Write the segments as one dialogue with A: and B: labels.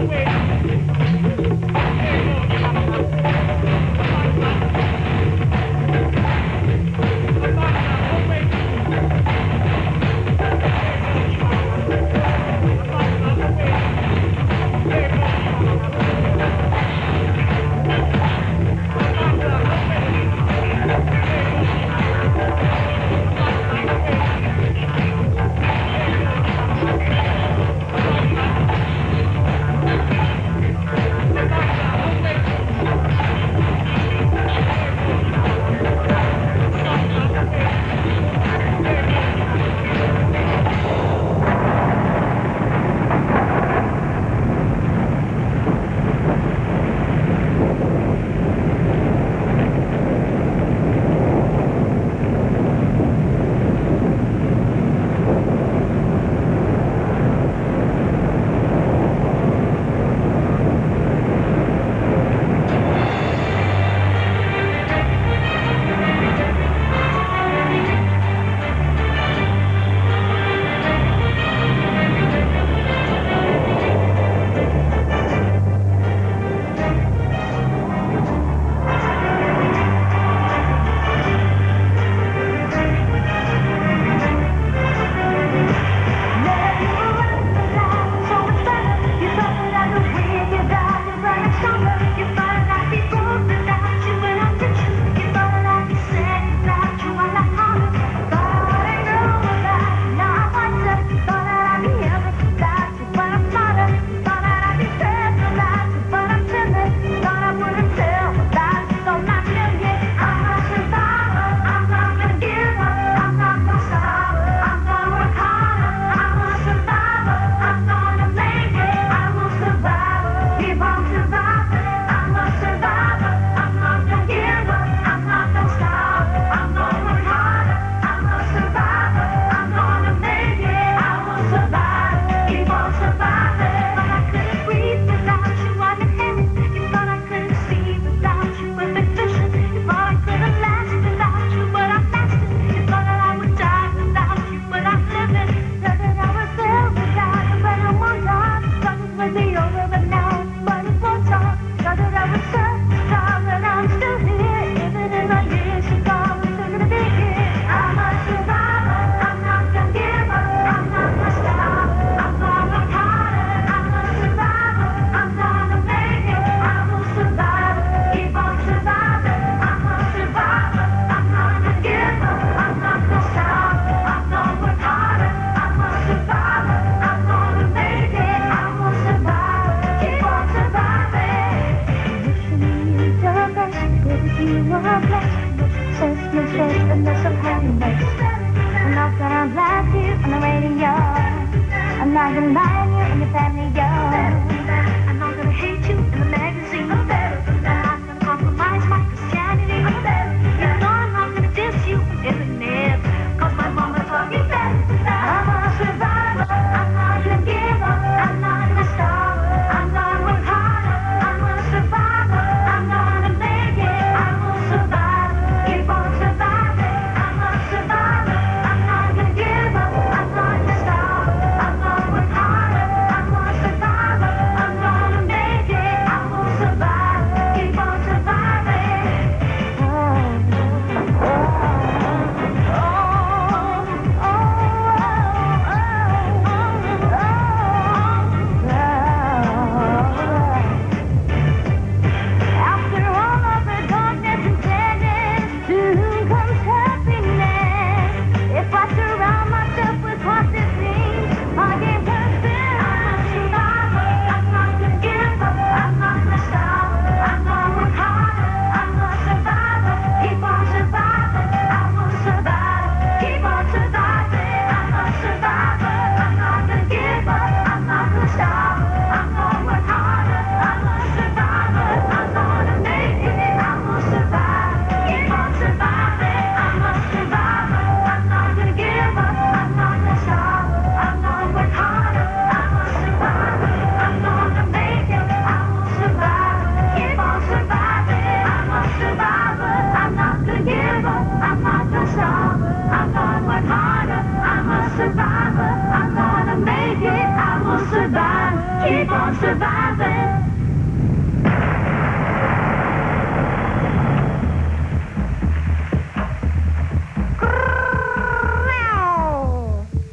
A: Survive.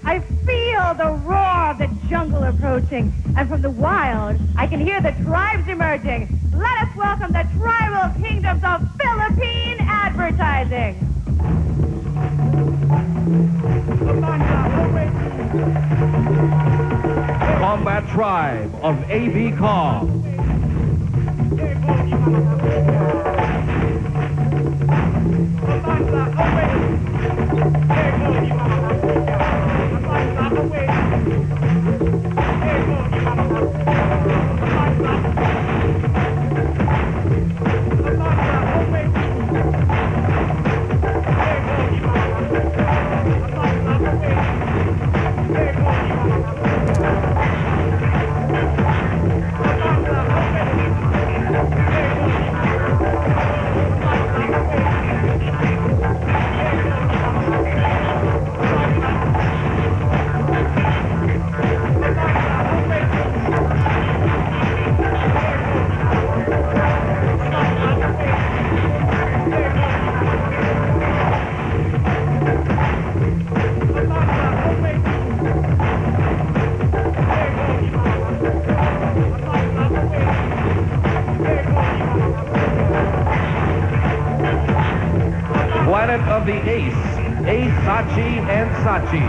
A: I feel the roar of the jungle approaching, and from the wild, I can hear the tribes emerging. Let us welcome the tribal kingdoms of Philippine advertising.
B: Combat Tribe of A.B. Com. Planet of the Ace, Sachi and Sachi.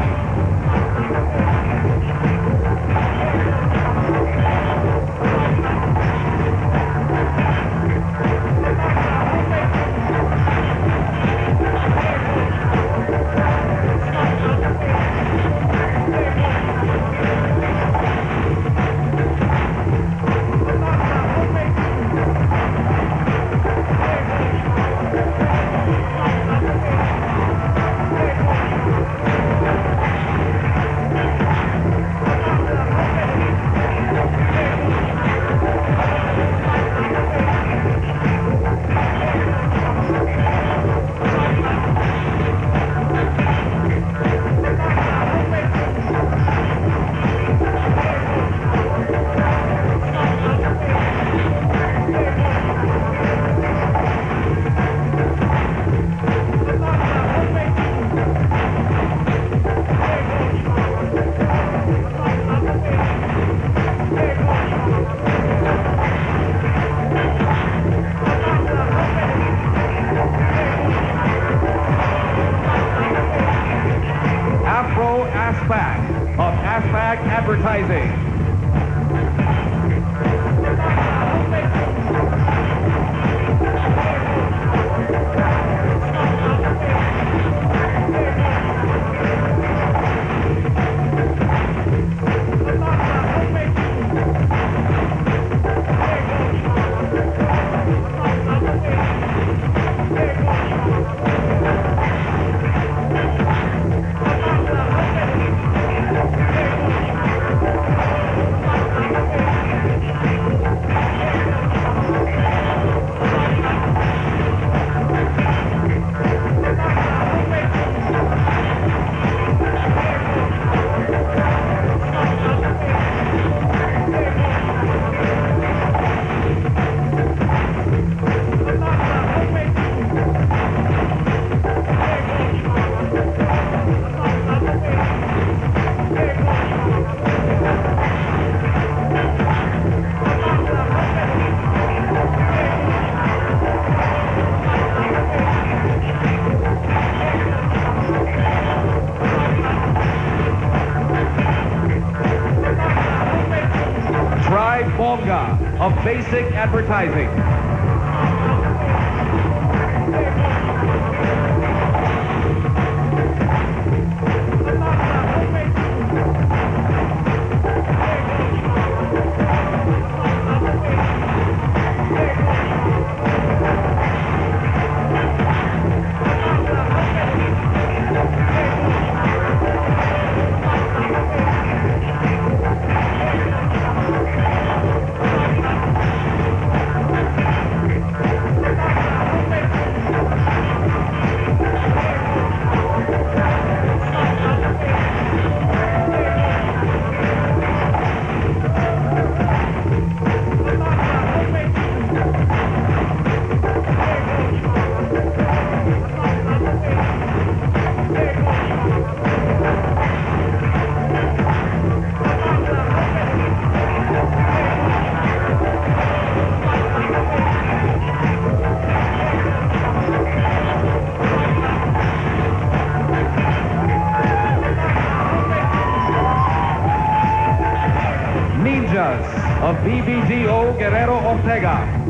B: Of Aspac Advertising. Of Basic Advertising. DBGO Guerrero Ortega.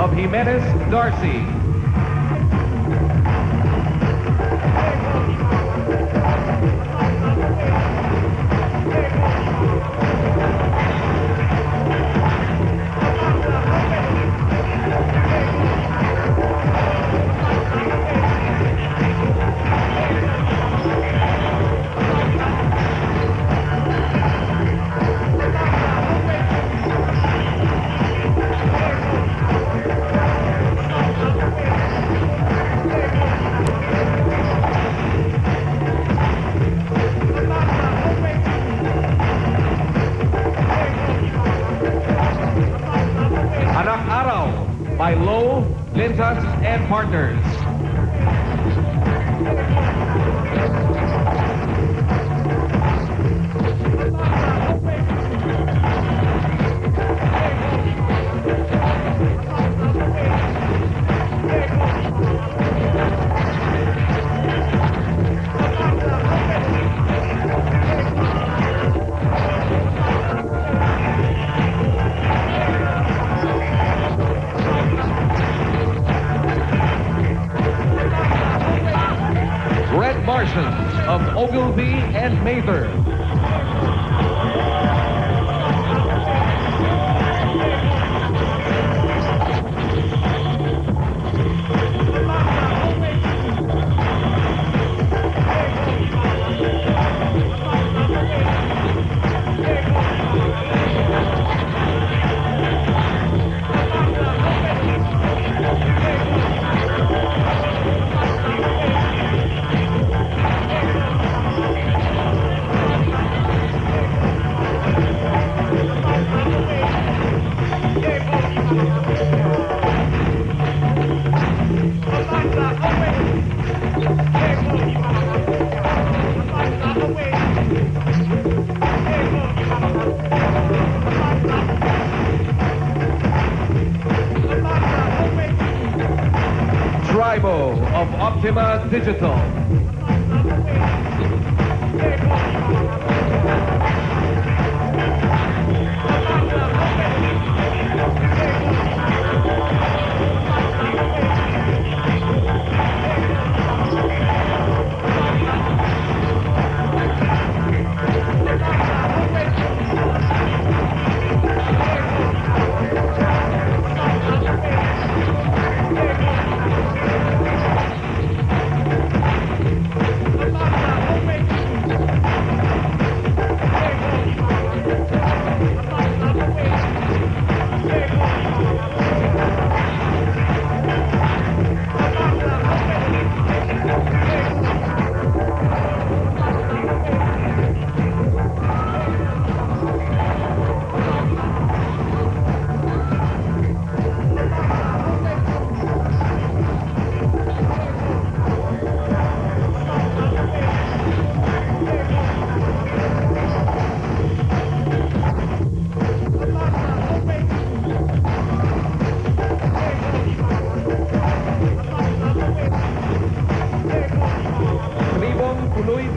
B: of Jimenez Darcy. By Low, Lintas, and Partners. Of Ogilvy and Mather. Of Optima Digital.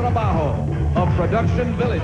B: trabajo of Production Village.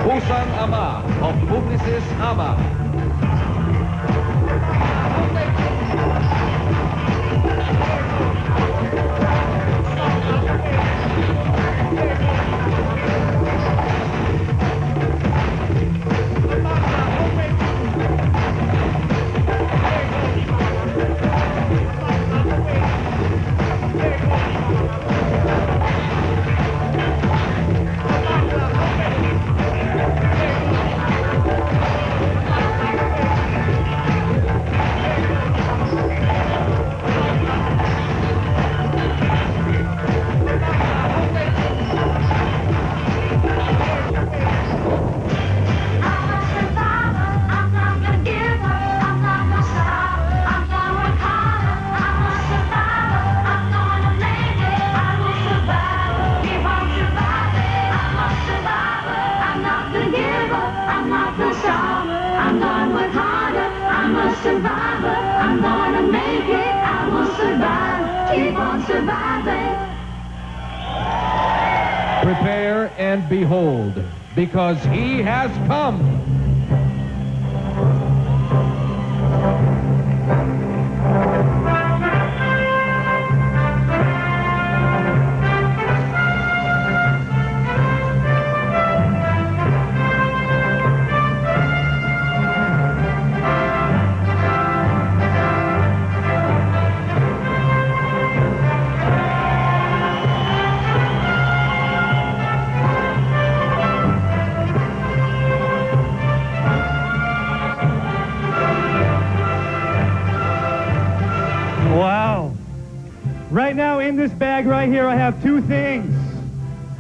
B: Pusang Ama of Publicis Ama. Prepare and behold, because he has come.
C: Wow. Right now in this bag right here, I have two things.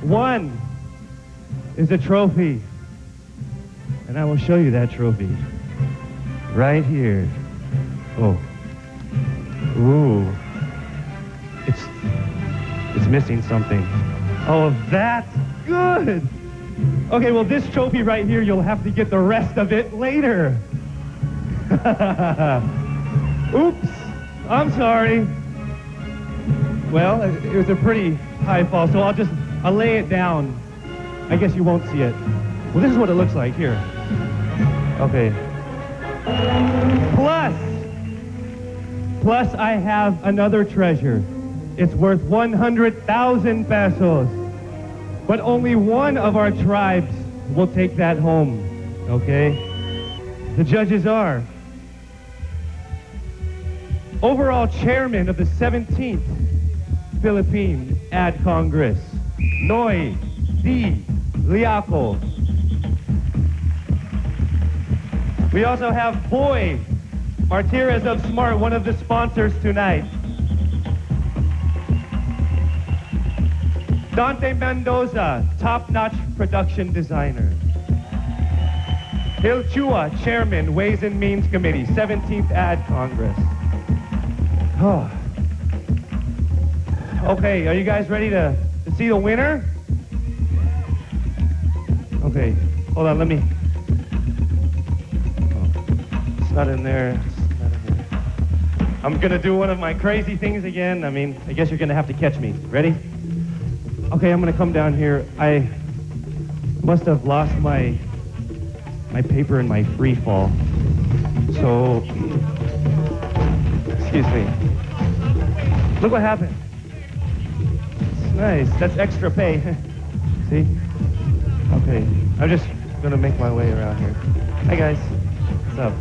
C: One is a trophy. And I will show you that trophy. Right here. Oh. Ooh. It's missing something. Oh, that's good. Okay, well, this trophy right here, you'll have to get the rest of it later. Oops. I'm sorry. Well, it was a pretty high fall, so I'll lay it down. I guess you won't see it. Well, this is what it looks like here. Okay. Plus I have another treasure. It's worth 100,000 pesos. But only one of our tribes will take that home, okay? The judges are overall chairman of the 17th Philippine Ad Congress, Noy D. Liaco. We also have Boy Martirez of Smart, one of the sponsors tonight. Dante Mendoza, top-notch production designer. Hil Chua, chairman, Ways and Means Committee, 17th Ad Congress. Oh. Okay, are you guys ready to see the winner? Okay, hold on, let me... Oh, it's not in there. It's not in there. I'm gonna do one of my crazy things again. I mean, I guess you're gonna have to catch me. Ready? Okay, I'm gonna come down here. I must have lost my paper in my free fall. So, excuse me. Look what happened. It's nice. That's extra pay. See? Okay. I'm just gonna make my way around here. Hi guys. What's up?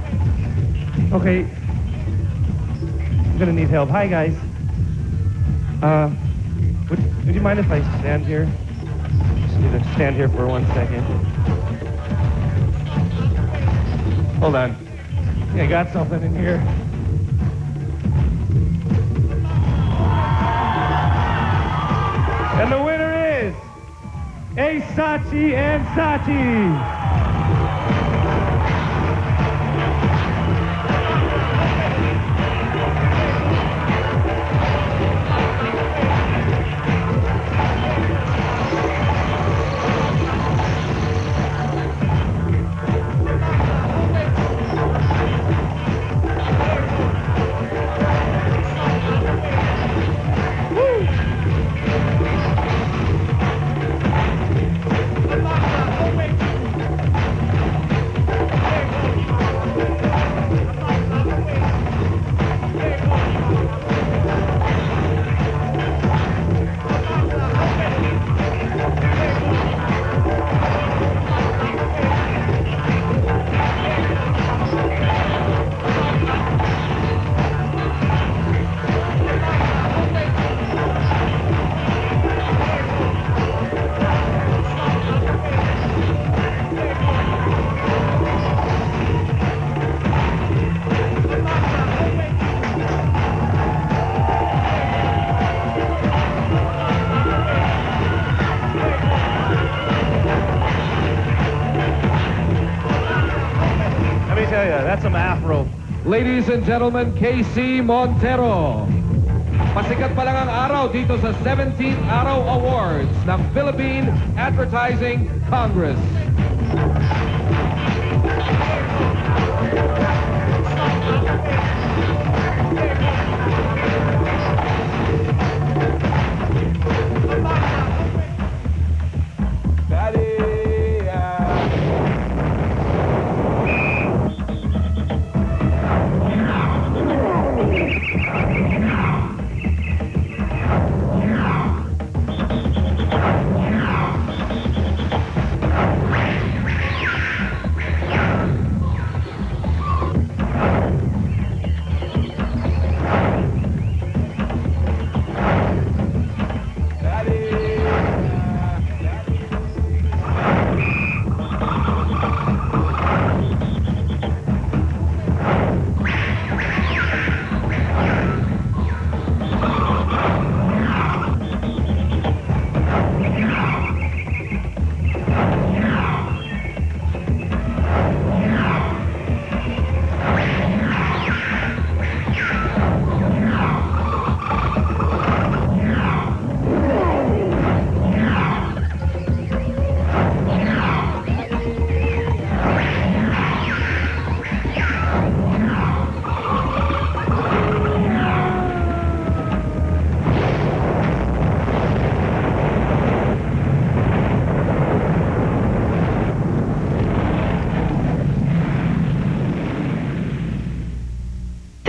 C: Okay. I'm gonna need help. Hi guys. Would you mind if I stand here? need to stand here for 1 second. Hold on. I got something in here. And the winner is Sachi and Sachi. That's some afro.
B: Ladies and gentlemen, KC Montero. Pasikat pa lang ang araw dito sa 17th Araw Awards ng Philippine Advertising Congress.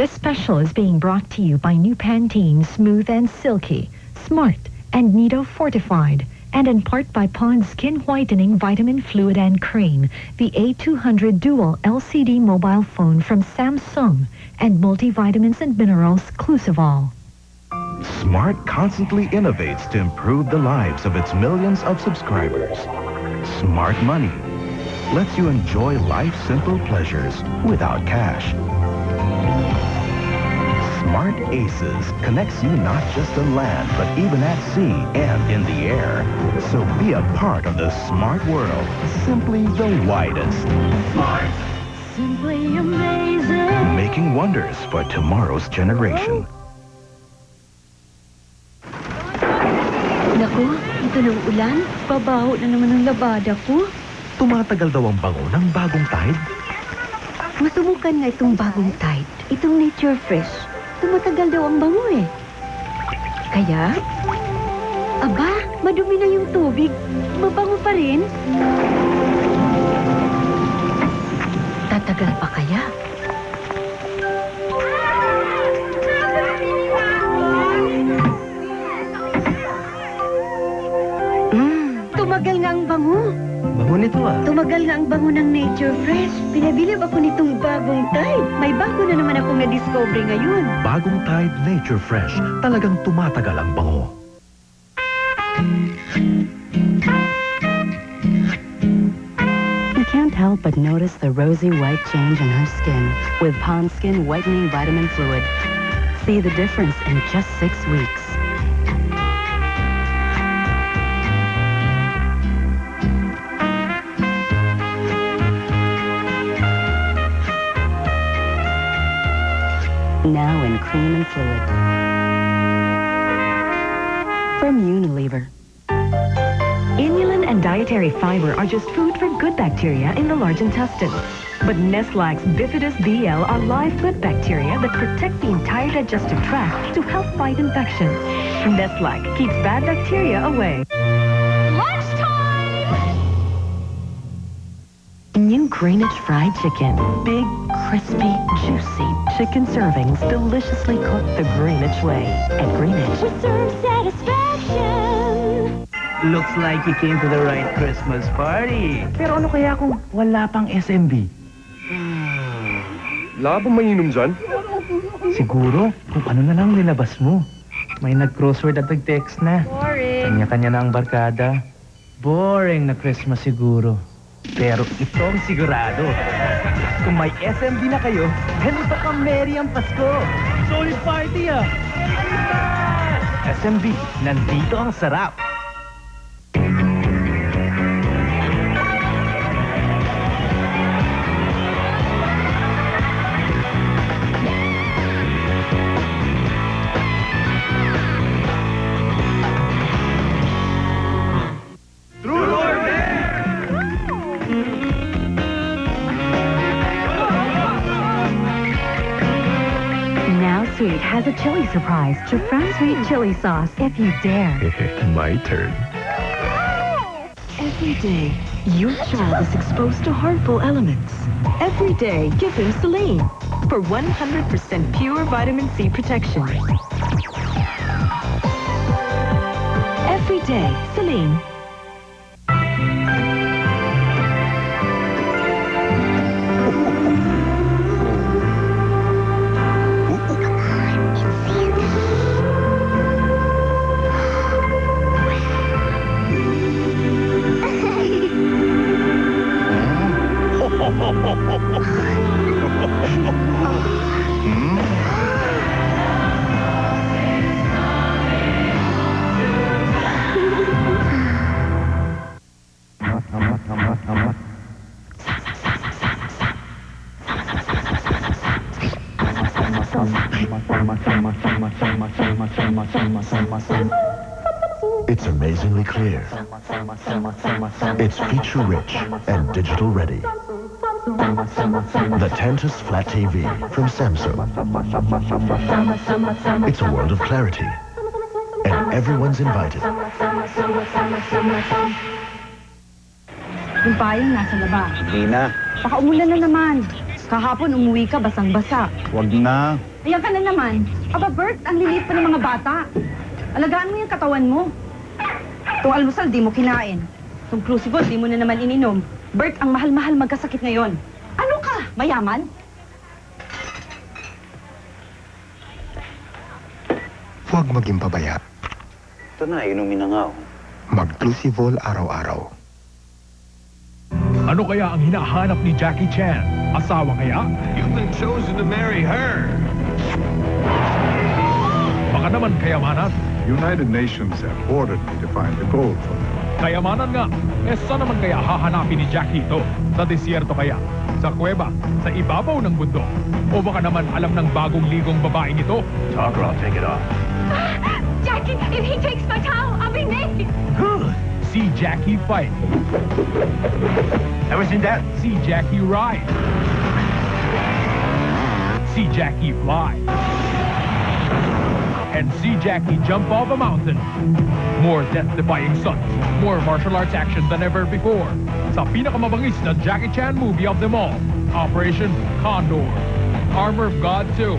D: This special is being brought to you by New Pantene Smooth and Silky, Smart, and Nido Fortified, and in part by Pond's Skin Whitening Vitamin Fluid and Cream, the A200 Dual LCD mobile phone from Samsung, and multivitamins and minerals Clusivol.
E: Smart constantly innovates to improve the lives of its millions of subscribers. Smart Money lets you enjoy life's simple pleasures without cash. Smart Aces connects you not just on land, but even at sea and in the air. So be a part of the smart world, simply the widest. Smart!
A: Simply amazing!
E: Making wonders for tomorrow's generation.
F: Naku, ito ng ulan. Babaho na naman ang labada ko.
E: Tumatagal daw ang bango ng bagong Tide.
F: Masubukan nga itong bagong Tide. Itong Nature Fresh. Tumatagal daw ang bango eh. Kaya? Aba, madumi na yung tubig. Mabango pa rin. Tatagal pa kaya? Tumagal nga ang bango.
C: Bango nito ah.
F: Tumagal nga ang bango ng Nature Fresh. Pinabilib ako nitong bagong Tide. May bago na naman akong na-discover ngayon.
E: Bagong Tide Nature Fresh. Talagang tumatagal ang bango.
G: can't help but notice the rosy white change in her skin with Pond Skin Whitening Vitamin Fluid. See the difference in just 6 weeks. Now in cream and fluid. From Unilever.
D: Inulin and dietary fiber are just food for good bacteria in the large intestine. But Nestla's Bifidus BL are live good bacteria that protect the entire digestive tract to help fight infections. Nestlac keeps bad bacteria away. New Greenwich fried chicken. Big, crispy, juicy chicken servings deliciously cooked the Greenwich way. At Greenwich, we serve satisfaction.
H: Looks like you came to the right Christmas party. Pero ano kaya kung wala pang SMB?
C: Wala bang mainom dyan?
H: Siguro, kung ano na lang nilabas mo. May nag-crossword at nag-text na.
A: Boring.
H: Kanya-kanya na ang barkada. Boring na Christmas siguro. Pero itong sigurado. Kung may SMB na kayo, ganito ka merry ang Pasko. Solid party ah! SMB, nandito ang sarap.
D: Sweet has a chili surprise. Jafran Sweet Chili Sauce, if you dare.
E: My turn.
D: Every day, your child is exposed to harmful elements. Every day, give him Celine for 100% pure vitamin C protection. Every day, Celine.
E: It's amazingly clear. It's feature-rich and digital-ready. The Tantus Flat TV from Samsung. It's a world of clarity. And everyone's invited.
F: Yung payong nasa baba.
I: Hindi na.
F: Baka umulan na naman. Kahapon umuwi ka basang-basa.
I: Huwag na.
F: Ayan ka na naman. Aba, Bert, ang lilit pa ng mga bata. Alagaan mo yung katawan mo. Itong almusal, di mo kinain. Itong crucible, di mo na naman ininom. Bert, ang mahal-mahal magkasakit ngayon. Ano ka? Mayaman?
J: Huwag maging pabaya.
I: Ito na, inumin na nga.
J: Mag-Crucivol araw-araw.
B: Ano kaya ang hinahanap ni Jackie Chan? Asawa kaya?
K: You've been chosen to marry her.
B: Baka naman kayamanan.
K: United Nations have ordered me to find the gold for them.
B: Kayamanan nga. Saan naman kaya hahanapin ni Jackie ito? Sa desierto kaya? Sa kuweba? Sa ibabaw ng bundok? O baka naman alam ng bagong ligong babaeng ito?
E: Talk or I'll take it off.
A: Jackie, if he takes my towel, I'll be naked.
B: Good. See Jackie fight.
E: Ever seen that?
B: See Jackie ride. See Jackie fly. And see Jackie jump off a mountain. More death-defying stunts, more martial arts action than ever before. Sa pinakamabangis na Jackie Chan movie of them all, Operation Condor. Armor of God 2.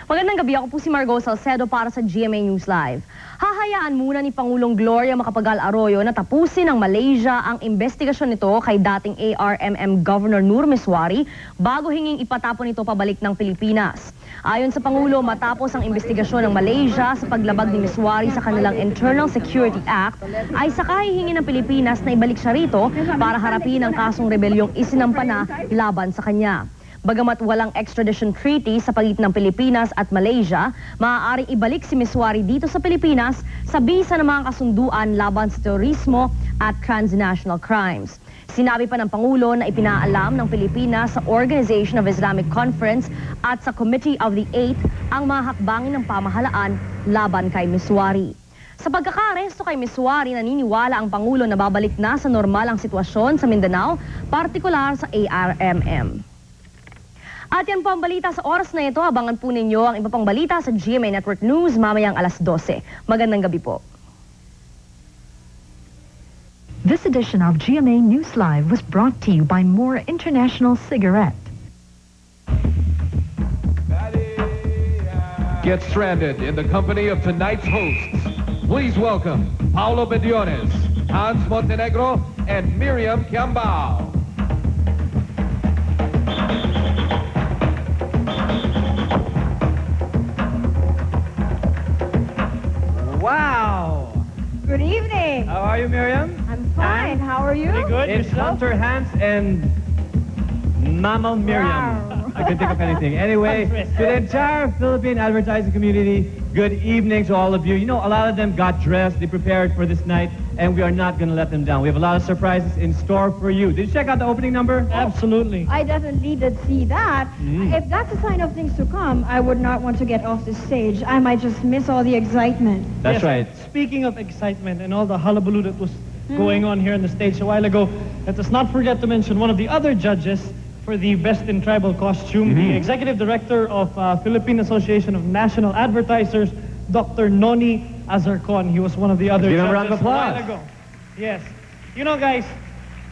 A: Magandang
L: gabi. Ako po si Margo Salcedo para sa GMA News Live. Hahayaan muna ni Pangulong Gloria Macapagal Arroyo na tapusin ng Malaysia ang investigasyon nito kay dating ARMM Governor Nur Miswari bago hinging ipatapon ito pabalik ng Pilipinas. Ayon sa Pangulo, matapos ang investigasyon ng Malaysia sa paglabag ni Miswari sa kanilang Internal Security Act, ay saka hihingi ng Pilipinas na ibalik siya rito para harapin ang kasong rebelyong isinampa na laban sa kanya. Bagamat walang extradition treaty sa pagitan ng Pilipinas at Malaysia, maaaring ibalik si Miswari dito sa Pilipinas sa bisa ng mga kasunduan laban sa terorismo at transnational crimes. Sinabi pa ng Pangulo na ipinaalam ng Pilipinas sa Organization of Islamic Conference at sa Committee of the Eight ang mga hakbangin ng pamahalaan laban kay Miswari. Sa pagkakaresto kay Miswari, naniniwala ang Pangulo na babalik na sa normal ang sitwasyon sa Mindanao, partikular sa ARMM. At yan po ang balita sa oras na ito. Abangan po ninyo ang iba pang balita sa GMA Network News mamayang alas 12. Magandang gabi po.
D: This edition of GMA News Live was brought to you by More International Cigarette.
B: Get stranded in the company of tonight's hosts. Please welcome Paolo Bediones, Hans Montenegro, and Miriam Quiambao.
M: Wow!
A: Good evening.
M: How are you, Miriam?
A: I'm fine. How are you?
M: Pretty good. It's Hunter Hans and Mammal Miriam.
A: Wow.
M: I could think of anything. Anyway, to the entire Philippine advertising community, good evening to all of you. You know, a lot of them got dressed, they prepared for this night, and we are not going to let them down. We have a lot of surprises in store for you. Did you check out the opening number?
N: Absolutely.
A: I definitely did see that. If that's a sign of things to come, I would not want to get off the stage. I might just miss all the excitement.
M: That's right.
N: Speaking of excitement and all the hullabaloo that was going on here on the stage a while ago, let us not forget to mention one of the other judges for the Best in Tribal Costume, the Executive Director of Philippine Association of National Advertisers, Dr. Noni Azarcon. He was one of the other
M: Give him
N: judges
M: a round of
N: a while
M: applause.
N: ago. Yes. You know, guys,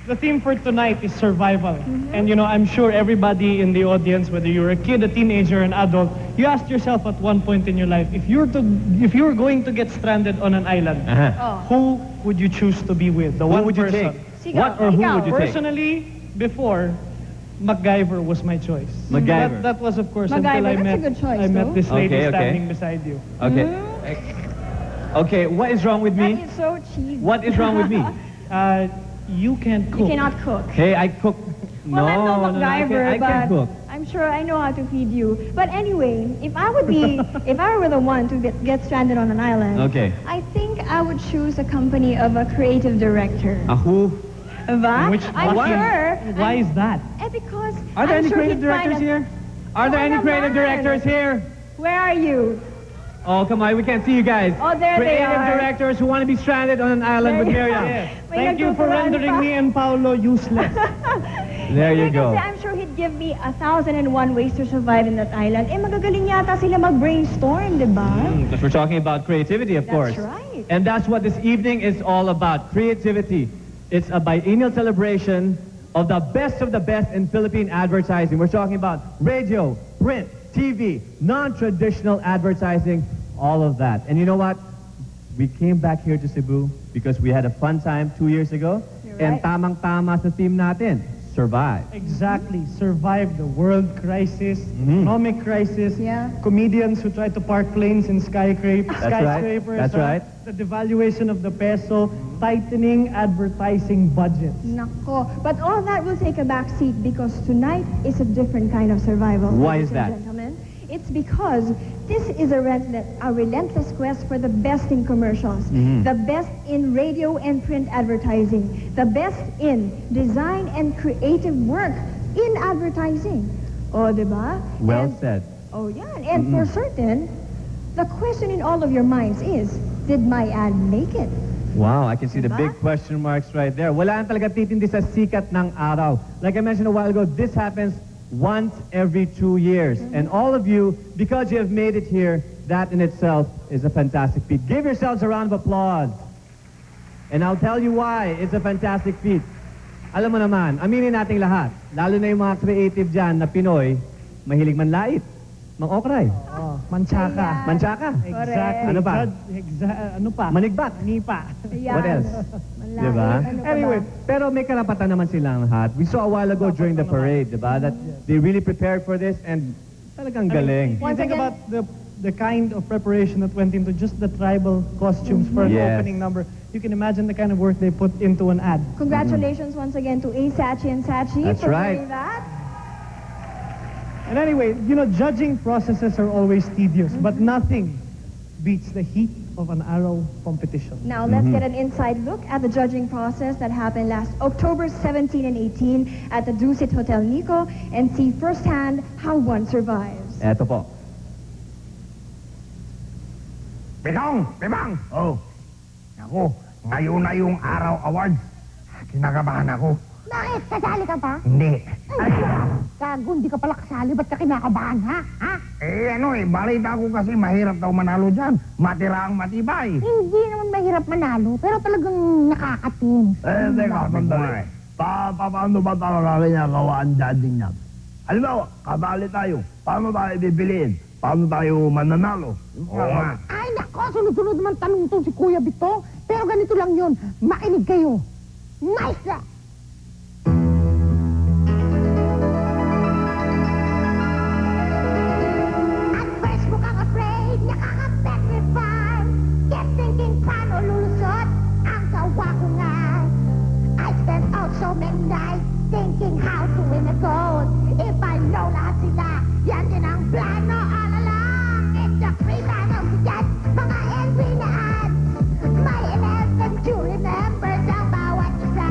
N: the theme for tonight is survival. And, you know, I'm sure everybody in the audience, whether you're a kid, a teenager, an adult, you asked yourself at one point in your life, if you were going to get stranded on an island, who would you choose to be with? The
M: Who
N: one
M: would you
N: person.
M: take? What or who would you take?
N: Personally, before, MacGyver was my choice.
M: MacGyver.
N: That was, of course,
A: MacGyver,
N: until
A: that's a good choice,
N: I met this lady
M: Okay, okay.
N: standing beside you.
M: Okay. Okay, what is wrong with me?
A: That is so cheesy.
M: What is wrong with me?
N: You can't cook.
A: You cannot cook.
M: Hey, I cook.
A: Well, I'm no MacGyver,
M: I can cook.
A: I'm sure I know how to feed you. But anyway, if I were the one to get stranded on an island,
M: Okay.
A: I think I would choose a company of a creative director.
M: Who?
A: Ba?
N: Which
A: I'm
N: why?
A: sure.
N: Why is that?
A: Because
M: Are there
A: I'm
M: any
A: sure
M: creative
A: he'd find
M: directors
A: a-
M: here? Are there
A: Oh,
M: any
A: come
M: creative
A: on.
M: directors here?
A: Where are you?
M: Oh, come on, we can't see you guys.
A: Oh, there they
M: Creative
A: are.
M: directors who want to be stranded on an island with
A: There you
M: Miriam.
A: are.
N: Yes.
A: May
N: Thank you for
A: nagtuturuan
N: rendering
A: pa.
N: me and Paolo useless.
M: There you
A: Kasi
M: go.
A: I'm sure he'd give me 1,001 ways to survive in that island. magagaling yata sila mag-brainstorm, di ba?
M: Because we're talking about creativity, of course.
A: That's right.
M: And that's what this evening is all about, creativity. It's a biennial celebration of the best in Philippine advertising. We're talking about radio, print, TV, non-traditional advertising, all of that. And you know what? We came back here to Cebu because we had a fun time 2 years ago.
A: You're
M: And
A: right.
M: tamang-tama sa theme natin, survive.
N: Exactly. Survive the world crisis, economic crisis, comedians who try to park planes in skyscrapers.
M: That's right.
N: The devaluation of the peso, tightening advertising budgets.
A: Nako. But all that will take a back seat because tonight is a different kind of survival.
M: Why is
A: ladies and
M: that?
A: Gentlemen. It's because this is a relentless quest for the best in commercials, the best in radio and print advertising, the best in design and creative work in advertising. Oh, diba?
M: Well
A: And-
M: said.
A: Oh, yeah. And for certain, the question in all of your minds is, did my ad make it?
M: Wow, I can see the
A: Diba?
M: big question marks right there. Wala na talaga titindi sa sikat ng araw. Like I mentioned a while ago, this happens once every 2 years. And all of you, because you have made it here, that in itself is a fantastic feat. Give yourselves a round of applause. And I'll tell you why it's a fantastic feat. Alam mo naman, aminin nating lahat, lalo na yung mga creative dyan na Pinoy, mahilig manlait. Mang-okray.
N: Manchaka.
M: Manchaka.
N: Exactly.
M: Ano pa?
N: Ano pa?
M: Manigbat.
N: Nipa.
M: What else? Diba? Anyway, pero may karapatan naman silang lahat. We saw a while ago during the parade, diba? That they really prepared for this and talagang galing.
N: If you think about the kind of preparation that went into just the tribal costumes for an opening number, you can imagine the kind of work they put into an ad.
A: Congratulations once again to A. Sachi and Sachi for doing that.
N: And anyway, you know, judging processes are always tedious, but nothing beats the heat of an araw competition.
A: Now let's get an inside look at the judging process that happened last October 17 and 18 at the Dusit Hotel Nico and see firsthand how one survives.
M: Eto po.
O: Bidong! Bibang! Oh. Ako, ngayon na yung Araw Awards. Kinakabahan ako.
P: Bakit? Kasali ka pa?
O: Hindi.
P: Ay, gago, hindi ka pala kasali. Ba't ka kinakabahan, ha?
O: Balita ko kasi mahirap daw manalo dyan. Matira ang matibay.
P: Hindi naman mahirap manalo, pero talagang nakakating.
O: Teka, sandali. Paano ba talaga kinagawa ang judging niya? Halimbawa, kabali tayo. Paano tayo bibiliin? Paano tayo mananalo?
P: Ay, nako, sunod-sunod naman tanong to si Kuya Bito. Pero ganito lang yun, makinig kayo. Maestra! At first mukhang afraid, nakaka-petrify. Kept thinking paano lulusot ang gawa ko nga. I spent out so many nights thinking how to win a gold. If I know lahat sila, yan din ang plano all along. It's a free man of the jet, mga entry na ads. May 11 jury members ang bawat isa.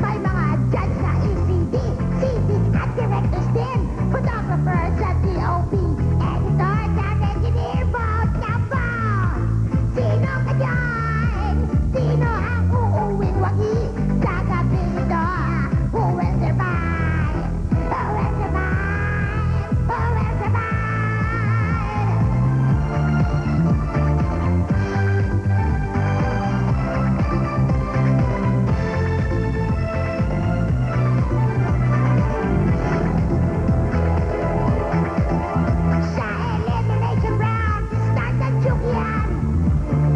P: May mga judge na ECD, CD at directors din. Photographers at DOP, editors at engineer both na both. Sino ka dyan? Sino ang uuwing wagi sa gabi nito? Who will survive? Who will survive? Who will survive? Sa elimination round, start ang tsukian.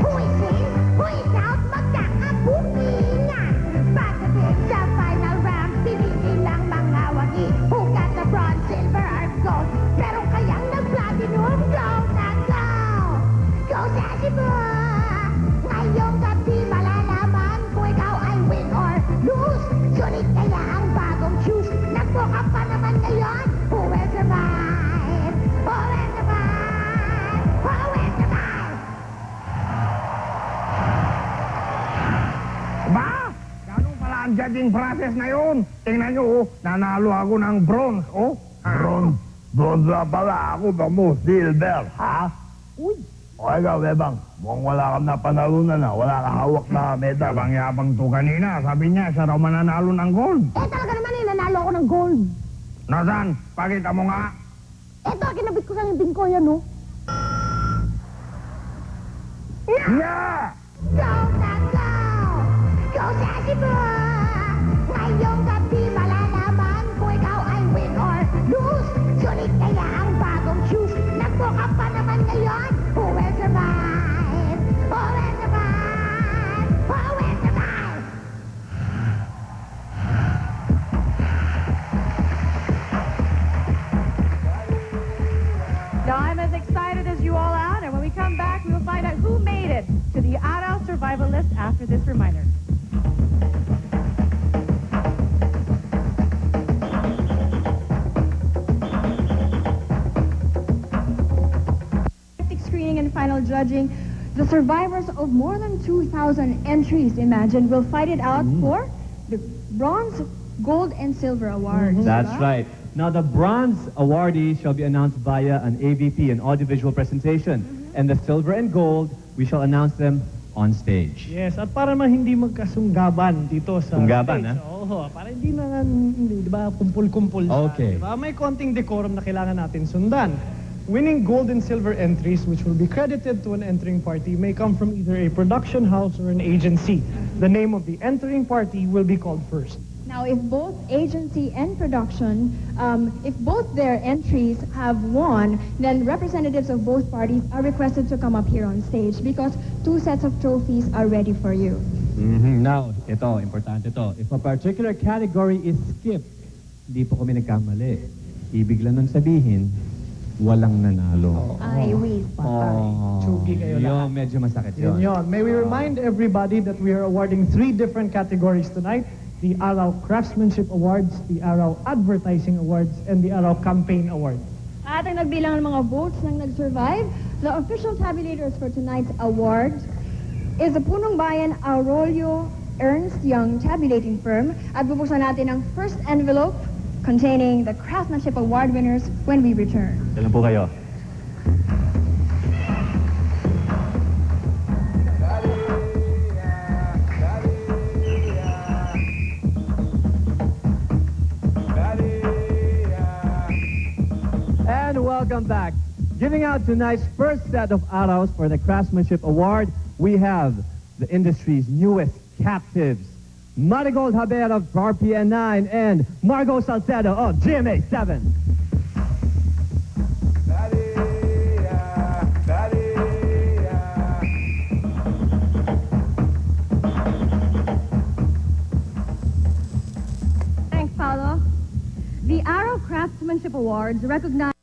P: Who is in? Who is out? Magkakabukingan. Pagdating sa final round, pinili lang mga wagi. Who got the bronze, silver, or gold? Pero kayang nag-platinum, go na go! Go sa Cebu! Ngayong gabi malalaman kung ikaw ay win or lose. Sulit kaya ang bagong shoes. Nagbuka pa naman ngayon. Who will survive? Who will survive? Who will survive?
O: Ba? Ganun pala ang judging process na yun. Tingnan nyo, nanalo ako ng bronze, Bronze? Bronze na pala ako, mo, silver, ha?
P: Uy!
O: O ikaw, Bebang, mukhang wala kang napanalunan na, wala kang hawak na medal. Yabang-yabang to kanina, sabi niya, siya raw mananalo ng gold.
P: Talaga naman nanalo ako ng gold.
O: Nasaan? Pakita mo nga.
P: Kinabit ko sa libing ko yan, no?
O: Yeah!
P: Go na go! Go sa Cebu! Ngayong gabi malalaman kung ikaw ay win or lose. Sulit kaya ang bagong shoes. Nagbuka pa naman ngayon. Who will survive? Who will survive? Who will survive?
A: Now I'm as excited as you all are, and when we come back, we will find out who made it to the Araw survival list after this reminder. Screening and final judging, the survivors of more than 2,000 entries, imagine, will fight it out for the bronze, gold, and silver awards.
M: That's
A: diba?
M: right. Now, the bronze awardees shall be announced via an AVP, an audiovisual presentation. And the silver and gold, we shall announce them on stage.
N: Yes, at para man hindi magkasunggaban dito sa
M: Sunggaban,
N: stage.
M: ha?
N: Oo, para hindi na, di ba, kumpul-kumpul siya.
M: Okay.
N: Diba? May konting decorum na kailangan natin sundan. Winning gold and silver entries, which will be credited to an entering party, may come from either a production house or an agency. The name of the entering party will be called first.
A: Now,
Q: Now, if both agency and production, if both their entries have won, then representatives of both parties are requested to come up here on stage because 2 sets of trophies are ready for you.
M: Now, ito, importante ito. If a particular category is skipped, hindi po kami nagkamali. Ibig lang nun sabihin, walang nanalo.
Q: Ay, wait.
N: Chugi kayo
M: Yun, medyo masakit yun.
N: Yun. May we remind everybody that we are awarding 3 different categories tonight. The Araw Craftsmanship Awards, the Araw Advertising Awards, and the Araw Campaign Awards.
Q: At ang nagbilang ng mga votes ng nag-survive, the official tabulators for tonight's award is the Punong Bayan Aurelio Ernst Young tabulating firm. At bubuksan natin ang first envelope containing the Craftsmanship Award winners when we return.
M: Ilan po kayo? And welcome back. Giving out tonight's first set of Araws for the Craftsmanship Award, we have the industry's newest captives, Marigold Haber of RPN 9 and Margot Salcedo of GMA 7.
L: Thanks, Paolo. The Araw Craftsmanship Awards recognize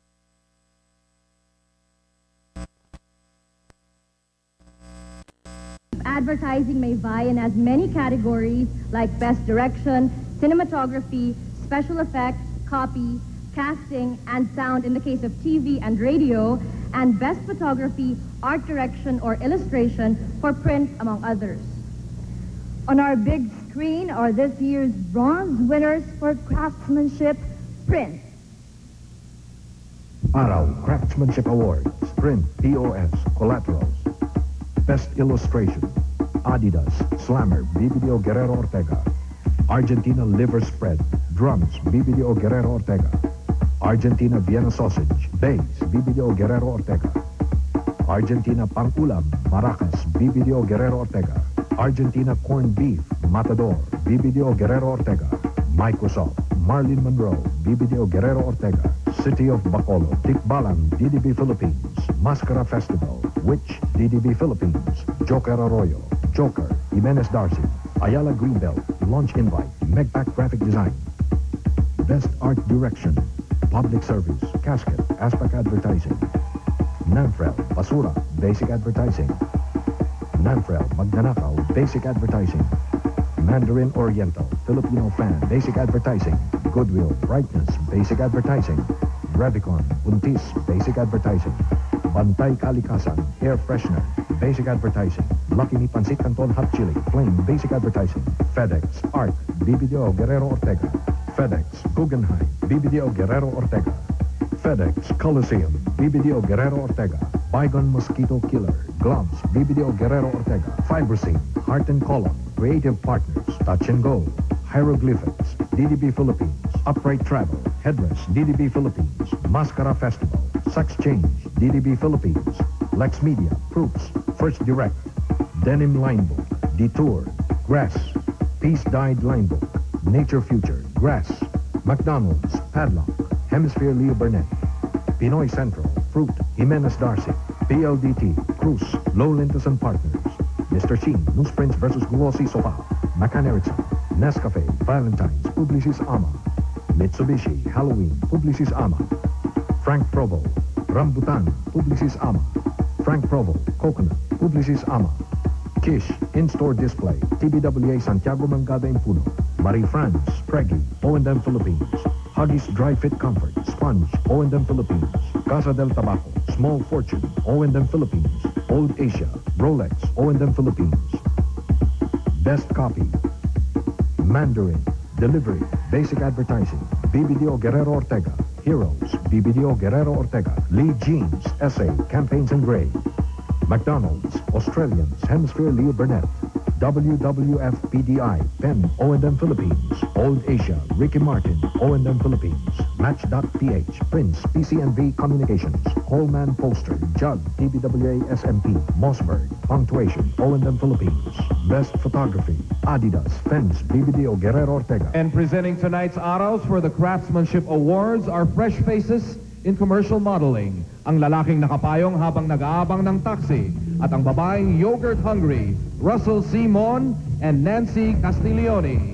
L: advertising may vie in as many categories like Best Direction, Cinematography, Special Effects, Copy, Casting, and Sound in the case of TV and radio, and Best Photography, Art Direction, or Illustration for print, among others. On our big screen are this year's bronze winners for Craftsmanship Print.
R: Araw Craftsmanship Awards, Print, POS, Collaterals. Best Illustration, Adidas, Slammer, BBDO Guerrero Ortega. Argentina Liver Spread, Drums, BBDO Guerrero Ortega. Argentina Vienna Sausage, Bays, BBDO Guerrero Ortega. Argentina Pangulam, Maracas, BBDO Guerrero Ortega. Argentina Corned Beef, Matador, BBDO Guerrero Ortega. Microsoft, Marlene Monroe, BBDO Guerrero Ortega. City of Bacolod, Tikbalang, DDB Philippines. Mascara Festival, Witch, DDB Philippines. Joker Arroyo, Joker, Jimenez Darcy. Ayala Greenbelt, Launch Invite, Megpack Graphic Design. Best Art Direction, Public Service, Casket, Aspect Advertising. Namfrel, Basura, Basic Advertising. Namfrel, Magnanakaw, Basic Advertising. Mandarin Oriental, Filipino Fan, Basic Advertising. Goodwill, Brightness, Basic Advertising. Revicon, Buntis, Basic Advertising. Bantay Kalikasan, Air Freshener, Basic Advertising. Lucky Me Pancit Canton Hot Chili, Plain, Basic Advertising. FedEx, Art, BBDO Guerrero Ortega. FedEx, Guggenheim, BBDO Guerrero Ortega. FedEx, Coliseum, BBDO Guerrero Ortega. Bygone Mosquito Killer, Gloves, BBDO Guerrero Ortega. Fiberscene, Heart and Column, Creative Partners, Touch and Go. Hieroglyphics, DDB Philippines. Upright Travel, Headrest, DDB Philippines. Mascara Festival, Sex Change, DDB Philippines. Lex Media, Proofs, First Direct. Denim Line Book, Detour, Grass. Peace Dyed Line Book, Nature Future, Grass. McDonald's, Padlock. Hemisphere Leo Burnett. Pinoy Central, Fruit, Jimenez Darcy. PLDT, Cruz, Low Lintus and Partners. Mr. Sheen, Newsprints versus Glossy Sofa. McCann Erickson, Nescafe, Valentine's, Publicis Ama. Mitsubishi, Halloween, Publicis Ama. Frank Provo, Rambutan, Publicis Ama. Frank Provo, Coconut, Publicis Ama. Kish, In-Store Display, TBWA Santiago Mangada in Puno. Marie France, Preggy, O&M Philippines. Huggies Dry Fit Comfort, Sponge, O&M Philippines. Casa del Tabaco, Small Fortune, O&M Philippines. Old Asia, Rolex, O&M Philippines. Best Copy, Mandarin, Delivery, Basic Advertising, BBDO Guerrero Ortega. Heroes, BBDO Guerrero Ortega. Lee Jeans, Essay, Campaigns and Gray. McDonald's, Australians, Hemisphere Leo Burnett. WWF PDI, Penn, O&M Philippines. Old Asia, Ricky Martin, O&M Philippines. Match.ph, Prince, PCNV Communications, Coleman Poster, Jug, TBWA SMP, Mossberg, Punctuation, O&M Philippines. Best Photography, Adidas, Fence, BBDO Guerrero Ortega.
M: And presenting tonight's Araws for the Craftsmanship Awards are fresh faces in commercial modeling. Ang lalaking nakapayong habang nag-aabang ng taxi at ang babaeng yogurt hungry, Russell C. Mon and Nancy Castiglione.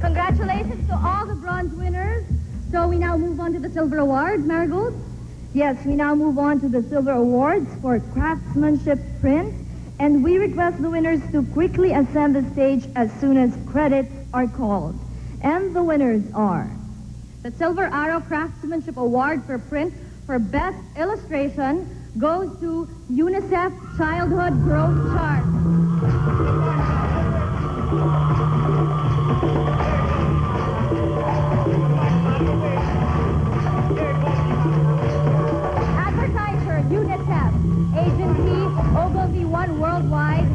L: Congratulations to all the bronze winners. So we now move on to the silver awards, Marigold?
A: Yes, we now move on to the silver awards for craftsmanship print, and we request the winners to quickly ascend the stage as soon as credits are called. And the winners are
L: the Silver Arrow Craftsmanship Award for print for Best Illustration goes to UNICEF Childhood Growth Chart. Advertiser, UNICEF, Agency, Ogilvy One Worldwide,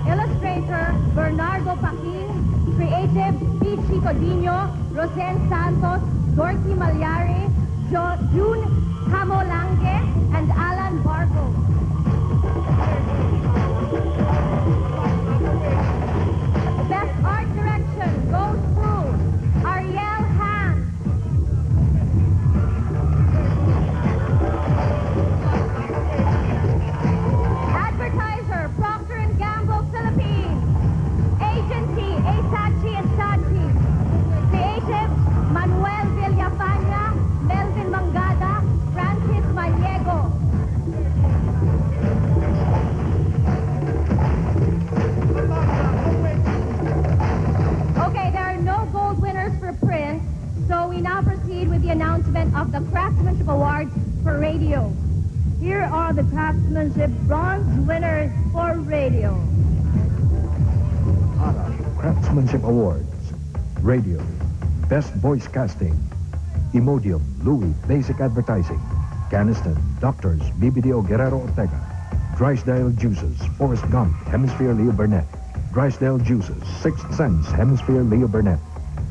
L: Illustrator, Bernardo Paquin, Creative, Pichi Codino, Rosen Santos, Dorothy Malyari, June Hamolange, and Alan Barco. Best Art Direction goes to Ariel Han. Advertiser, Procter & Gamble Philippines. Agency, Asachi and Sachi. Creative, Manuel Villafana, Melvin Mangada, Francis Maniego. Okay, there are no gold winners for print, so we now proceed with the announcement of the Craftsmanship Awards for radio.
A: Here are the craftsmanship bronze winners for radio.
R: Craftsmanship Awards. Radio. Best Voice Casting. Imodium, Louis, Basic Advertising. Caniston, Doctors, BBDO Guerrero Ortega. Drysdale Juices, Forrest Gump, Hemisphere Leo Burnett. Drysdale Juices, Sixth Sense, Hemisphere Leo Burnett.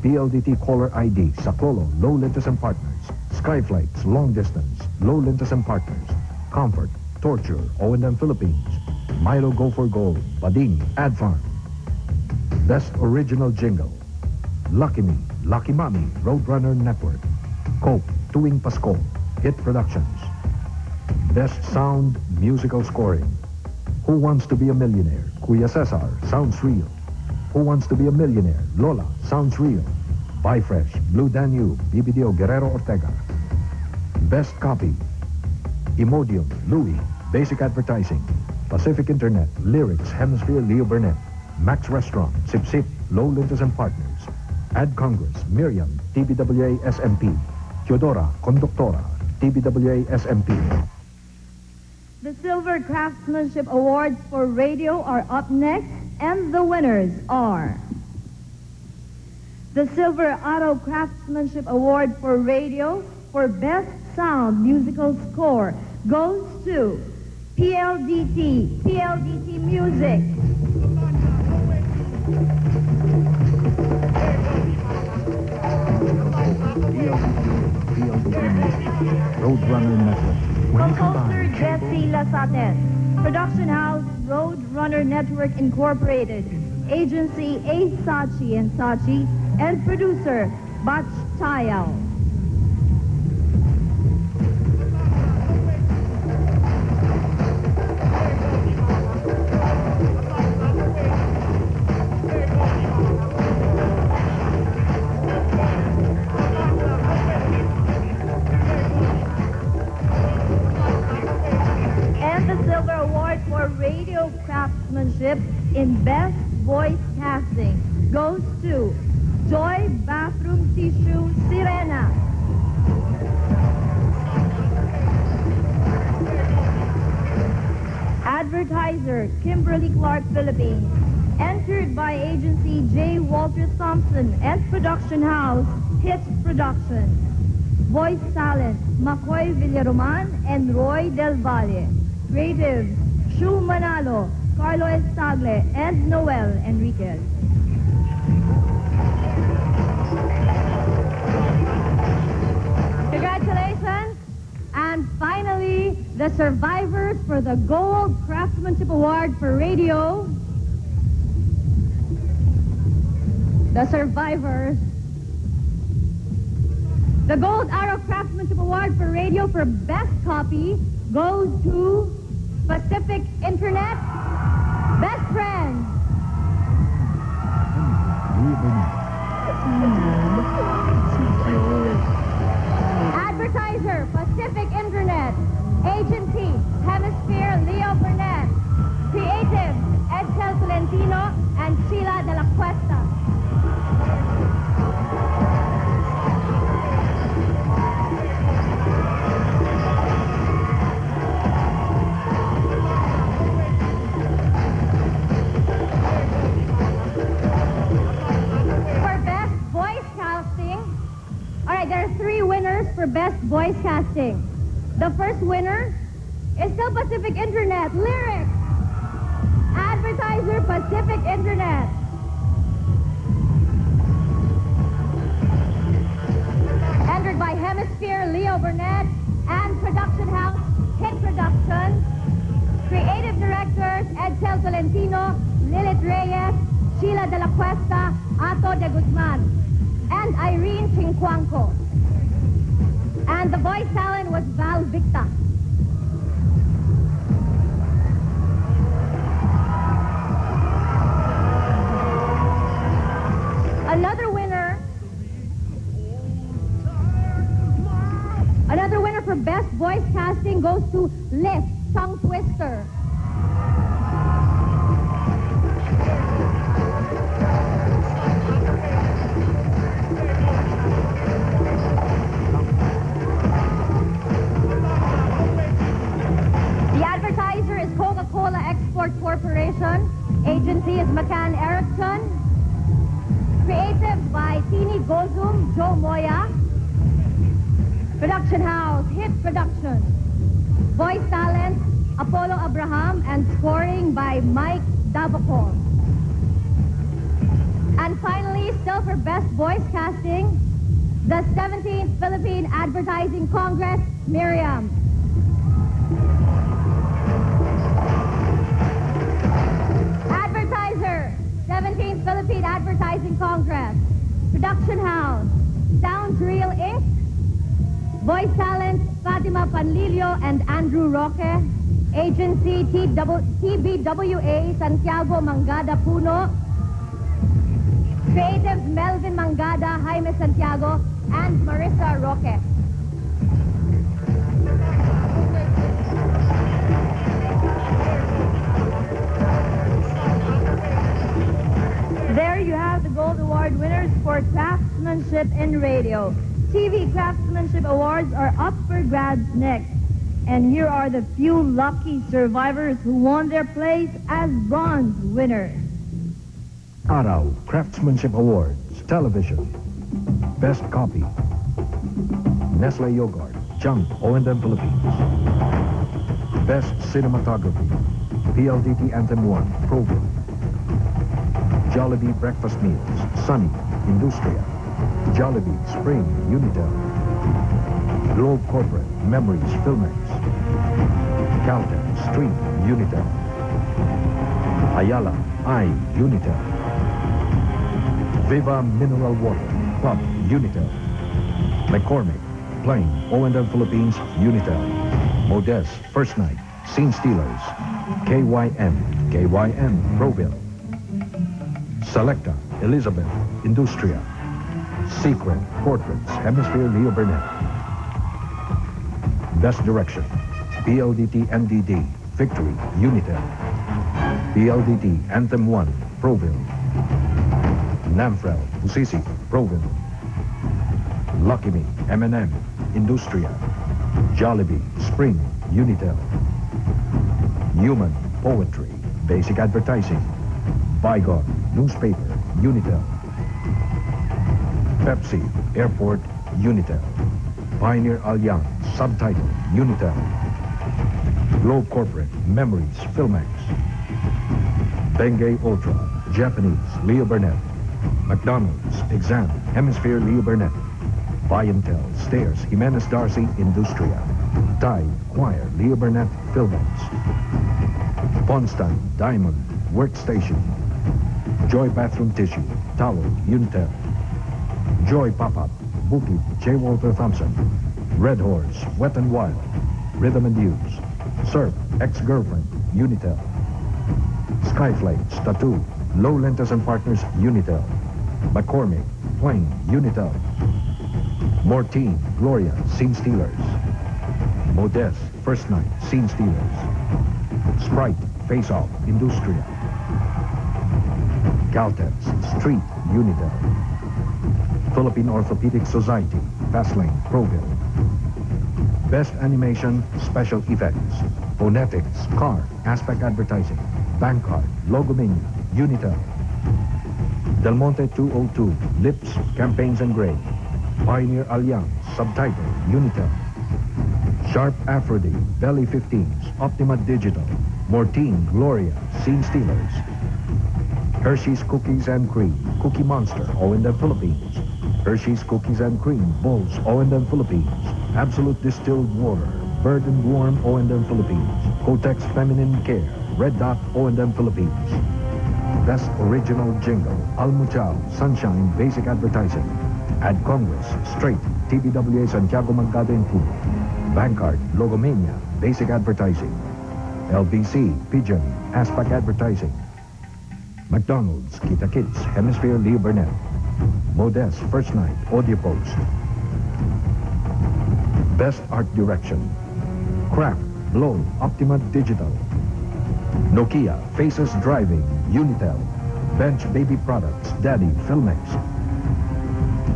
R: PLDT Caller ID, Sacolo, Low Lintus and Partners. Skyflights, Long Distance, Low Lintus and Partners. Comfort, Torture, O&M Philippines. Milo Go for Gold, Bading, Ad Farm. Best Original Jingle. Lucky Me, Lucky Mommy, Roadrunner Network. Cope, Tuwing Pasko, Hit Productions. Best Sound Musical Scoring. Who Wants to be a Millionaire? Kuya Cesar, Sounds Real. Who Wants to be a Millionaire? Lola, Sounds Real. Buy Fresh, Blue Danube, BBDO Guerrero Ortega. Best Copy. Imodium, Louis, Basic Advertising. Pacific Internet, Lyrics, Hemisphere Leo Burnett. Max Restaurant, Sip Sip, Low Lintus and Partners. Ad Congress, Miriam, TBWA SMP. Teodora, Conductora, TBWA SMP.
A: The Silver Craftsmanship Awards for radio are up next, and the winners are the Silver Arrow Craftsmanship Award for radio for Best Sound Musical Score goes to PLDT Music.
R: Roadrunner Network.
A: Composer Jesse Lasates. Production House Roadrunner Network Incorporated. Agency A. Sachi and Sachi. And producer Bach Tayal. Radio craftsmanship in Best Voice Casting goes to Joy Bathroom Tissue Sirena. Advertiser Kimberly Clark Philippines. Entered by agency J. Walter Thompson and production house Hits Production. Voice Talent, Macoy Villaroman and Roy Del Valle. Creatives, Shu Manalo, Carlo Estagle, and Noel Enriquez. Congratulations! And finally, the survivors for the Gold Craftsmanship Award for Radio. The survivors. The Gold Arrow Craftsmanship Award for Radio for Best Copy goes to Pacific Internet. Best Friends. Advertiser, Pacific Internet. Agency, Hemisphere, Leo Burnett. Creative, Edsel Tolentino and Sheila de la Cuesta. There are 3 winners for Best Voice Casting. The first winner is still Pacific Internet. Lyrics. Advertiser, Pacific Internet. Entered by Hemisphere, Leo Burnett, and Production House, Hit Production. Creative Directors, Edsel Tolentino, Lilith Reyes, Sheila de la Cuesta, Ato de Guzman, and Irene Chinquanco. And the voice talent was Val Victa. Another winner for Best Voice Casting goes to Lift, Tongue Twister. Advertiser is Coca-Cola Export Corporation. Agency is McCann Erickson. Creatives by Tini Gozum, Joe Moya. Production House, Hit Production. Voice Talent, Apollo Abraham, and scoring by Mike Davapol. And finally, still for Best Voice Casting, the 17th Philippine Advertising Congress, Miriam. Advertiser, 17th Philippine Advertising Congress. Production House, Sounds Real Inc. Voice Talent, Fatima Panlilio and Andrew Roque. Agency, TBWA, Santiago Mangada Puno. Creatives, Melvin Mangada, Jaime Santiago, and Marissa Roque. There you have the Gold Award winners for Craftsmanship in Radio. TV Craftsmanship Awards are up for grabs next. And here are the few lucky survivors who won their place as bronze winners.
R: Araw Craftsmanship Awards, Television. Best Copy. Nestle Yogurt, Junk, O&M Philippines. Best Cinematography. PLDT Anthem 1, Program. Jollibee Breakfast Meals, Sunny, Industria. Jollibee Spring, Unitel. Globe Corporate, Memories, Filmex. Caltech, Stream, Unitel. Ayala, I, Unitel. Viva Mineral Water, Club, Unitel. McCormick, Plain, O&M Philippines, Unitel. Modest, First Night, Scene Stealers. KYM, Proville. Selecta, Elizabeth, Industria. Secret, Portraits, Hemisphere, Leo Burnett. Best Direction, PLDT NDD, Victory, Unitel. PLDT Anthem 1, Proville. Namfrel, Usisi, Proville. Lucky Me, M&M, Industria. Jollibee, Spring, Unitel. Human, Poetry, Basic Advertising. Bygone, Newspaper, Unitel. Pepsi, Airport, Unitel. Pioneer Allianz, Subtitle, Unitel. Globe Corporate, Memories, Filmex. Bengay Ultra, Japanese, Leo Burnett. McDonald's, Exam, Hemisphere, Leo Burnett. Viantel, Stairs, Jimenez Darcy, Industria. Tide, Choir, Leo Burnett, Filmex. Ponstan, Diamond, Workstation. Joy Bathroom Tissue, Towel, Unitel. Joy Pop-Up, Bukid, J. Walter Thompson. Red Horse, Wet and Wild, Rhythm and Use. Surf, Ex-Girlfriend, Unitel. Skyflakes, Tattoo, Low Lentas and Partners, Unitel. McCormick, Plain, Unitel. Mortine, Gloria, Scene Stealers. Modest, First Night, Scene Stealers. Sprite, Face Off, Industria. Caltex, Street, Unitel. Philippine Orthopedic Society, Fastlane, Proville. Best Animation, Special Effects. Phonetics, Car, Aspect Advertising. Bankcard, Logomania, Unitel. Del Monte 202, Lips, Campaigns and Gray. Pioneer Allianz, Subtitle, Unitel. Sharp Aphrodite, Belly 15s, Optima Digital. Mortine, Gloria, Scene Stealers. Hershey's Cookies and Cream, Cookie Monster, O&M Philippines. Hershey's Cookies and Cream, Bowls, O&M Philippines. Absolute Distilled Water, Bird and Worm, O&M Philippines. Kotex Feminine Care, Red Dot, O&M Philippines. Best Original Jingle, Almuchao, Sunshine, Basic Advertising. Ad Congress, Straight, TBWA Santiago Magcado in Puno. Bankcard, Logomania, Basic Advertising. LBC, Pigeon, Aspect Advertising. McDonald's, Kita Kids, Hemisphere, Leo Burnett. Modest, First Night, Audio Post. Best Art Direction. Craft, Blow, Optima Digital. Nokia, Faces Driving, Unitel. Bench Baby Products, Daddy, Filmex.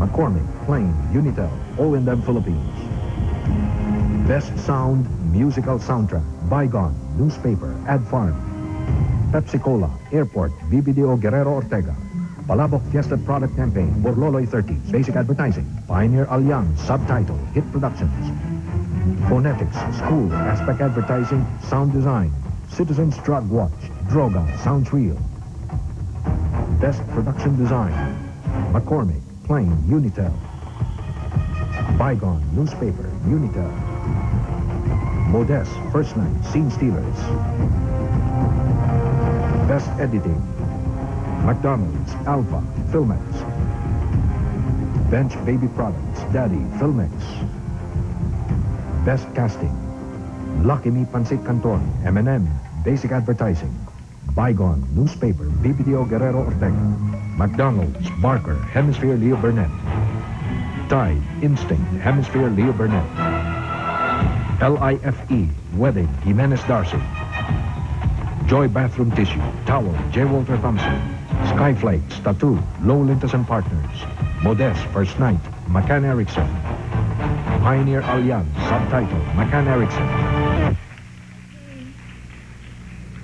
R: McCormick, Plain, Unitel, O&M Philippines. Best Sound, Musical Soundtrack, Bygone, Newspaper, Ad Farm. Pepsi Cola, Airport, BBDO Guerrero Ortega. Palabok Fiesta Product Campaign, Borloloy 30, Basic Advertising. Pioneer Allianz, Subtitle, Hit Productions. Phonetics, School, Aspect Advertising, Sound Design. Citizens Drug Watch, Droga, Sounds Real. Best Production Design, McCormick, Plain, Unitel. Bygone, Newspaper, Unitel. Modest, First Night, Scene Stealers. Best Editing, McDonald's, Alpha, Filmex. Bench Baby Products, Daddy, Filmex. Best Casting, Lucky Me Pancit Canton, M&M, Basic Advertising. Bygone, Newspaper, BBDO Guerrero Ortega. McDonald's, Barker, Hemisphere, Leo Burnett. Tide, Instinct, Hemisphere, Leo Burnett. LIFE, Wedding, Jimenez Darcy. Joy Bathroom Tissue, Towel, J. Walter Thompson. Skyflakes, Tattoo, Low Lentas and Partners. Modest, First Night, McCann Erickson. Pioneer Allianz, Subtitle, McCann Erickson.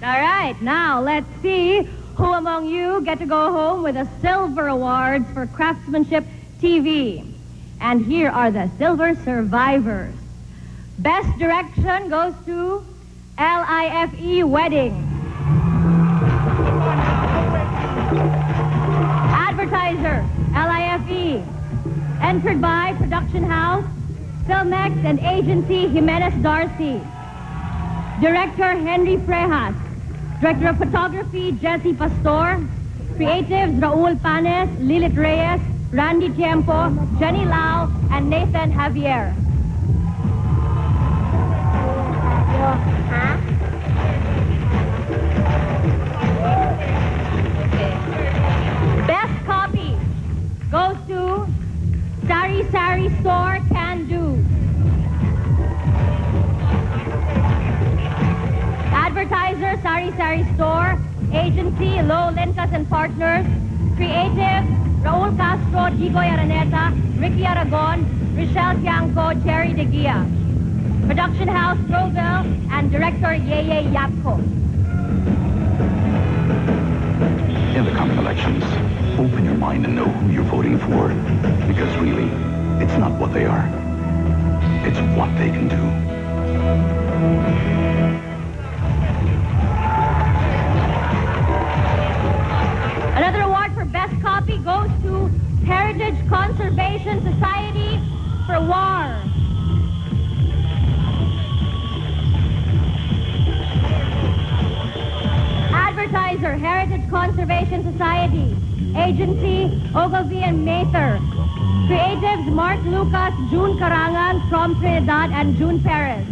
A: All right, now let's see who among you get to go home with the Silver Awards for Craftsmanship TV. And here are the Silver Survivors. Best Direction goes to LIFE Wedding. Advertiser, LIFE. Entered by Production House, Filmex, and Agency Jimenez Darcy. Director, Henry Frejas. Director of Photography, Jesse Pastor. Creatives, Raul Panes, Lilith Reyes, Randy Tiempo, Jenny Lau, and Nathan Javier. Best copy goes to Sari Sari Store Can Do. Advertiser, Sari Sari Store. Agency, Low Lentas and Partners. Creative, Raul Castro, Gigoy Araneta, Ricky Aragon, Rochelle Tiangco, Jerry De Gia. Production House, Proville, and Director Yeye Yapko.
E: In the compilation. elections, open your mind and know who you're voting for. Because really, it's not what they are. It's what they can do.
A: Another award for Best Copy goes to Heritage Conservation Society for War. Advertiser, Heritage Conservation Society. Agency, Ogilvy and Mather. Creatives, Mark Lucas, June Karangan from Trinidad, and June Perez.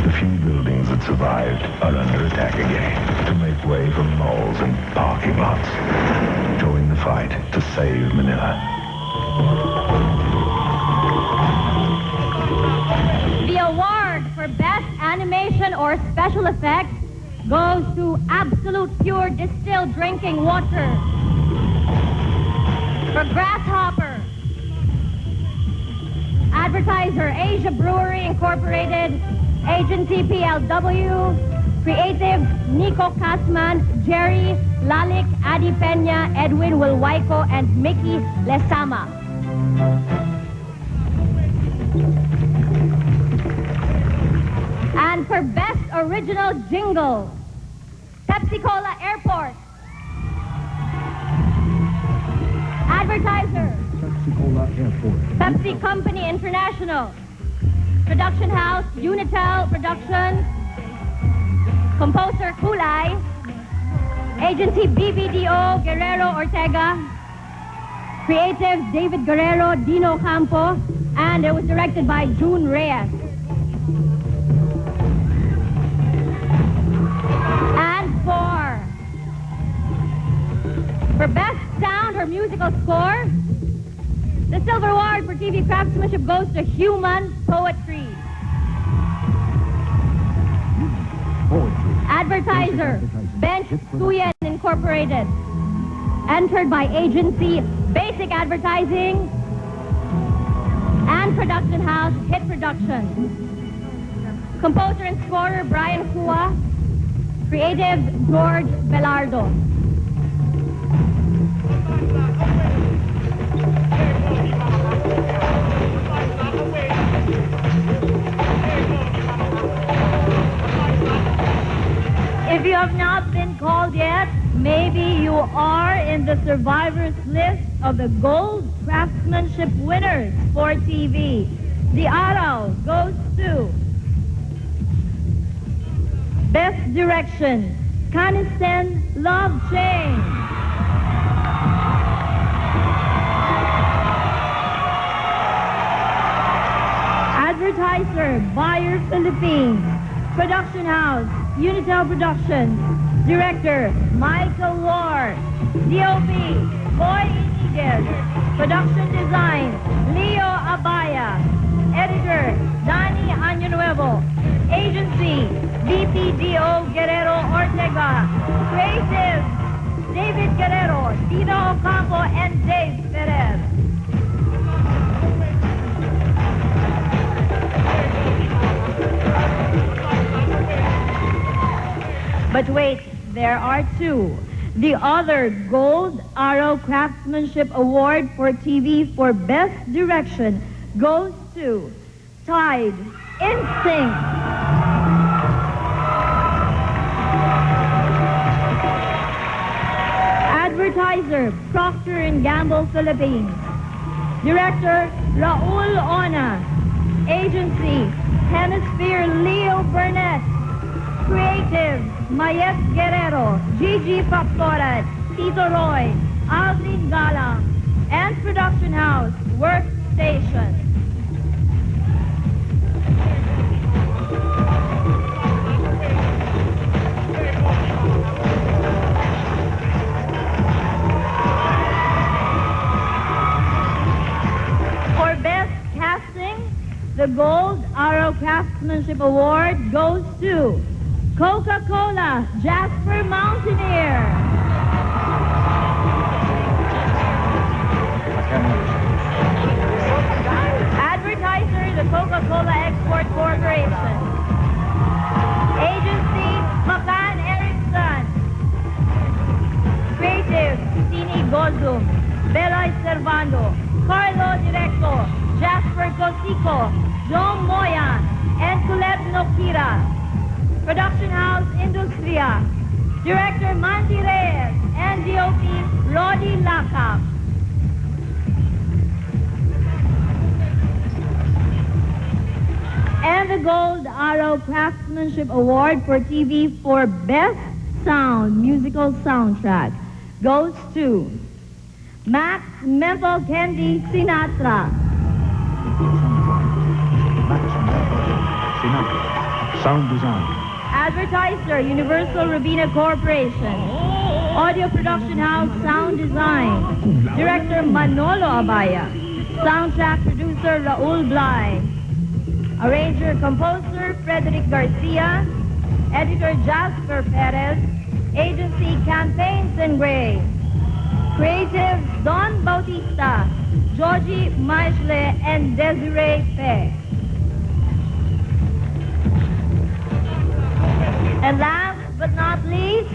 R: The few buildings that survived are under attack again to make way for malls and parking lots. Join the fight to save Manila.
A: The award for Best Animation or Special Effects goes to Absolute Pure Distilled Drinking Water. For Grasshopper. Advertiser, Asia Brewery Incorporated. Agency, PLW. Creative, Nico Kasman, Jerry, Lalik, Adi Peña, Edwin Wilwaiko, and Mickey Lesama. And for Best Original Jingle, Pepsi-Cola Airport. Advertiser,
R: Pepsi-Cola Airport.
A: Pepsi Company International. Production House, Unitel Productions. Composer, Kulay. Agency, BBDO, Guerrero Ortega. Creative, David Guerrero, Dino Campo. And it was directed by June Reyes. And for Best Sound or Musical Score, the Silver Award for TV Craftsmanship goes to Human Poetry. Advertiser, Bench Suyen Incorporated. Entered by Agency, Basic Advertising, and Production House, Hit Productions. Composer and scorer, Brian Kua. Creative, George Belardo. If you have not been called yet, maybe you are in the survivors list of the Gold Craftsmanship winners for TV. The Araw goes to Best Direction, Canisten Love Chain. Advertiser, Buyer Philippines. Production House, Unitel Productions. Director, Michael Ward. DOP, Boy Iniguez. Production Design, Leo Abaya. Editor, Danny Año Nuevo. Agency, BPDO Guerrero Ortega. Creative, David Guerrero, Dino Ocampo, and Dave Perez. But wait, there are two. The other Gold Arrow Craftsmanship Award for TV for Best Direction goes to Tide Instinct. Advertiser, Procter & Gamble Philippines. Director, Raul Ona. Agency, Hemisphere Leo Burnett. Creative, Mayet Guerrero, Gigi Factorat, Tito Roy, Alvin Galang, and Production House, Workstation. For Best Casting, the Gold Arrow Craftsmanship Award goes to Coca-Cola, Jasper Mountaineer. Advertiser, the Coca-Cola Export Corporation. Agency, McCann Erickson. Servando, Carlo Directo, Jasper Cosico, John Moyan, and Colette Nokira. Production House Industria, Director Mandy Reyes, and DOP Roddy Lakap. And the Gold Arrow Craftsmanship Award for TV for Best Sound Musical Soundtrack goes to Max Mental Candy Sinatra.
R: Sound design.
A: Advertiser Universal Robina Corporation. Audio Production House Sound Design. Director Manolo Abaya. Soundtrack Producer Raul Blay. Arranger Composer Frederick Garcia. Editor Jasper Perez. Agency Campaigns and Gray. Creatives Don Bautista, Georgie Maishle, and Desiree Pe. And last but not least,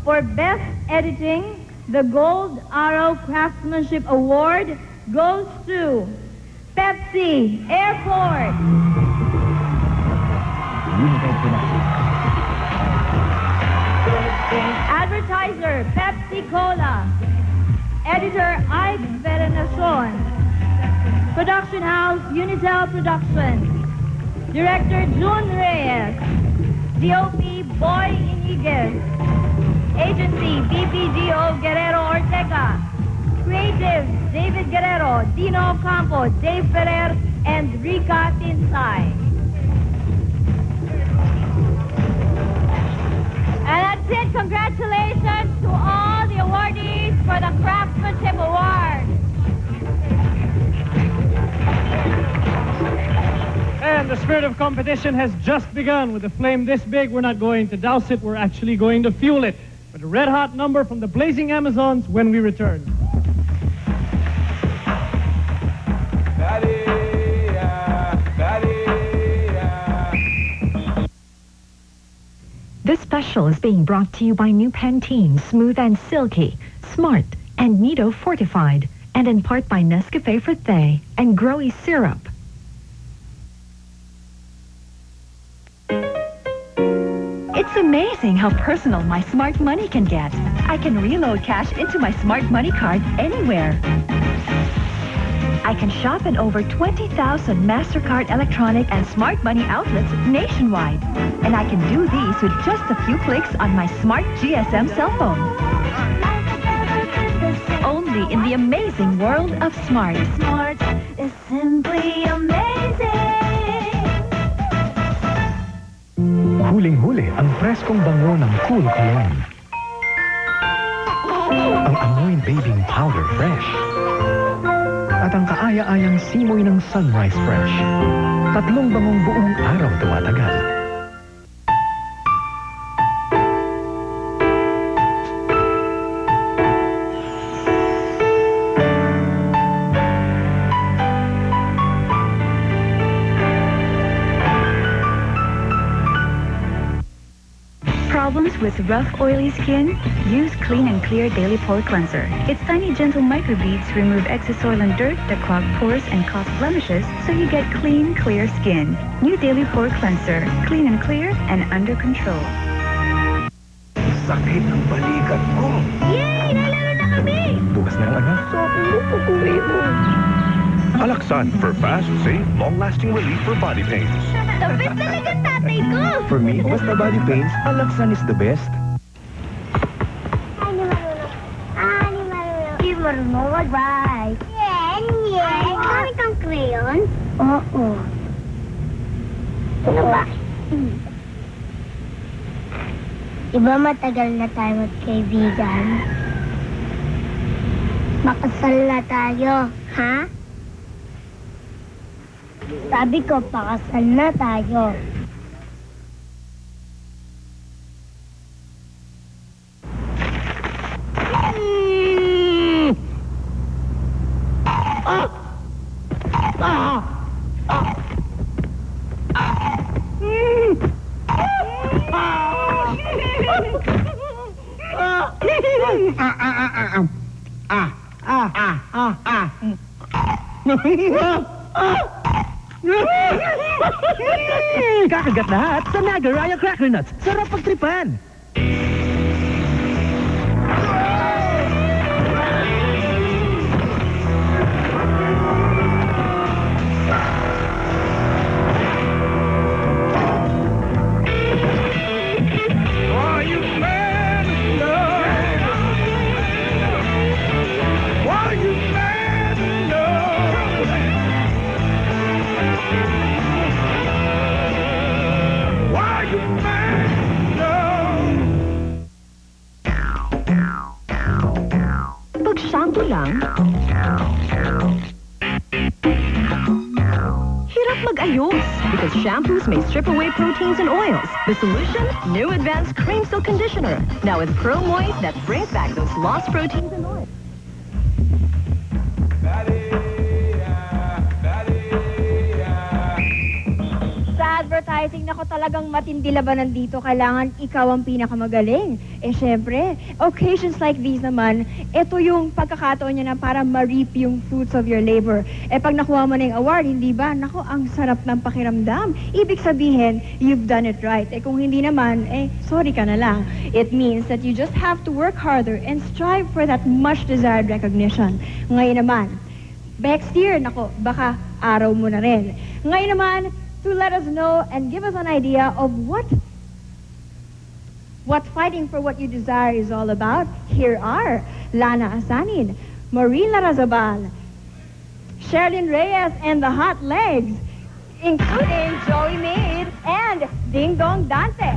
A: for Best Editing, the Gold Arrow Craftsmanship Award goes to Pepsi Airport. Advertiser, Pepsi Cola. Editor, Ike Verenacion. Production House, Unitel Productions. Director, June Reyes. DOP, Boy Iniguez. Agency, BPGO, Guerrero Ortega. Creatives, David Guerrero, Dino Campo, Dave Ferrer, and Rika Tinsay. And that's it. Congratulations to all the awardees for the Craftsmanship Award.
N: And the spirit of competition has just begun. With a flame this big, we're not going to douse it, we're actually going to fuel it. With a red-hot number from the Blazing Amazons when we return.
D: This special is being brought to you by new Pantene Smooth and Silky, Smart, and Nido Fortified, and in part by Nescafe Frutte and Growy Syrup.
S: It's amazing how personal my Smart Money can get. I can reload cash into my Smart Money card anywhere. I can shop in over 20,000 MasterCard electronic and Smart Money outlets nationwide. And I can do these with just a few clicks on my Smart GSM cell phone. Only in the amazing world of Smart.
P: Smart is simply amazing.
R: Huling-huli ang preskong bango ng Cool Cologne. Ang amoy babying powder fresh. At ang kaaya-ayang simoy ng Sunrise Fresh. Tatlong bangong buong araw tumatagal.
S: Problems with rough, oily skin? Use Clean and Clear Daily Pore Cleanser. Its tiny, gentle microbeads remove excess oil and dirt that clog pores and cause blemishes, so you get clean, clear skin. New Daily Pore Cleanser. Clean and clear and under control.
O: Sakit ang balikat ko.
P: Yay! Nalaro na kami!
R: Bukas na lang, anak. Alaksan for fast, safe, long-lasting relief for body pains.
P: Tapos talaga tatay ko!
R: For me, basta body pains, Alaksan is the best.
P: Ani marunong. Di marunong mag-bye. Yan. Gamit ang crayon? Oo. Ano ba? Diba matagal na tayo magkaibigan? Makasal na tayo, ha? Sabi ko, pakasal na tayo.
H: Kakagat lahat sa Nagaraya Cracker Nuts. Sarap pagtripan.
S: Shampoo lang? Hirap mag-ayos because shampoos may strip away proteins and oils. The solution? New Advanced Cream Silk Conditioner. Now with Pro Moist that brings back those lost proteins and oils.
Q: Advertising, nako talagang matindi labanan dito. Kailangan ikaw ang pinakamagaling. Syempre, occasions like these naman, ito yung pagkakataon niya na para ma-reap yung fruits of your labor. Pag nakuha mo na yung award, hindi ba? Nako, ang sarap ng pakiramdam. Ibig sabihin, you've done it right. Kung hindi naman, sorry ka na lang. It means that you just have to work harder and strive for that much-desired recognition. Ngayon naman, next year, nako, baka araw mo na rin. Ngayon naman, to let us know and give us an idea of what fighting for what you desire is all about. Here are Lana Asanin, Maureen Larazabal, Sherilyn Reyes and the Hot Legs, including Joey Maid and Ding Dong Dante.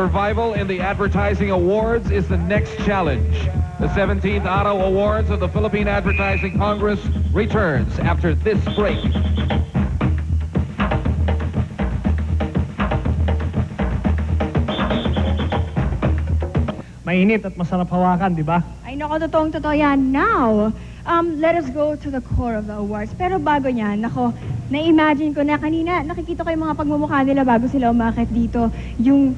T: Survival in the Advertising Awards is the next challenge. The 17th Araw Awards of the Philippine Advertising Congress returns after this break.
N: Mainit at masarap hawakan, di ba?
Q: Ay, nako, totoo yan. Now, let us go to the core of the awards. Pero bago niyan, nako, na-imagine ko na kanina, nakikita ko yung mga pagmumukha nila bago sila umakit dito. Yung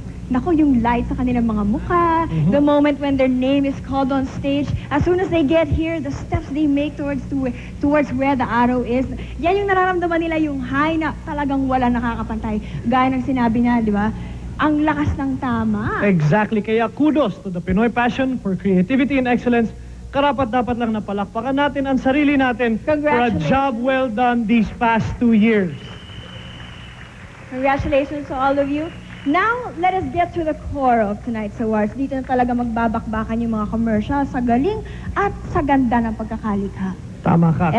Q: light sa kanilang mga mukha, the moment when their name is called on stage, as soon as they get here, the steps they make towards where the arrow is, yan yung nararamdaman nila, yung high na talagang wala nakakapantay. Gaya ng sinabi niya, di ba? Ang lakas ng tama.
N: Exactly. Kaya kudos to the Pinoy passion for creativity and excellence. Karapat-dapat lang napalakpakan natin ang sarili natin for a job well done these past 2 years.
Q: Congratulations to all of you. Now, let us get to the core of tonight's awards. Dito na talaga magbabakbakan yung mga commercial sa galing at sa ganda ng pagkakalikha.
N: Tama ka.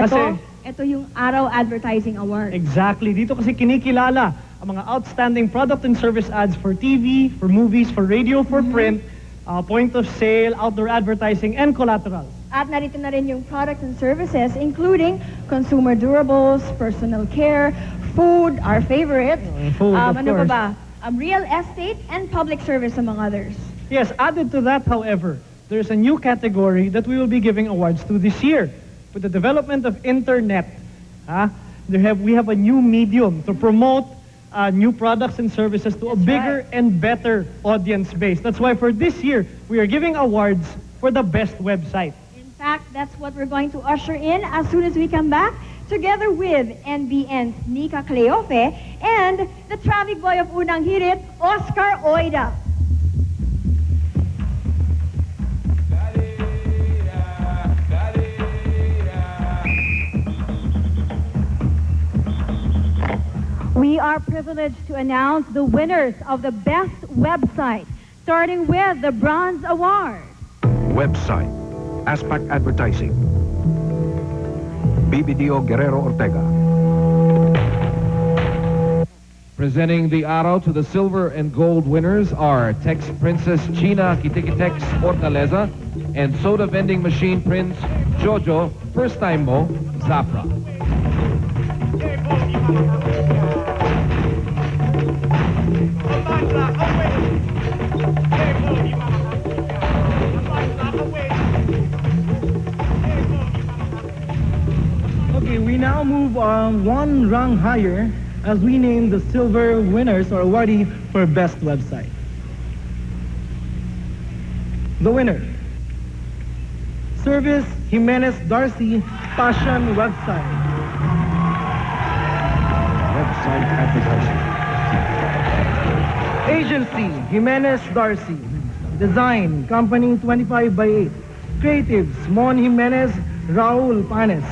Q: Ito yung Araw Advertising Award.
N: Exactly. Dito kasi kinikilala ang mga outstanding product and service ads for TV, for movies, for radio, for print, point of sale, outdoor advertising, and collateral.
Q: At narito na rin yung products and services, including consumer durables, personal care, food, our favorite,
N: food, of
Q: ano
N: course.
Q: pa ba? Real estate and public service, among others.
N: Yes, added to that, however, there's a new category that we will be giving awards to this year. With the development of internet, we have a new medium to promote new products and services to a bigger and better audience base. That's why for this year, we are giving awards for the best website.
Q: In fact, that's what we're going to usher in as soon as we come back, together with NBN's Nika Cleofe and the traffic boy of Unang Hirit, Oscar Oida. We are privileged to announce the winners of the best website, starting with the Bronze Award.
R: Website, Aspect Advertising, BBDO Guerrero Ortega.
T: Presenting the Araw to the silver and gold winners are Tex Princess China Kitikitex Fortaleza and Soda Vending Machine Prince Jojo First Time Mo Zapra.
M: Okay, we now move on one rung higher as we name the silver winners or awardee for best website. The winner, Service Jimenez Darcy Passion Website.
R: Website Advertising.
M: Agency Jimenez Darcy. Design Company 25x8. Creatives Mon Jimenez, Raul Panes,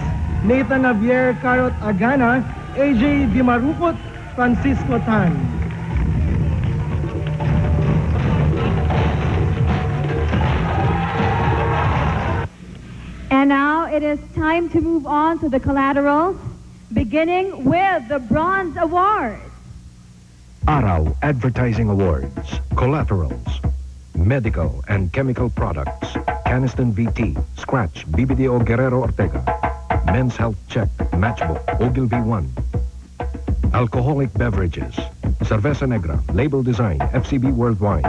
M: Nathan Javier Carot Agana, AJ Dimarupot, Francisco Tan.
Q: And now it is time to move on to the collaterals, beginning with the Bronze Award.
R: Araw Advertising Awards, Collaterals, Medical and Chemical Products, Caniston VT, Scratch, BBDO Guerrero Ortega, Men's Health Check, Matchbook, Ogilvy 1, Alcoholic Beverages, Cerveza Negra, Label Design, FCB Worldwide,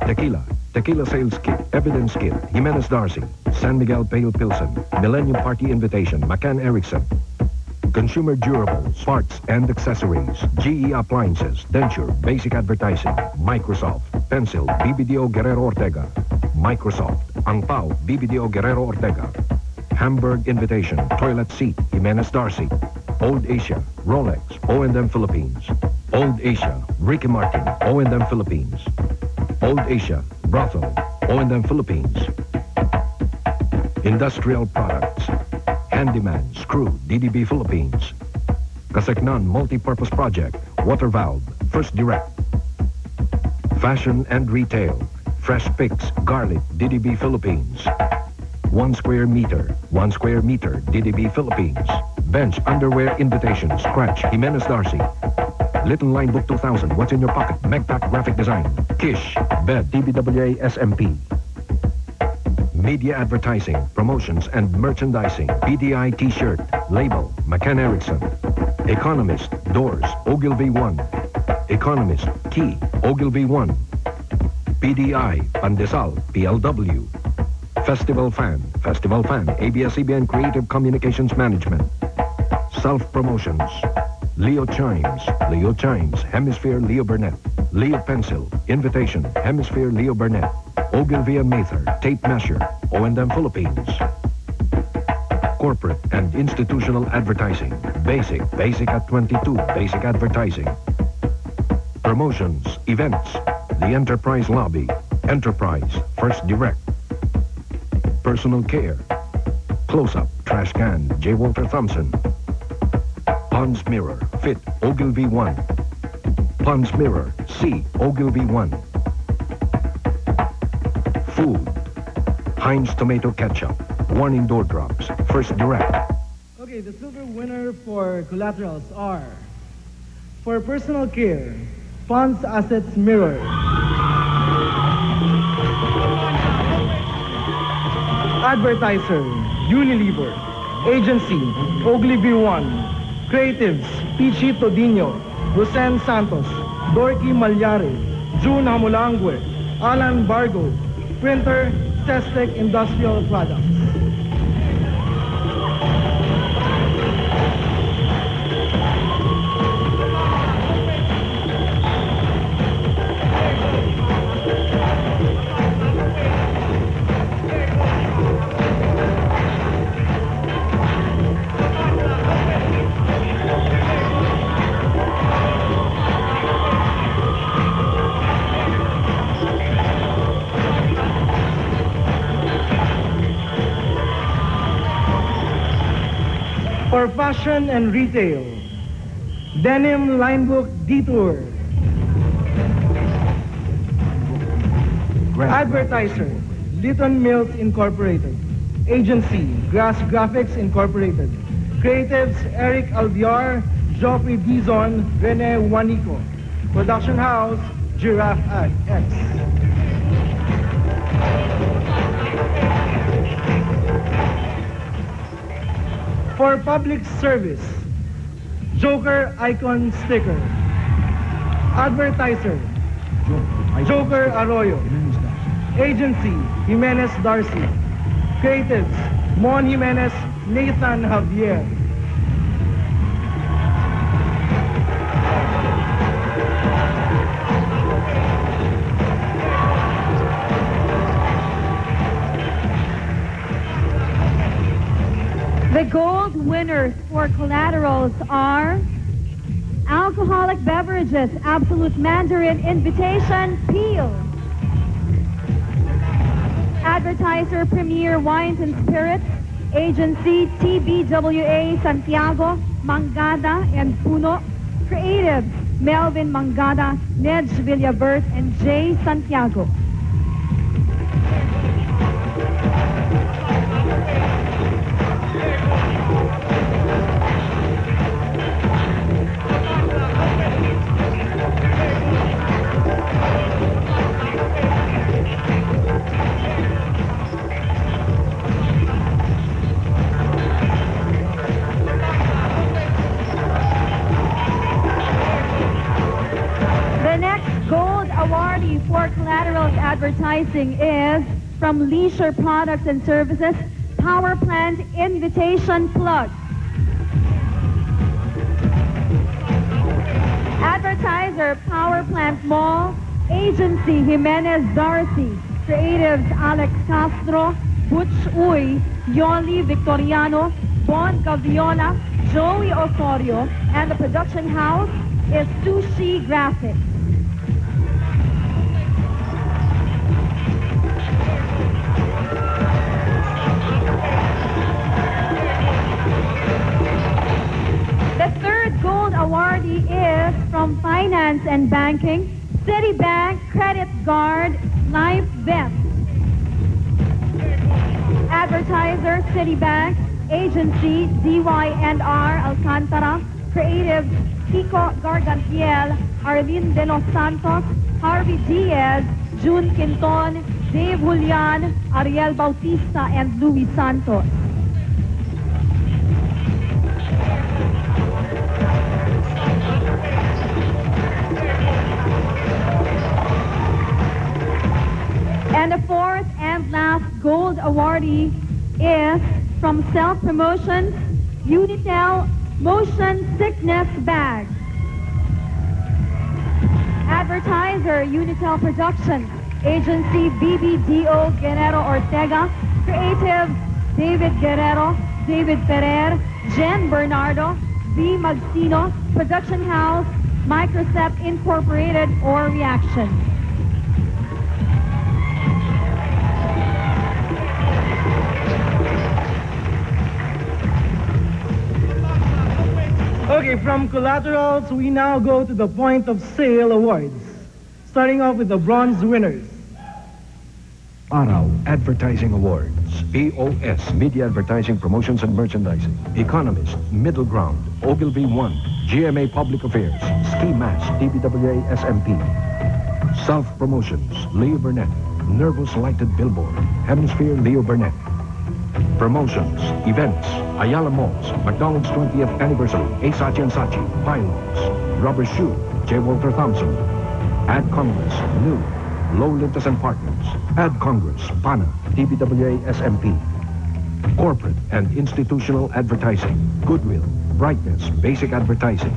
R: Tequila, Tequila Sales Kit, Evidence Kit, Jimenez Darcy, San Miguel Pale Pilsen, Millennium Party Invitation, McCann Erickson, Consumer Durables, Parts and Accessories, GE Appliances, Denture, Basic Advertising, Microsoft, Pencil, BBDO Guerrero Ortega, Microsoft, Ang Pao, BBDO Guerrero Ortega, Hamburg Invitation, Toilet Seat, Jimenez Darcy, Old Asia, Rolex, O&M Philippines, Old Asia, Ricky Martin, O&M Philippines, Old Asia, Brothel, O&M Philippines, Industrial Products, Handyman, Screw, DDB Philippines, Kaseknan Multi-Purpose Project, Water Valve, First Direct, Fashion and Retail, Fresh Picks, Garlic, DDB Philippines, 1 square meter, DDB Philippines, Bench Underwear Invitation, Scratch, Jimenez Darcy, Little Line Book 2000, What's in Your Pocket, Megpack Graphic Design, Kish, BED DBWA SMP. Media advertising, promotions, and merchandising. PDI T-shirt, label, McCann Erickson. Economist, doors, Ogilvy 1. Economist, key, Ogilvy 1. PDI, Pandesal, PLW. Festival Fan, ABS-CBN Creative Communications Management. Self-promotions, Leo Chimes, Hemisphere Leo Burnett. Leo Pencil, Invitation, Hemisphere Leo Burnett. Ogilvy and Mather, Tape Measure, O&M Philippines. Corporate and institutional advertising. Basic at 22, basic advertising. Promotions, events, the Enterprise Lobby, Enterprise, First Direct. Personal care, Close-Up, Trash Can, J. Walter Thompson. Pond's Mirror, Fit, Ogilvy 1. Pond's Mirror, C, Ogilvy 1. Food, Heinz Tomato Ketchup, Warning Door Drops, First Direct.
N: Okay, the silver winner for collaterals are, for personal care, Pond's Assets Mirror. Advertiser, Unilever. Agency, Ogilvy 1. Creatives, Pichi Todino, Rosen Santos, Dorky Malyari, June Hamulangue, Alan Bargo. Printer, Cestec Industrial Products. For fashion and retail, Denim Linebook Detour. Advertiser, Litton Mills Incorporated. Agency, Grass Graphics Incorporated. Creatives, Eric Alviar, Joffrey Dizon, Rene Juanico. Production House, Giraffe X. For public service, Joker Icon Sticker. Advertiser, Joker Arroyo. Agency, Jimenez Darcy. Creatives, Mon Jimenez, Nathan Javier.
A: The gold winners for collaterals are alcoholic beverages, Absolute Mandarin Invitation, Peel. Advertiser, Premier Wines and Spirits. Agency, TBWA Santiago, Mangada and Puno. Creatives, Melvin Mangada, Nedge Villabert, and Jay Santiago. Awardee for collaterals advertising is from Leisure Products and Services, Power Plant Invitation Plug. Advertiser, Power Plant Mall. Agency, Jimenez Darcy. Creatives, Alex Castro, Butch Uy, Yoli Victoriano, Bon Gaviola, Joey Osorio, and the production house is Sushi Graphics. The third gold awardee is from Finance and Banking, Citibank Credit Guard Life Vest. Advertiser, Citibank. Agency, DY&R Alcantara. Creative, Kiko Gargantiel, Arlene De Los Santos, Harvey Diaz, June Quinton, Dave Julian, Ariel Bautista, and Louis Santos. And the fourth and last gold awardee is from Self-Promotion, Unitel Motion Sickness Bag. Advertiser, Unitel Productions. Agency, BBDO Guerrero Ortega. Creative, David Guerrero, David Ferrer, Jen Bernardo, V. Magsino. Production House, Microcept Incorporated or Reaction.
M: Okay, from Collaterals, we now go to the point of sale awards. Starting off with the bronze winners.
R: Araw Advertising Awards. POS, Media Advertising Promotions and Merchandising. Economist, Middle Ground, Ogilvy 1, GMA Public Affairs, Ski Mask, DBWA SMP. Self-Promotions, Leo Burnett, Nervous Lighted Billboard, Hemisphere Leo Burnett. Promotions, Events, Ayala Malls, McDonald's 20th Anniversary, Asachi and Sachi, Pylons, Rubber Shoe, J. Walter Thompson. Ad Congress, New, Low Lintas and Partners. Ad Congress, PANA, DBWA SMP. Corporate and Institutional Advertising, Goodwill, Brightness, Basic Advertising.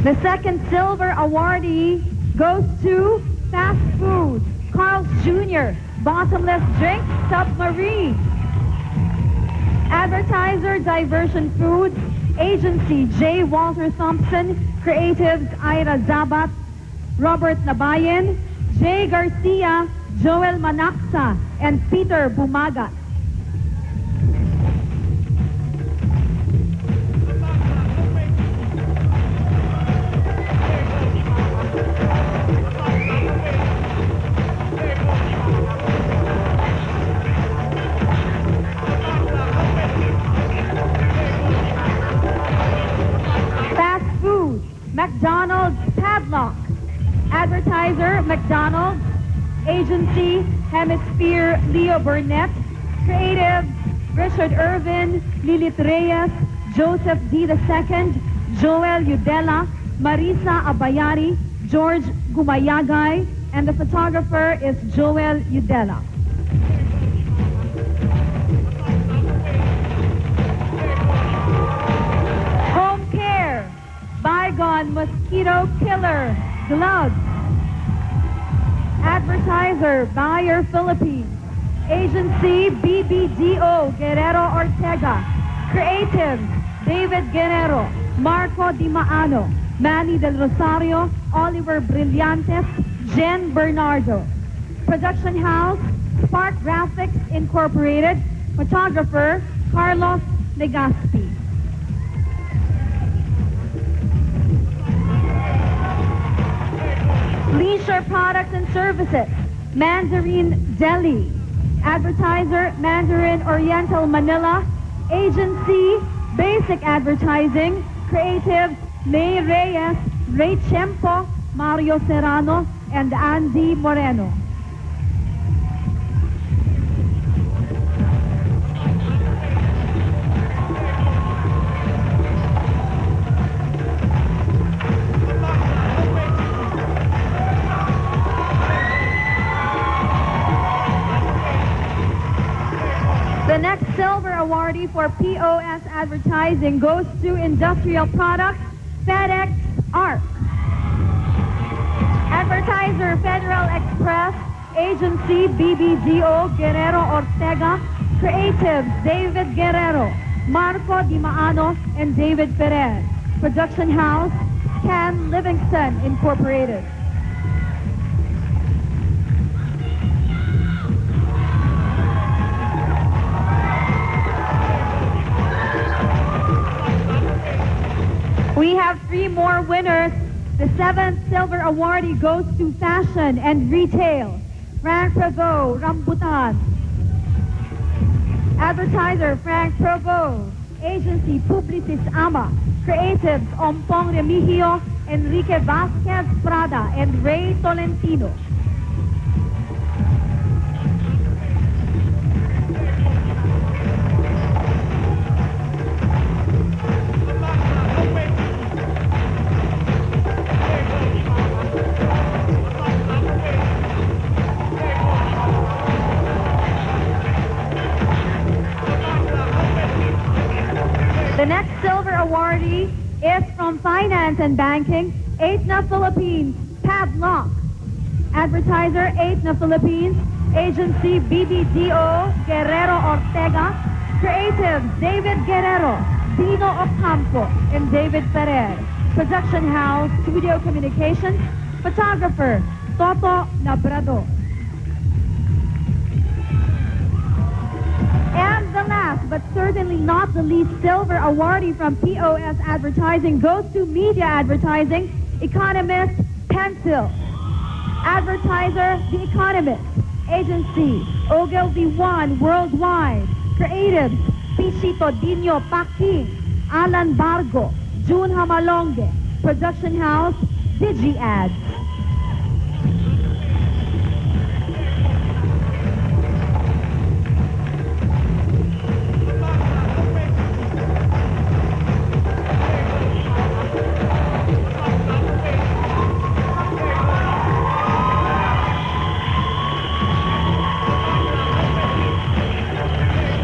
A: The second silver awardee goes to Fast Food, Carl's Jr., Bottomless Drink, Submarine. Advertiser, Diversion Foods, Agency, J. Walter Thompson, Creatives, Ira Zabat, Robert Nabayan, Jay Garcia, Joel Manaksa, and Peter Bumagat. McDonald's Padlock. Advertiser, McDonald's. Agency, Hemisphere, Leo Burnett. Creative, Richard Irvin, Lilith Reyes, Joseph D. II, Joel Udela, Marisa Abayari, George Gumayagay, and the photographer is Joel Udela. Home Care, Bygone Mosquito Killer, Gloves. Advertiser, Bayer Philippines. Agency, BBDO, Guerrero Ortega. Creatives, David Guerrero, Marco Di Maano, Manny Del Rosario, Oliver Brillantes, Jen Bernardo. Production house, Spark Graphics Incorporated. Photographer, Carlos Legaspi. Leisure Products and Services, Mandarin Deli. Advertiser, Mandarin Oriental Manila. Agency, Basic Advertising. Creatives, May Reyes, Ray Chempo, Mario Serrano, and Andy Moreno. The next silver awardee for POS advertising goes to Industrial Products, FedEx ARC. Advertiser, Federal Express. Agency, BBDO, Guerrero Ortega. Creatives, David Guerrero, Marco Di Maano, and David Perez. Production house, Ken Livingston Incorporated. We have 3 more winners. The 7th silver awardee goes to Fashion and Retail. Frank Prevost, Rambutan. Advertiser, Frank Prevost. Agency, Publicis Ama. Creatives, Ompong Remigio, Enrique Vasquez Prada, and Ray Tolentino. The next silver awardee is from Finance and Banking, Aetna Philippines, Padlock. Advertiser, Aetna Philippines. Agency, BBDO, Guerrero Ortega. Creatives, David Guerrero, Dino Ocampo, and David Perez. Production house, Studio Communications. Photographer, Toto Labrador. And the last, but certainly not the least, silver awardee from POS Advertising goes to Media Advertising, Economist, Pencil. Advertiser, The Economist. Agency, Ogilvy One Worldwide. Creatives, Pichito Dino Paking, Alan Bargo, June Hamalonge. Production house, DigiAds.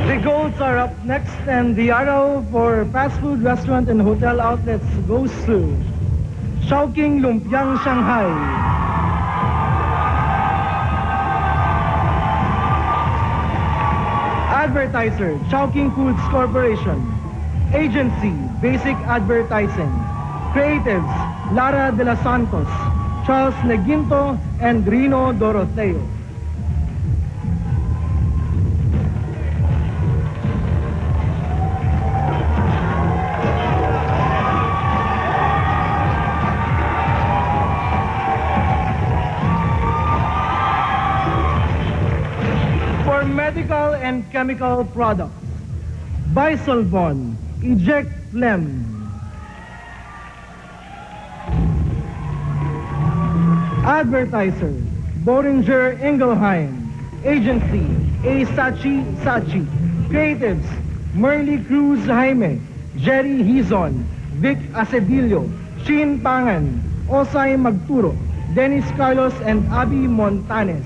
N: The golds are up next, and the arrow for fast food, restaurant, and hotel outlets goes to
M: Chowking Lumpiang Shanghai. Advertiser, Chowking Foods Corporation. Agency, Basic Advertising. Creatives, Lara de los Santos, Charles Neginto, and Rino Doroteo. For medical and chemical products, Bisolvon, Eject Phlegm. Advertiser, Boehringer Ingelheim. Agency, A. Sachi. Creatives, Merly Cruz Jaime, Jerry Hizon, Vic Acedillo, Shin Pangan, Osay Magturo, Dennis Carlos, and Abby Montanes.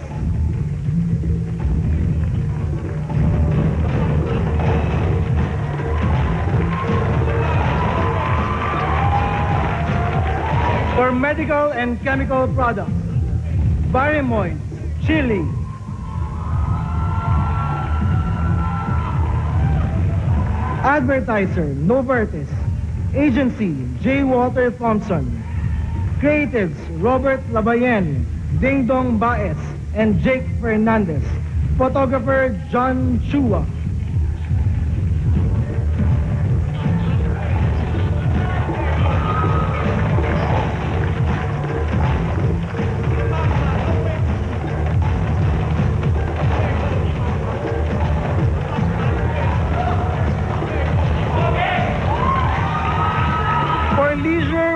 M: For medical and chemical products, Barimoid, Chili. Advertiser, Novartis. Agency, J. Walter Thompson. Creatives, Robert Labayen, Ding Dong Baez, and Jake Fernandez. Photographer, John Chua.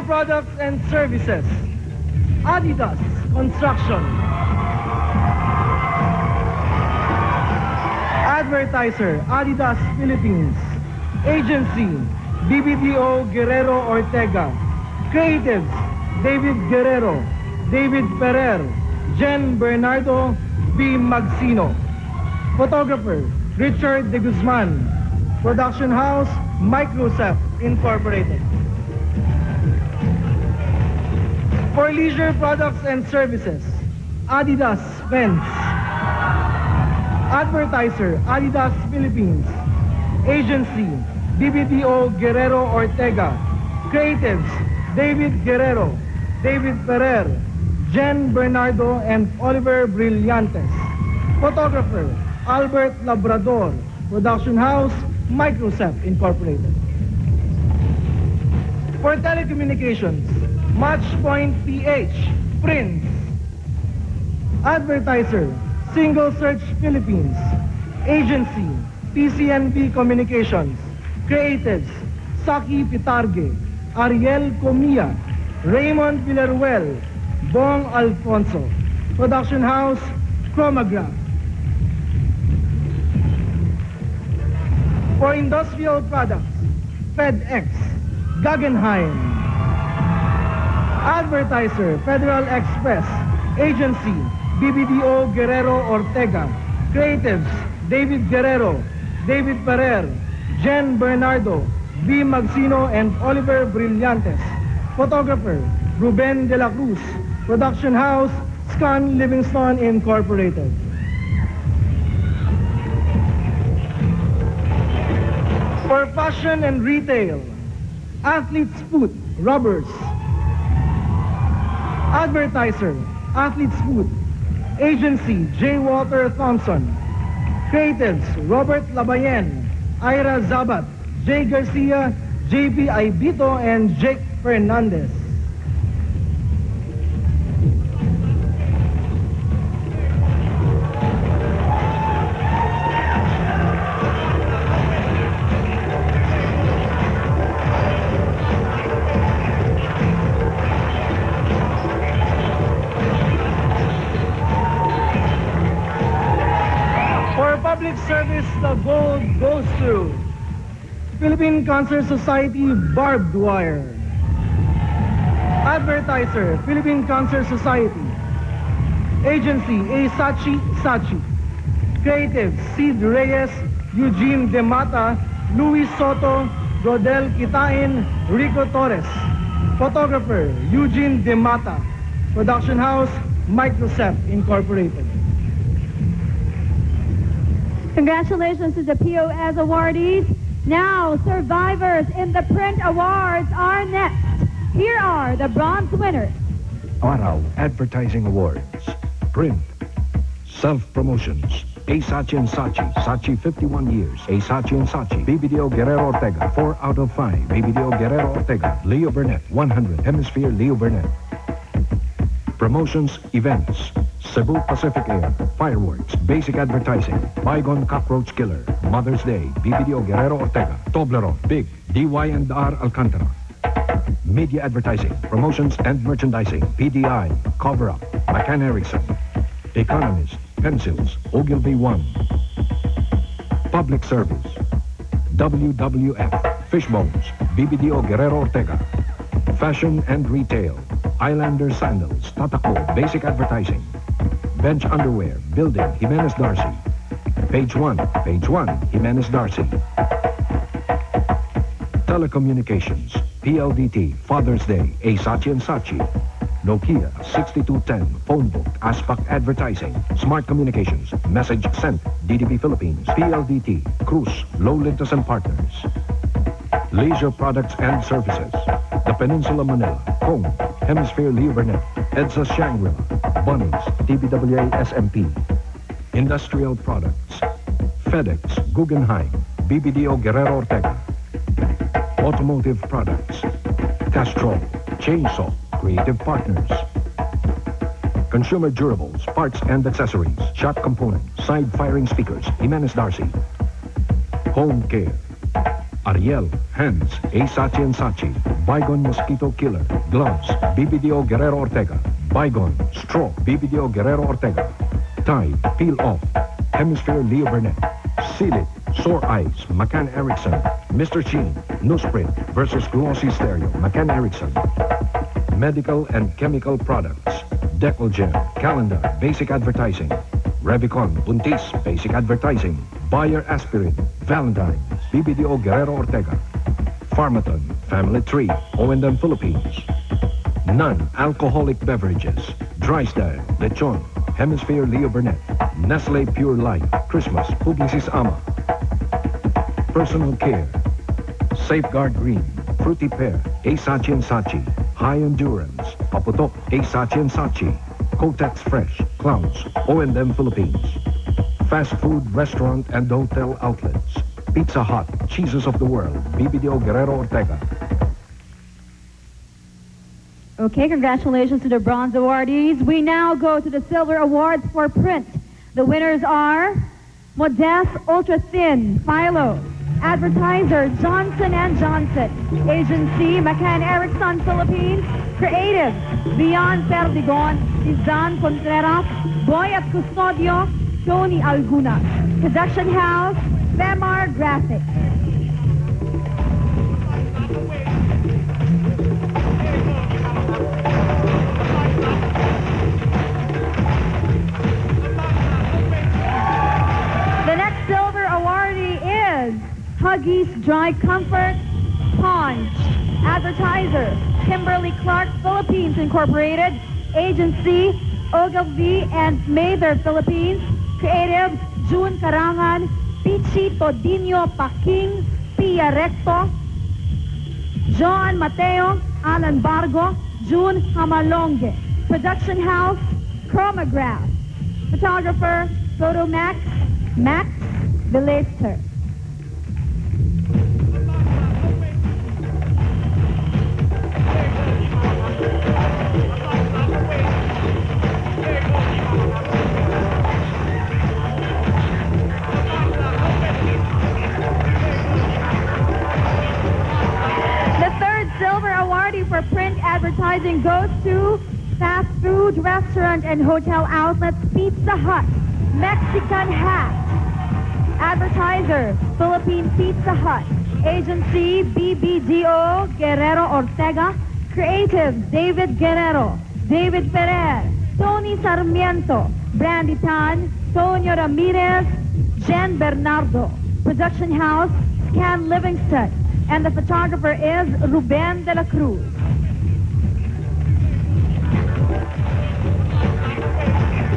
M: Products and services, Adidas Construction. Advertiser, Adidas Philippines. Agency, BBDO Guerrero Ortega. Creatives, David Guerrero, David Ferrer, Jen Bernardo, B. Magsino. Photographer, Richard De Guzman. Production house, Microsoft Incorporated. For leisure products and services, Adidas Fence. Advertiser, Adidas Philippines. Agency, BBDO Guerrero Ortega. Creatives, David Guerrero, David Ferrer, Jen Bernardo, and Oliver Brillantes. Photographer, Albert Labrador. Production house, Microsoft Incorporated. For telecommunications, Matchpoint PH, Prince. Advertiser, Single Search Philippines. Agency, PCNB Communications. Creatives, Saki Pitarge, Ariel Comia, Raymond Villaruel, Bong Alfonso. Production house, Chromograph. For industrial products, FedEx, Guggenheim. Advertiser, Federal Express. Agency, BBDO Guerrero Ortega. Creatives, David Guerrero, David Ferrer, Jen Bernardo, B. Magsino, and Oliver Brillantes. Photographer, Ruben De La Cruz. Production house, Scan Livingston Incorporated. For fashion and retail, Athlete's Foot, Rubbers. Advertiser, Athlete's Foot. Agency, J. Walter Thompson. Creatives, Robert Labayen, Ira Zabat, J. Garcia, JP Aibito, and Jake Fernandez. Public service, the gold goes to Philippine Cancer Society Barbed Wire. Advertiser, Philippine Cancer Society. Agency, A. Sachi. Creative, Sid Reyes, Eugene De Mata, Luis Soto, Rodel Kitain, Rico Torres.
N: Photographer, Eugene De Mata. Production house, Mike Joseph Incorporated.
A: Congratulations to the POS awardees. Now, survivors in the print awards are next. Here are the bronze winners.
R: Araw Advertising Awards. Print. Self-promotions. A Sachi and Sachi. Sachi 51 years. A Sachi and Sachi. BBDO Guerrero Ortega. 4 out of 5. BBDO Guerrero Ortega. Leo Burnett. 100. Hemisphere Leo Burnett. Promotions, events. Cebu Pacific Air. Fireworks. Basic advertising. Bygone Cockroach Killer. Mother's Day. BBDO Guerrero Ortega. Toblerone. Big. DY&R Alcantara. Media advertising. Promotions and merchandising. PDI. Cover Up. McCann Erickson. Economist. Pencils. Ogilvy 1. Public Service. WWF. Fishbones. BBDO Guerrero Ortega. Fashion and Retail. Islander Sandals. Tataco. Basic Advertising. Bench Underwear. Building. Jimenez Darcy. Page 1. Page 1. Jimenez Darcy. Telecommunications. PLDT. Father's Day. A Sachi and Sachi. Nokia 6210, phone book, Aspak Advertising, Smart Communications, Message Sent, DDB Philippines, PLDT, Cruise, Low Lintas and Partners. Leisure Products and Services, The Peninsula Manila, Home, Hemisphere Leo Burnett, EDSA Shangri-La, Bunnies, TBWA SMP. Industrial Products, FedEx, Guggenheim, BBDO Guerrero Ortega. Automotive Products, Castrol, Chainsaw, Creative Partners. Consumer Durables, Parts and Accessories, Shot Components, Side Firing Speakers, Jimenez Darcy. Home Care. Ariel, Hands, A Sachi and Sachi. Bygone Mosquito Killer, Gloves, BBDO Guerrero Ortega. Bygone, Straw, BBDO Guerrero Ortega. Tide, Peel Off, Hemisphere Leo Burnett. Seal It, Sore Eyes, McCann Erickson. Mr. Sheen, Newsprint versus Glossy Stereo, McCann Erickson. Medical and Chemical Products. Decolgem, Calendar, Basic Advertising. Revicon, Buntis, Basic Advertising. Bayer Aspirin, Valentine's, BBDO Guerrero Ortega. Pharmaton, Family Tree, O&M Philippines. Non-alcoholic beverages. Drysdale, Lechon, Hemisphere Leo Burnett. Nestle Pure Life, Christmas, Publicis Ama. Personal Care. Safeguard Green, Fruity Pear, A Sachi and Sachi. High Endurance, Paputok, A Sachi and Sachi. Kotex Fresh, Clouds, O&M Philippines. Fast food, restaurant, and hotel outlets. Pizza Hut, Cheeses of the World, BBDO Guerrero Ortega.
A: Okay, congratulations to the bronze awardees. We now go to the silver awards for print. The winners are Modest Ultra Thin, Philo. Advertiser, Johnson & Johnson. Agency, McCann Erickson, Philippines. Creative, Beyond Perdigon, Izan Contreras, Boy at Custodio, Tony Alguna. Production house, Femar Graphics. The next silver awardee is Huggies Dry Comfort, Ponch. Advertiser, Kimberly Clark, Philippines Incorporated. Agency, Ogilvy and Mather, Philippines. Creative, June Karangan, Pichi Todinho Paking, Pia Recto, John Mateo, Alan Bargo, June Hamalonge. Production house, Chromograph. Photographer, Photomax, Max Vilester. Silver awardee for print advertising goes to fast food, restaurant, and hotel outlets Pizza Hut, Mexican Hat. Advertiser, Philippine Pizza Hut. Agency, BBDO Guerrero Ortega. Creative, David Guerrero, David Ferrer, Tony Sarmiento, Brandy Tan, Tonio Ramirez, Jen Bernardo. Production house, Scan Livingston. And the photographer is Ruben de la Cruz.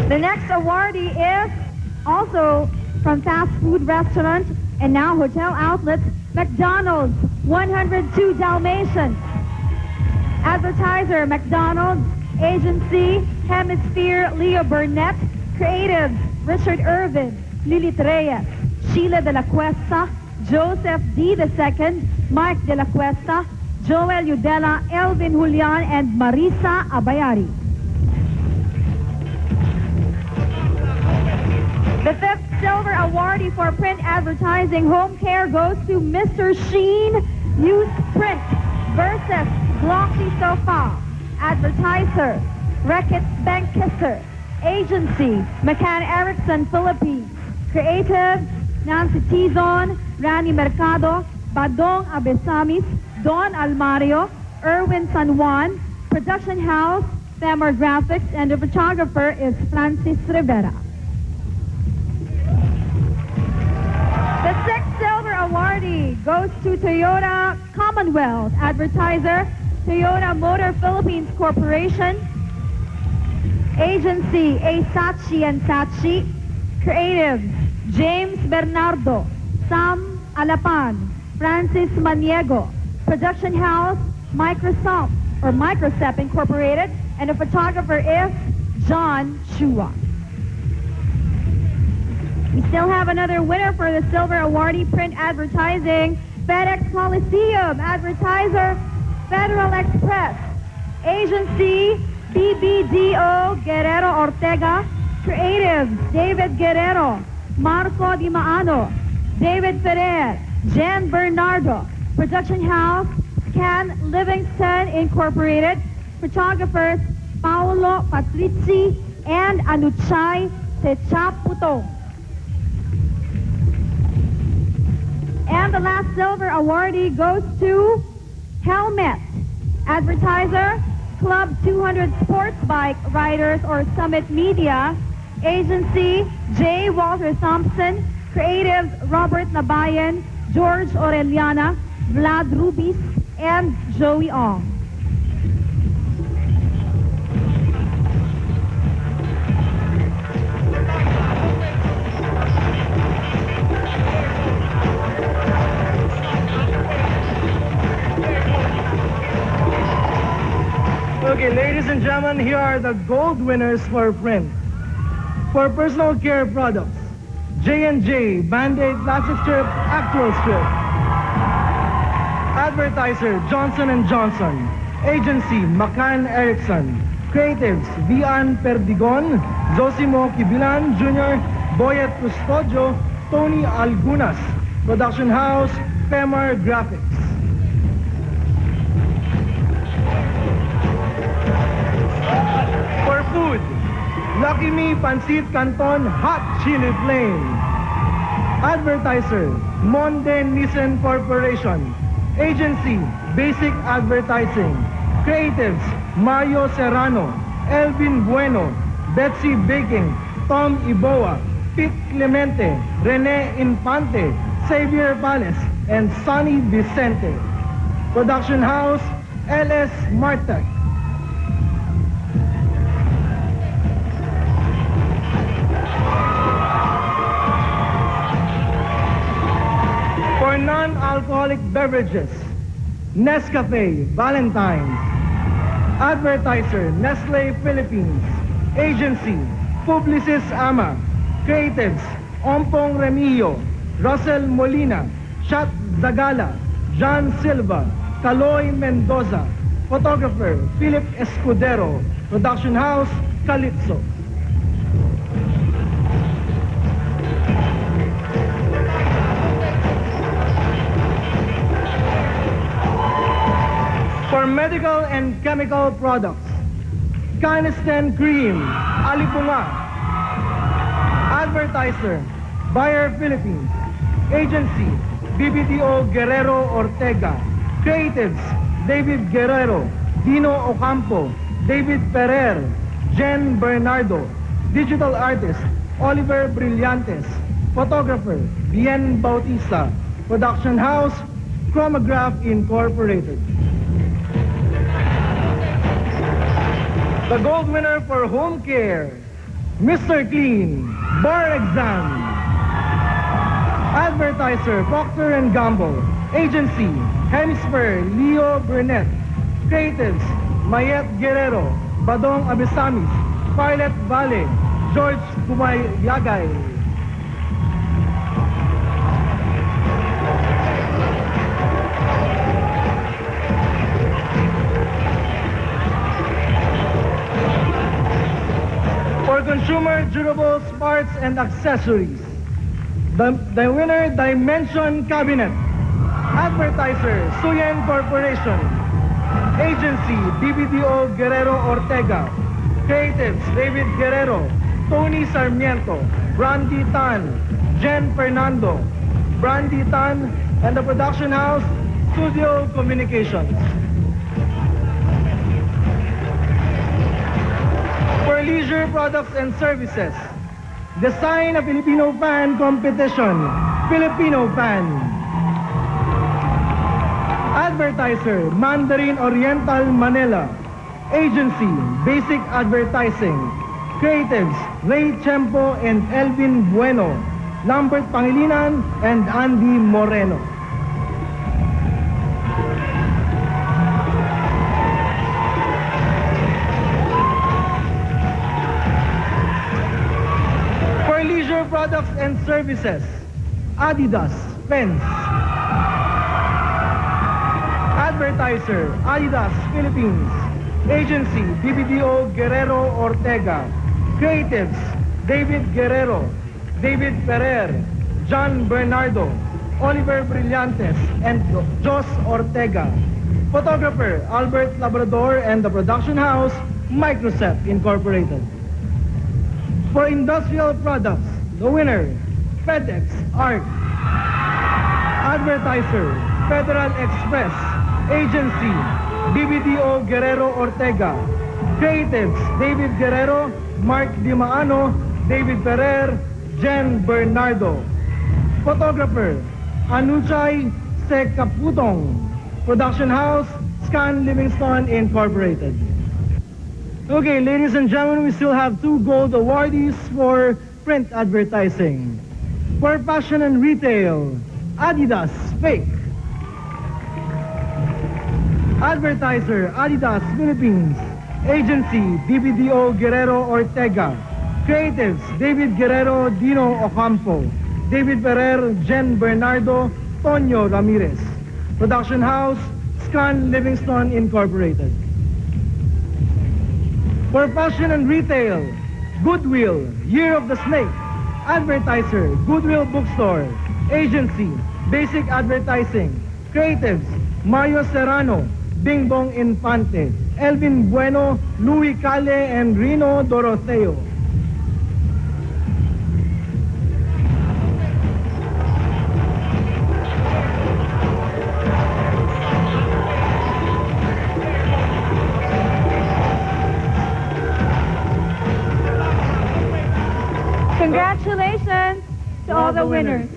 A: The next awardee is also from fast food restaurant and now hotel outlets, McDonald's, 102 Dalmatians. Advertiser, McDonald's. Agency, Hemisphere, Leo Burnett. Creatives, Richard Irvin, Lilith Reyes, Sheila de la Cuesta, Joseph D. II, Mike de la Cuesta, Joel Udela, Elvin Julian, and Marisa Abayari. The fifth silver awardee for print advertising home care goes to Mr. Sheen Youth Print versus Glossy Sofa. Advertiser, Reckitt Bank Kisser. Agency, McCann Erickson Philippines. Creative, Nancy Tizon, Rani Mercado, Badong Abesamis, Don Almario, Erwin San Juan. Production house, Femor Graphics, and the photographer is Francis Rivera. The sixth silver awardee goes to Toyota Commonwealth. Advertiser, Toyota Motor Philippines Corporation. Agency, A. Sachi and Sachi. Creative, James Bernardo, Sam Alapan, Francis Maniego. Production house, Microsep Incorporated. And the photographer is John Chua. We still have another winner for the silver awardee print advertising. FedEx Coliseum. Advertiser, Federal Express. Agency, BBDO Guerrero Ortega. Creative, David Guerrero, Marco Di Maano, David Ferrer, Jen Bernardo. Production house, Scan Livingston Incorporated. Photographers, Paolo Patrizi and Anuchay Techaputong. And the last silver awardee goes to Helmet. Advertiser, Club 200 Sports Bike Riders or Summit Media. Agency, J. Walter Thompson. Creatives, Robert Nabayan, George Orellana, Vlad Rubis, and Joey Ong.
N: Okay, ladies and gentlemen, here are the gold winners for print. For personal care products, J&J, Band-Aid, Plastic Strip, Actual Strip. Advertiser, Johnson & Johnson. Agency, McCann Erickson. Creatives, Vian Perdigon, Zosimo Kibilan Jr., Boyet Custodio, Tony Algunas. Production house, Femor Graphics. For food, Lucky Me Pancit Canton Hot Chili Flame. Advertiser, Monde Nissan Corporation. Agency, Basic Advertising. Creatives, Mario Serrano, Elvin Bueno, Betsy Baking, Tom Iboa, Pete Clemente, Rene Infante, Xavier Pales, and Sonny Vicente. Production house, LS Martech. For non-alcoholic beverages, Nescafe, Valentine's. Advertiser, Nestle Philippines. Agency, Publicis Ama. Creatives, Ompong Remillo, Russell Molina, Shat Zagala, John Silva, Caloy Mendoza. Photographer, Philip Escudero. Production house, Calypso. For medical and chemical products, Canesten Cream, Alipunga. Advertiser, Bayer Philippines. Agency, BBDO Guerrero Ortega. Creatives, David Guerrero, Dino Ocampo, David Ferrer, Jen Bernardo. Digital artist, Oliver Brillantes. Photographer, Bien Bautista. Production house, Chromograph Incorporated. The gold winner for home care,
M: Mr. Clean, Bar Exam. Advertiser, Procter & Gamble. Agency, Hemisphere, Leo Burnett. Creatives, Mayet Guerrero, Badong Abesamis, Violet Vale, George Kumayagay. For consumer durables, parts, and accessories, the winner, Dimension Cabinet. Advertiser, Suyen Corporation. Agency, BBDO Guerrero Ortega. Creatives, David Guerrero, Tony Sarmiento, Brandy Tan, Jen Fernando, Brandy Tan, and the production house, Studio Communications. For leisure products and services, Design a Filipino Fan Competition, Filipino Fan. Advertiser, Mandarin Oriental Manila. Agency, Basic Advertising. Creatives, Ray Chempo and Elvin Bueno. Lambert Pangilinan and Andy Moreno. For leisure products and services, Adidas, Pens. Advertiser, Adidas, Philippines. Agency, BBDO Guerrero Ortega. Creatives, David Guerrero, David Ferrer, John Bernardo, Oliver Brillantes, and Jos Ortega. Photographer, Albert Labrador, and the production house, Microcept Incorporated. For industrial products, the winner, FedEx Art. Advertiser, Federal Express. Agency, BBDO Guerrero Ortega. Creatives, David Guerrero, Mark Di Maano, David Ferrer, Jen Bernardo. Photographer, Anuchay Sekaputong. Production house, Scan Livingston Incorporated. Okay, ladies and gentlemen, we still have 2 gold awardees for print advertising. For fashion and retail, Adidas Fake. Advertiser, Adidas Philippines. Agency, BBDO Guerrero Ortega. Creatives, David Guerrero, Dino Ocampo. David Ferrer, Jen Bernardo, Tonyo Ramirez. Production house, Scan Livingston Incorporated. For fashion and retail, Goodwill, Year of the Snake. Advertiser, Goodwill Bookstore. Agency, Basic Advertising. Creatives, Mario Serrano, Bing Bong Infante, Elvin Bueno, Louis Cale, and Rino Doroteo.
A: Congratulations to all the winners.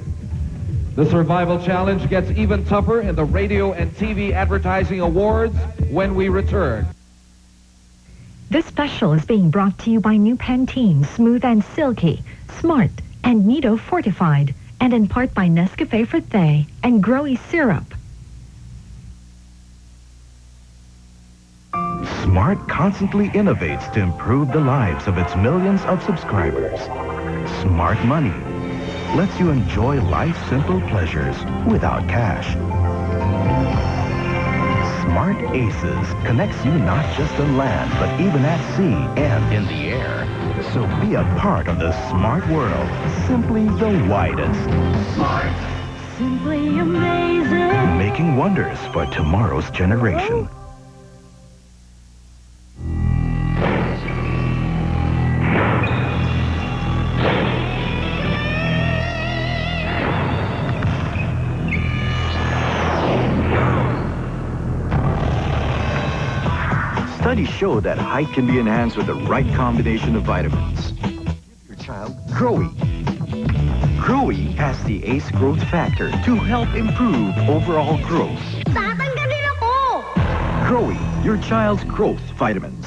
T: The survival challenge gets even tougher in the Radio and TV Advertising Awards when we return.
D: This special is being brought to you by New Pantene Smooth and Silky, Smart, and Nido Fortified, and in part by Nescafe Frutte and Growy Syrup.
E: Smart constantly innovates to improve the lives of its millions of subscribers. Smart Money lets you enjoy life's simple pleasures without cash. Smart Aces connects you not just on land, but even at sea and in the air. So be a part of the smart world, simply the widest. Smart.
P: Simply amazing.
E: Making wonders for tomorrow's generation.
U: Studies show that height can be enhanced with the right combination of vitamins. Give your child Growy. Growy has the ACE growth factor to help improve overall growth.
P: Tatanggalin ako!
U: Growy, your child's growth vitamins.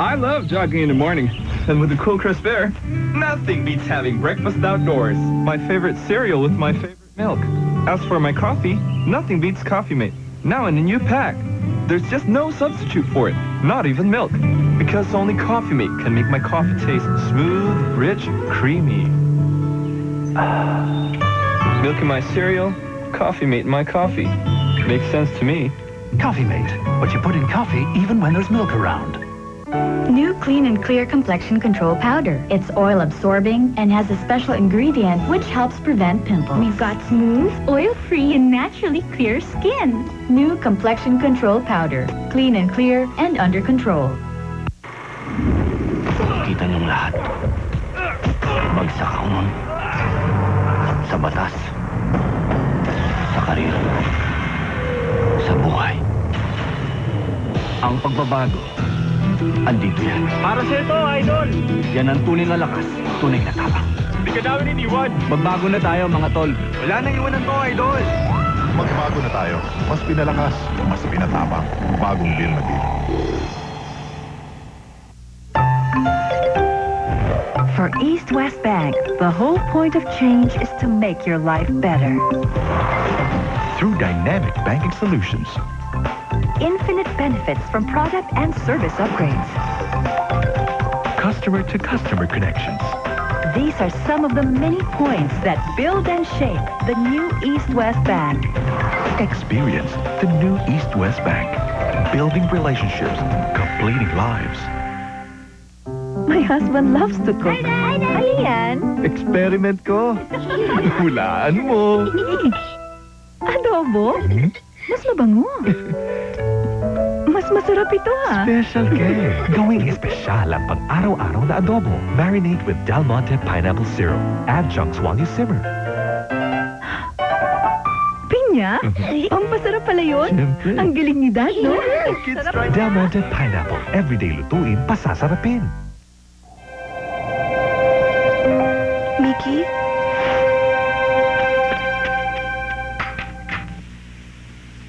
V: I love jogging in the morning.
G: And with a cool crisp air, nothing beats having breakfast outdoors. My favorite cereal with my favorite milk. As for my coffee, nothing beats Coffee Mate. Now in a new pack. There's just no substitute for it, not even milk. Because only Coffee Mate can make my coffee taste smooth, rich, creamy. Milk in my cereal, Coffee Mate in my coffee. Makes sense to me.
V: Coffee Mate, what you put in coffee even when there's milk around.
S: New Clean and Clear Complexion Control Powder. It's oil absorbing and has a special ingredient which helps prevent pimples. We've got smooth, oil-free, and naturally clear skin. New Complexion Control Powder. Clean and clear and under control.
V: Kita niyong lahat. Bagsak ako nun. Sa batas. Sa karir. Sa buhay. Ang pagbabago, andito yan.
G: Para sa ito, idol!
V: Yan ang tunay na lakas, tunay na tapang.
G: Hindi ka namin iniwan.
V: Magbago na tayo, mga tol.
G: Wala nang iwanan to, idol!
K: Magbago na tayo. Mas pinalakas, mas pinatapang. Bagong deal na deal.
S: For East West Bank, the whole point of change is to make your life better.
E: Through dynamic banking solutions,
S: Infinite benefits from product and service upgrades.
E: customer-to-customer connections.
S: These are some of the many points that build and shape the new East West Bank.
E: Experience the new East West Bank. Building relationships, completing lives.
S: My husband loves to cook. Ano yan?
E: Experiment ko. Hulaan mo.
S: Adobo? Mas mabango. Mas masarap ito, ha?
E: Special K. Gawing espesyal ang pang-araw-araw na adobo. Marinate with Del Monte pineapple syrup. Add chunks while you simmer.
S: Pinya? Ang masarap pala yun.
E: Siyempre.
S: Ang galing ni Dad, no?
E: Kids try Del Monte pineapple. Everyday lutuin, pasasarapin.
F: Mickey?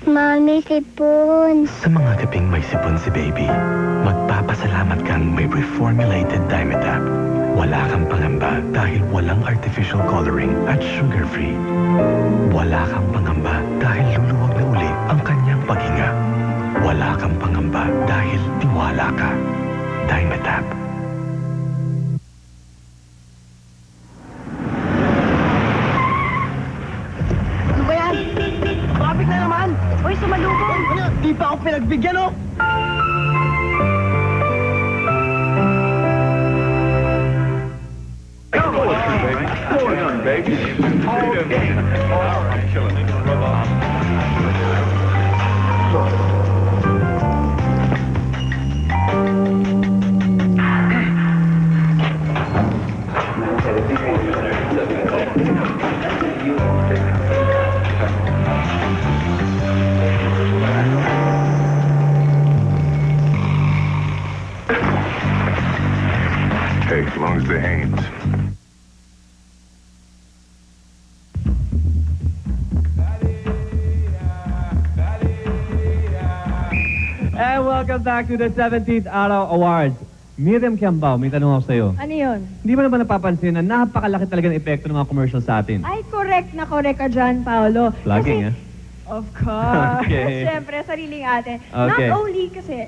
P: Mami, sipon.
U: Sa mga gabing may sipon si baby, magpapasalamat kang may reformulated Dimetap. Wala kang pangamba dahil walang artificial coloring at sugar-free. Wala kang pangamba dahil luluwag na uli ang kanyang paghinga. Wala kang pangamba dahil tiwala ka. Dimetap.
H: Ano ba yan? Traffic na naman! Hoy, sumalubong! Di pa ako pinagbigyan, oh!
K: Hey, as long as they're Hanes.
M: And welcome back to the 17th Araw Awards. Miriam Quiambao, may tanong ako sa'yo.
Q: Ano yun?
M: Hindi mo na ba napapansin na napakalaki talaga ng epekto ng mga commercial sa atin?
Q: Ay, correct ka dyan, Paolo.
M: Plugging,
Q: Kasi, of course.
M: Okay.
Q: Siyempre, sariling atin.
M: Okay.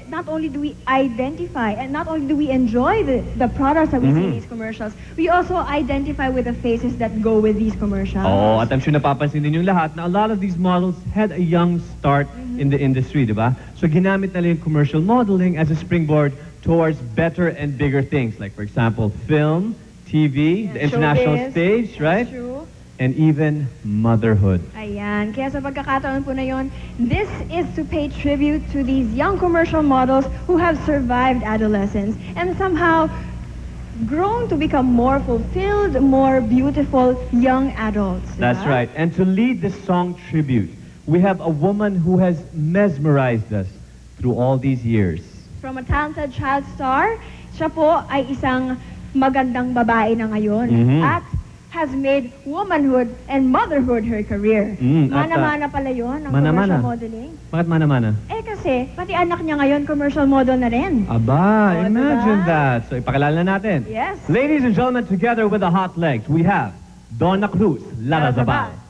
Q: Not only do we identify and not only do we enjoy the products that we see in these commercials, we also identify with the faces that go with these commercials.
M: Oo, at I'm sure napapansin din yung lahat na a lot of these models had a young start in the industry, di ba? So ginamit nila yung commercial modeling as a springboard towards better and bigger things. Like, for example, film, TV, the international
Q: showbiz.
M: stage, right?
Q: That's true.
M: And even motherhood.
Q: Ayan. Kaya sa pagkakataon po na yun, this is to pay tribute to these young commercial models who have survived adolescence and somehow grown to become more fulfilled, more beautiful young adults.
M: That's right. And to lead this song tribute, we have a woman who has mesmerized us through all these years.
Q: From a talented child star, siya po ay isang magandang babae na ngayon.
M: Mhm.
Q: At has made womanhood and motherhood her career. Mana-mana pala yun, ang commercial modeling.
M: Bakit mana-mana?
Q: Eh kasi, pati anak niya ngayon, commercial model na rin.
M: Aba, imagine that. So, ipakilala na natin.
Q: Yes.
M: Ladies and gentlemen, together with the hot legs, we have Donna Cruz, Larazabal.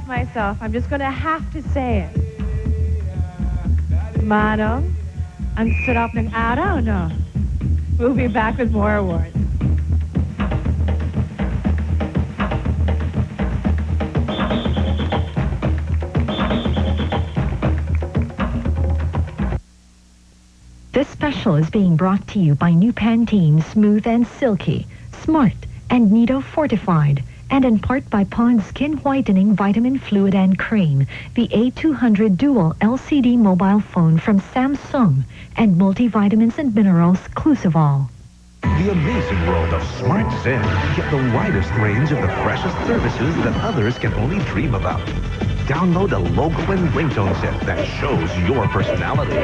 A: myself. I'm just going to have to say it. Manong, ang sarap ng araw, no? We'll be back with more awards.
D: This special is being brought to you by new Pantene Smooth and Silky, Smart, and Nido Fortified, and in part by Pond's Skin Whitening Vitamin Fluid and Cream, the A200 Dual LCD mobile phone from Samsung, and multivitamins and minerals Clusivol.
E: The amazing world of Smart Zen. Get the widest range of the freshest services that others can only dream about. Download a logo and ringtone set that shows your personality.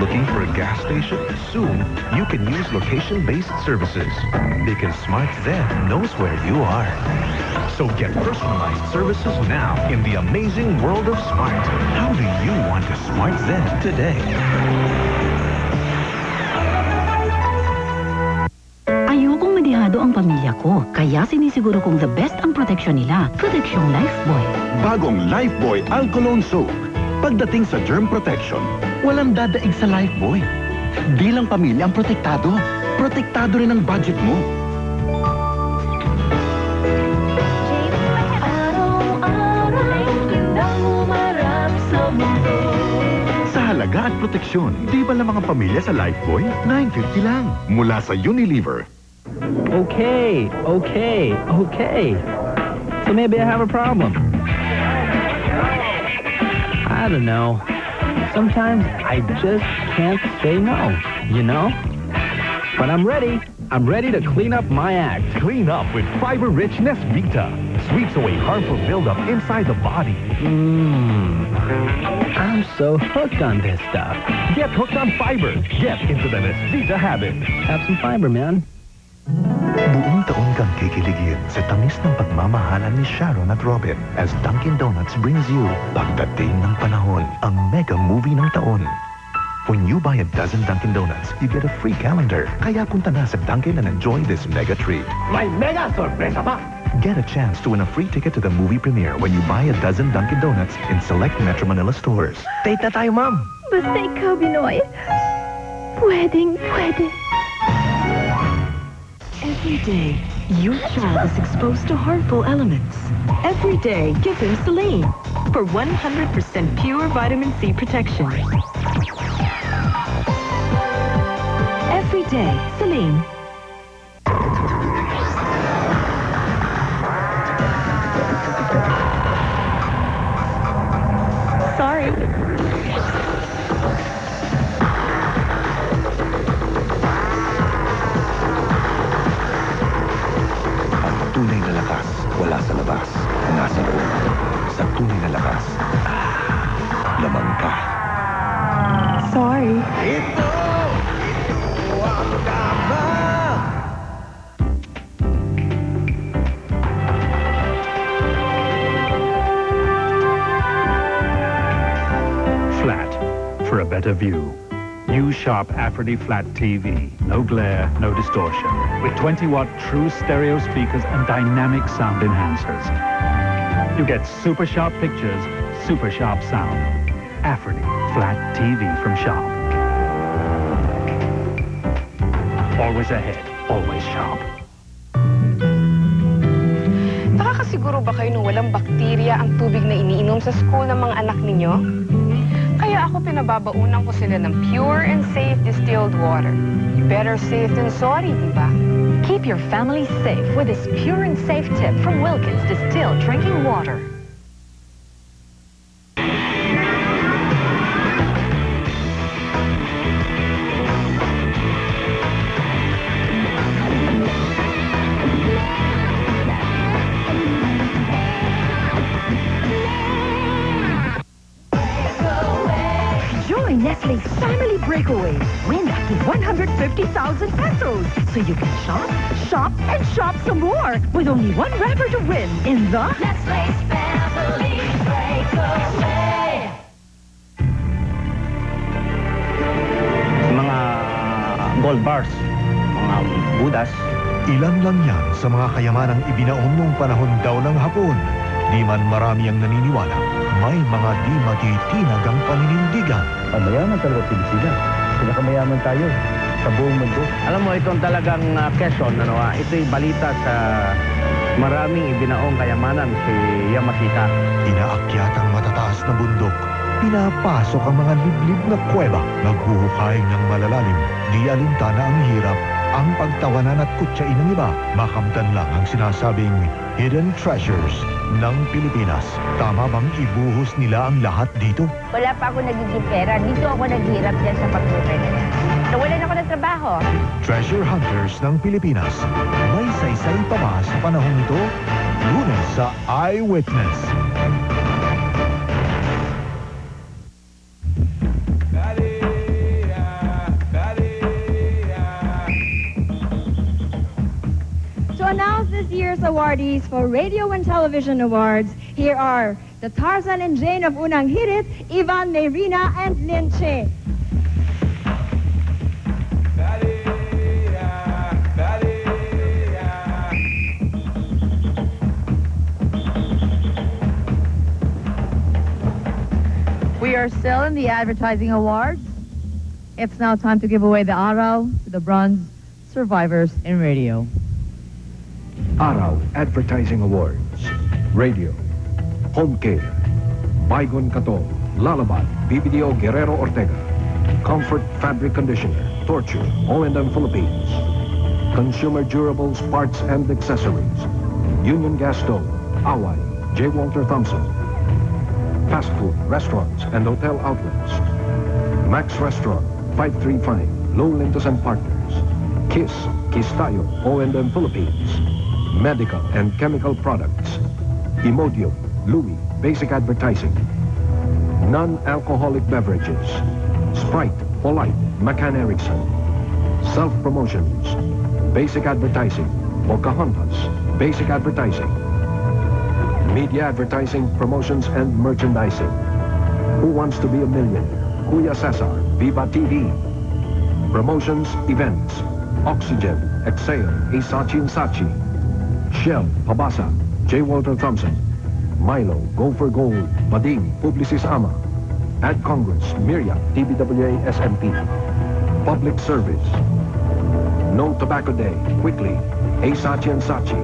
E: Looking for a gas station? Soon, you can use location-based services because Smart Zen knows where you are. So get personalized services now in the amazing world of Smart. How do you want to Smart Zen today?
C: Ayokong madihado ang pamilya ko, kaya sinisiguro kong the best ang proteksyon nila. Proteksyong Lifebuoy.
I: Bagong Lifebuoy Alcolone Soap. Pagdating sa germ protection, walang dadaig sa Lifebuoy. Bilang pamilya ang protektado. Protektado rin ang budget mo. Sa halaga at proteksyon, di ba lang mga pamilya sa Lifebuoy? $9.50 lang. Mula sa Unilever.
H: Okay. So maybe I have a problem. I don't know. Sometimes I just can't say no, you know? But I'm ready. I'm ready to clean up my act.
W: Clean up with fiber-rich Nesvita. Sweeps away harmful buildup inside the body.
H: I'm so hooked on this stuff.
W: Get hooked on fiber. Get into the Nesvita habit.
H: Have some fiber, man.
E: Buong taon kang kikiligin sa tamis ng pagmamahalan ni Sharon at Robin as Dunkin' Donuts brings you pagdating ng panahon, ang mega movie ng taon. When you buy a dozen Dunkin' Donuts, you get a free calendar. Kaya punta na sa Dunkin' and enjoy this mega treat.
W: May mega sorpresa pa!
E: Get a chance to win a free ticket to the movie premiere when you buy a dozen Dunkin' Donuts in select Metro Manila stores.
H: Date na tayo, ma'am.
S: Basta ikaw, Binoy. Pwede.
D: Every day, your child is exposed to harmful elements. Every day, give him Selene for 100% pure vitamin C protection. Every day, Selene. Sorry.
E: Tunay na lakas, wala sa labas. Nasa loob. Sa tunay na lakas, lamang ka.
S: Sorry.
W: Ito ang tama!
X: Flat, for a better view. New sharp Afridy Flat TV. No glare, no distortion. With 20-watt true stereo speakers and dynamic sound enhancers. You get super sharp pictures, super sharp sound. Afridy Flat TV from Sharp. Always ahead, always sharp.
Y: Nakakasiguro ba kayo nung walang bakterya ang tubig na iniinom sa school ng mga anak ninyo? Kaya ako pinababaunan ko sila ng pure and safe distilled water. Better safe than sorry, di ba?
D: Keep your family safe with this pure and safe tip from Wilkins Distilled Drinking Water. Nestle's Family Breakaway. Win up to 150,000 pesos. So you can shop, and shop some more with only one wrapper to win in the
P: Nestle's Family Breakaway.
I: Mga gold bars, mga budas.
R: Ilan lang yan sa mga kayamanang ibinaon nung panahon daw ng Hapon.
E: Di man marami ang naniniwala, may mga di matitinagang paninindigan.
H: Mayaman talaga sila. Pinakamayaman tayo sa buong mundo. Alam mo, itong talagang Quezon, ito'y balita sa maraming ibinaong kayamanan si Yamashita.
E: Inaakyat ang matataas na bundok. Pinapasok ang mga liblib na kuweba. Naghuhukay ng malalalim. Di alintana ang hirap, ang pagtawanan at kutsain ng iba. Makamtan lang ang sinasabing hidden treasures ng Pilipinas. Tama bang ibuhos nila ang lahat dito?
A: Wala pa ako nagiging pera. Dito ako naghirap dyan sa pagkukay na yan. Nawalan ako ng trabaho.
E: Treasure Hunters ng Pilipinas. May saysay pa ba sa panahong ito? Lunes sa Eyewitness.
Q: To announce this year's awardees for Radio and Television Awards, here are the Tarzan and Jane of Unang Hirit, Ivan, Mayrina, and Linche.
A: We are still in the Advertising Awards. It's now time to give away the Araw to the Bronze Survivors in Radio.
R: Araw Advertising Awards. Radio. Home Care. Baygon Katong. Lalabad. BBDO Guerrero Ortega. Comfort Fabric Conditioner. Torture. O&M Philippines. Consumer Durables Parts and Accessories. Union Gas Stove. Away. J. Walter Thompson. Fast food, restaurants, and hotel outlets. Max Restaurant, 535, Low Lintos and Partners. Kiss, Kiss Tayo, O&M Philippines. Medical and Chemical Products. Imodio, Louis, Basic Advertising. Non-alcoholic beverages. Sprite, Polite, McCann Erickson. Self-promotions. Basic Advertising. Pocahontas, Basic Advertising. Media advertising, promotions, and merchandising. Who Wants to Be a Millionaire? Kuya Cesar, Viva TV. Promotions, events. Oxygen, Exhale, Isachi and Sachi. Shell, Pabasa, J. Walter Thompson. Milo, Go for Gold, Bading, Publicis Ama. Ad Congress, Miriam, TBWA SMP. Public Service. No Tobacco Day, Quickly, Isachi and Sachi.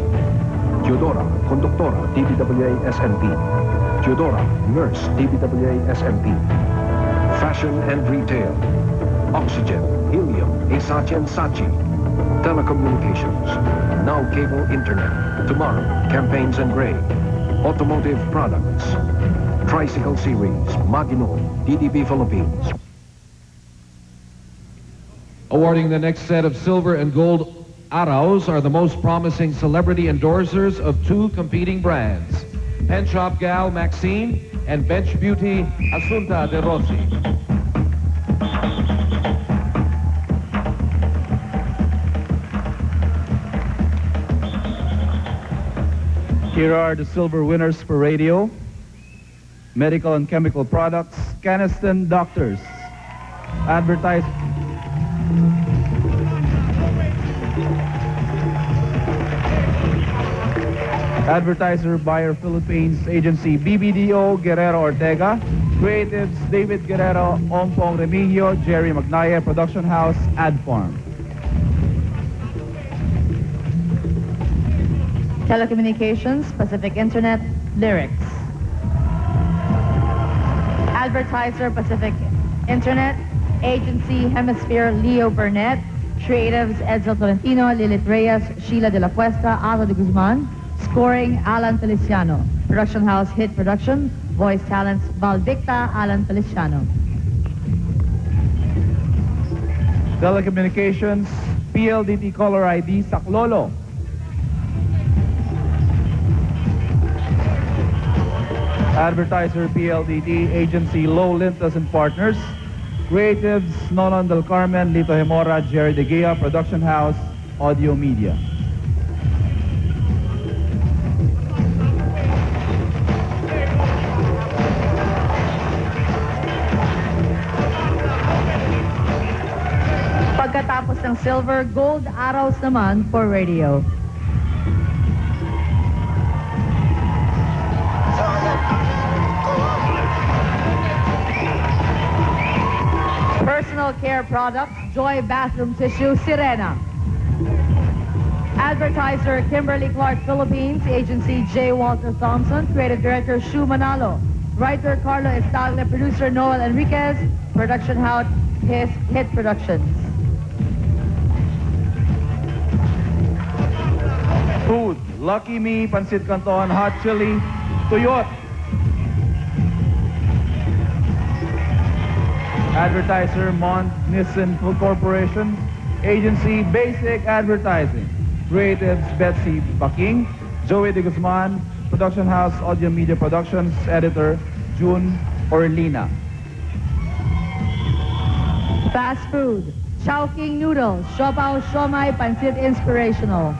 R: Teodora, Conductora, TBWA SMP. Teodora, Nurse, TBWA SMP. Fashion and Retail. Oxygen, Helium, Isachi and Sachi. Telecommunications. Now Cable Internet. Tomorrow, Campaigns and Gray. Automotive Products. Tricycle Series, Maginot, DDB Philippines.
T: Awarding the next set of silver and gold Araws are the most promising celebrity endorsers of two competing brands, Pen Shop Gal Maxine and Bench Beauty Asunta de Rossi.
M: Here are the silver winners for radio, medical and chemical products, Caniston Doctors, Advertiser. Advertiser Buyer Philippines Agency, BBDO Guerrero Ortega. Creatives, David Guerrero, Ompong Remigio, Jerry Magnaya, Production House, Ad Farm.
A: Telecommunications, Pacific Internet, Lyrics. Advertiser, Pacific Internet, Agency, Hemisphere, Leo Burnett. Creatives, Edsel Tolentino, Lilith Reyes, Sheila de la Cuesta, Aldo de Guzman. Scoring, Alan Feliciano. Production House, Hit Production. Voice Talents, Valdicta, Alan Feliciano.
M: Telecommunications, PLDT Caller ID, Saklolo. Advertiser, PLDT, Agency, Low Lintas and Partners. Creatives, Nonon del Carmen, Lito Hemora, Jerry De Gea, Production House, Audio Media.
A: Pagkatapos ng silver, gold Araws naman for radio. Personal care products, Joy Bathroom Tissue, Sirena. Advertiser, Kimberly Clark Philippines. Agency, J. Walter Thompson. Creative Director, Shu Manalo. Writer, Carlo Estagle. Producer, Noel Enriquez. Production house, Hit Productions.
B: Food, Lucky Me, Pancit Canton, Hot Chili, Tuyot. Advertiser, Mont Nissan Food Corporation. Agency, Basic Advertising. Creatives, Betsy Baking, Joey De Guzman. Production house, Audio Media Productions. Editor, June Orlina.
A: Fast food, Chowking Noodles, Siopao Siomai, Pancit Inspirational.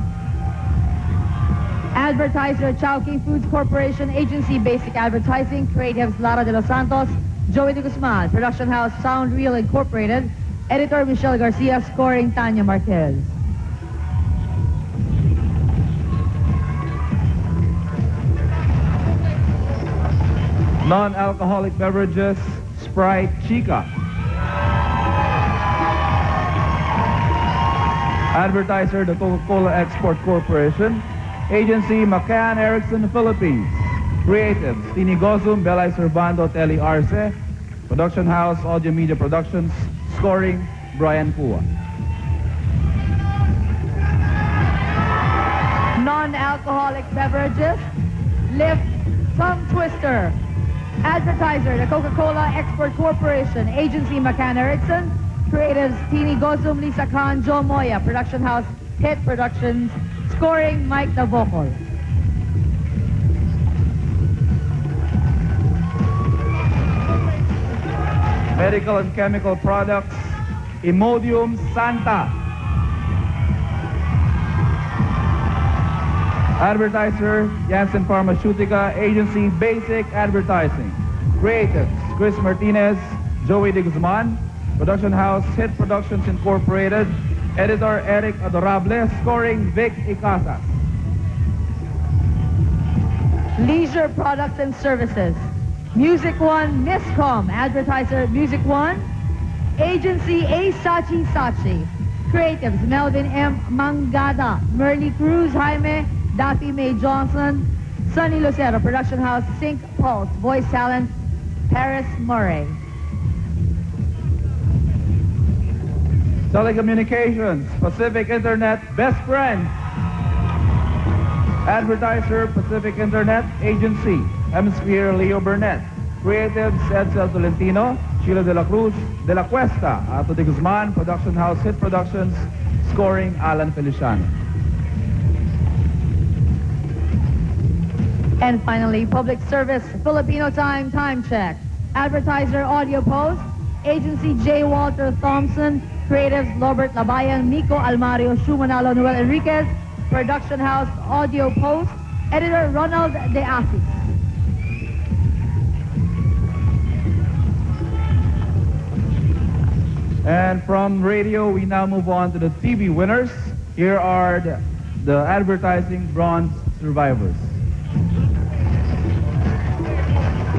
A: Advertiser, Chowking Foods Corporation. Agency, Basic Advertising. Creatives, Lara de los Santos, Joey De Guzman. Production house, Sound Reel Incorporated. Editor, Michelle Garcia. Scoring, Tanya Marquez.
B: Non-alcoholic beverages, Sprite, Chica. Advertiser, the Coca-Cola Export Corporation. Agency, McCann Erickson, Philippines. Creatives, Tini Gozum, Belay Servando, Telly Arce. Production house, Audio Media Productions. Scoring, Brian Pua.
A: Non-alcoholic beverages, Lift Tongue Twister. Advertiser, the Coca-Cola Export Corporation. Agency, McCann Erickson. Creatives, Tini Gozum, Lisa Khan, Joe Moya. Production house, Hit Productions. Scoring, Mike the Vocal.
B: Medical and chemical products, Imodium Santa. Advertiser, Janssen Pharmaceutica. Agency, Basic Advertising. Creatives, Chris Martinez, Joey De Guzman. Production house, Hit Productions Incorporated. Editor, Eric Adorable. Scoring, Vic Icasas.
A: Leisure products and services, Music One, Miscom. Advertiser, Music One. Agency, A. Sachi Sachi. Creatives, Melvin M. Mangada, Merly Cruz, Jaime, Daffy May Johnson, Sonny Lucero. Production house, Sync Pulse. Voice talent, Paris Murray.
B: Telecommunications, Pacific Internet, Best Friend. Advertiser, Pacific Internet. Agency, Hemisphere, Leo Burnett. Creatives, Edsel Tolentino, Sheila De La Cruz, De La Cuesta, Ato De Guzman. Production house, Hit Productions. Scoring, Alan Feliciano.
A: And finally, public service, Filipino time check. Advertiser, Audio Post. Agency, J. Walter Thompson. Creatives, Robert Labayan, Nico Almario, Shumanalo, Noel Enriquez. Production house, Audio Post. Editor, Ronald De Asis.
B: And from radio, we now move on to the TV winners. Here are the advertising bronze survivors.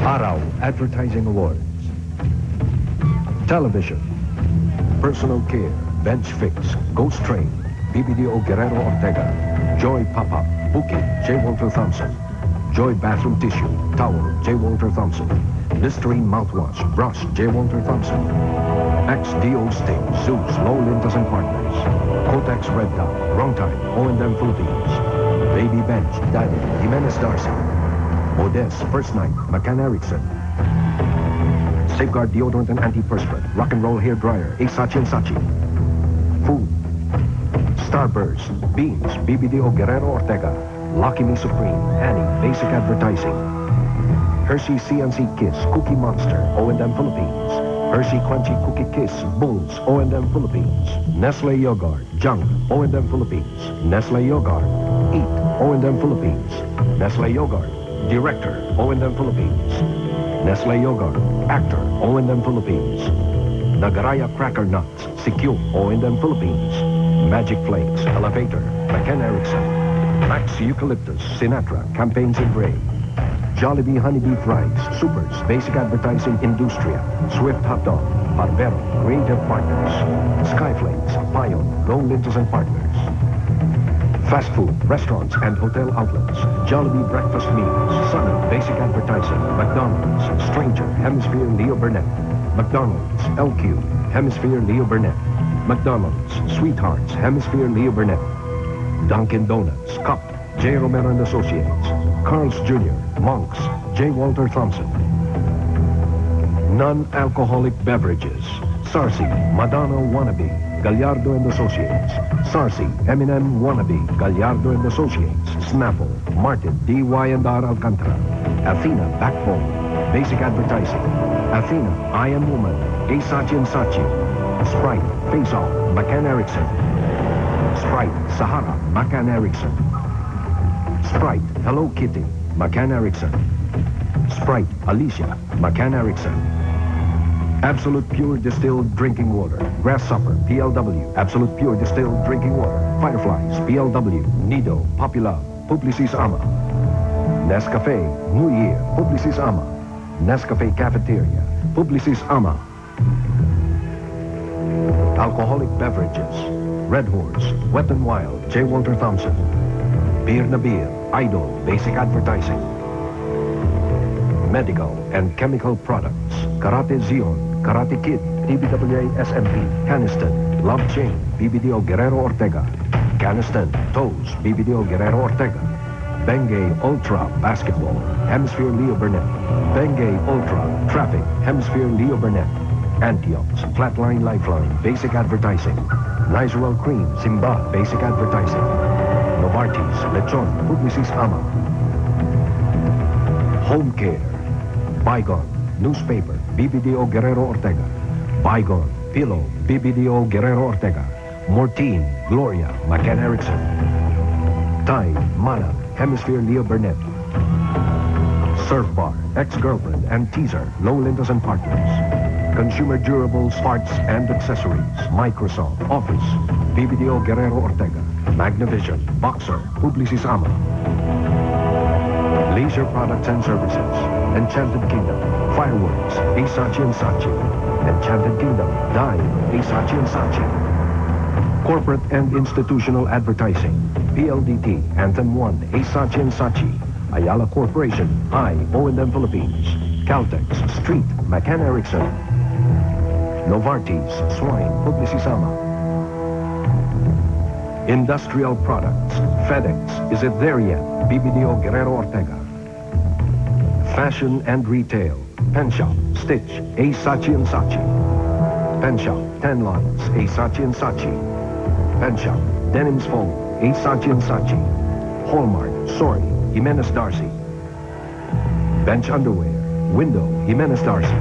R: Araw Advertising Awards. Television. Personal Care, Bench Fix, Ghost Train, BBDO Guerrero Ortega, Joy Papa, Bukit, J. Walter Thompson, Joy Bathroom Tissue, Towel, J. Walter Thompson, Listerine Mouthwash, Brush, J. Walter Thompson, XDO Sting, Zeus, Low Lintas and Partners, Kotex Red Dot, Wrong Time, O&M Philippines, Baby Bench, Daddy, Jimenez Darcy, Odess, First Night, McCann Erickson, Safeguard Deodorant and Antiperspirant, Rock and Roll Hair Dryer, Sachi and Sachi. Food. Starburst, Beans, BBDO Guerrero Ortega, Lucky Me Supreme, Annie, Basic Advertising. Hershey CNC Kiss, Cookie Monster, O&M Philippines. Hershey Crunchy Cookie Kiss, Bulls, O&M Philippines. Nestle Yogurt, Junk, O&M Philippines. Nestle Yogurt, Eat, O&M Philippines. Nestle Yogurt, Director, O&M Philippines. Nestle Yogurt, Actor, O&M Philippines. Nagaraya Cracker Nuts, CQ, O&M Philippines. Magic Flakes, Elevator, McCann Erickson. Max Eucalyptus, Sinatra, Campaigns in Gray. Jollibee Honey Beef Fries, Supers, Basic Advertising, Industria. Swift Hot Dog, Barbero, Creative Partners. Skyflakes, Payon, Long Lintos and Partners. Fast food, restaurants, and hotel outlets. Jollibee Breakfast Meals. Sun, Basic Advertising. McDonald's, Stranger, Hemisphere Leo Burnett. McDonald's, LQ, Hemisphere Leo Burnett. McDonald's, Sweethearts, Hemisphere Leo Burnett. Dunkin' Donuts, Cup, J. Romero and Associates. Carl's Jr., Monks, J. Walter Thompson. Non-alcoholic beverages. Sarsi, Madonna Wannabe, Gallardo and Associates. Sarsi, Eminem Wannabe, Gallardo and Associates. Snapple, Martin, D.Y.&R. Alcantara. Athena, Backbone, Basic Advertising. Athena, I Am Woman, A. Sachi and Sachi. Sprite, Face Off, McCann Erickson. Sprite, Sahara, McCann Erickson. Sprite, Hello Kitty, McCann Erickson. Sprite, Alicia, McCann Erickson. Absolute Pure Distilled Drinking Water, Grasshopper, PLW. Absolute Pure Distilled Drinking Water, Fireflies, PLW. Nido, Populab, Publicis Ama. Nescafe, New Year, Publicis Ama. Nescafe Cafeteria, Publicis Ama. Alcoholic beverages. Red Horse, Wet and Wild, J. Walter Thompson. Beer na Beer, Idol, Basic Advertising. Medical and chemical products. Karate Zion, Karate Kid, TBWA SMP. Caniston, Love Chain, BBDO Guerrero Ortega. Caniston, Toes, BBDO Guerrero Ortega. Bengay Ultra Basketball, Hemisphere Leo Burnett. Bengay Ultra Traffic, Hemisphere Leo Burnett. Antiox, Flatline Lifeline, Basic Advertising. Nicerel Cream, Simba, Basic Advertising. Novartis, Lechon, Publicis Ama. Home Care. Bygone, Newspaper, BBDO Guerrero Ortega. Bygone, Pillow, BBDO Guerrero Ortega. Mortine, Gloria, McCann Erickson. Time, Mana, Hemisphere Leo Burnett. Surf Bar, Ex-Girlfriend and Teaser, Low Lintos and Partners. Consumer Durables, Parts and Accessories. Microsoft, Office, BBDO Guerrero Ortega. Magnavision, Boxer, Publicis Ama. Leisure Products and Services. Enchanted Kingdom, Fireworks, A. Sachi and Sachi. Enchanted Kingdom, Dime, A. Sachi and Sachi. Corporate and Institutional Advertising. PLDT, Anthem 1, A. Sachi and Sachi. Ayala Corporation, I, O&M Philippines. Caltex, Street, McCann Erickson. Novartis, Swine, Publicis Ama. Industrial Products, FedEx, Is It There Yet? BBDO Guerrero Ortega. Fashion and Retail, Pen Shop, Stitch, A. Sachi and Sachi. Pen Shop, Ten Lines, A. Sachi and Sachi. Pen Shop, Denim's Fold, A. Sachi and Sachi. Hallmark, Sorry, Jimenez Darcy. Bench Underwear, Window, Jimenez Darcy.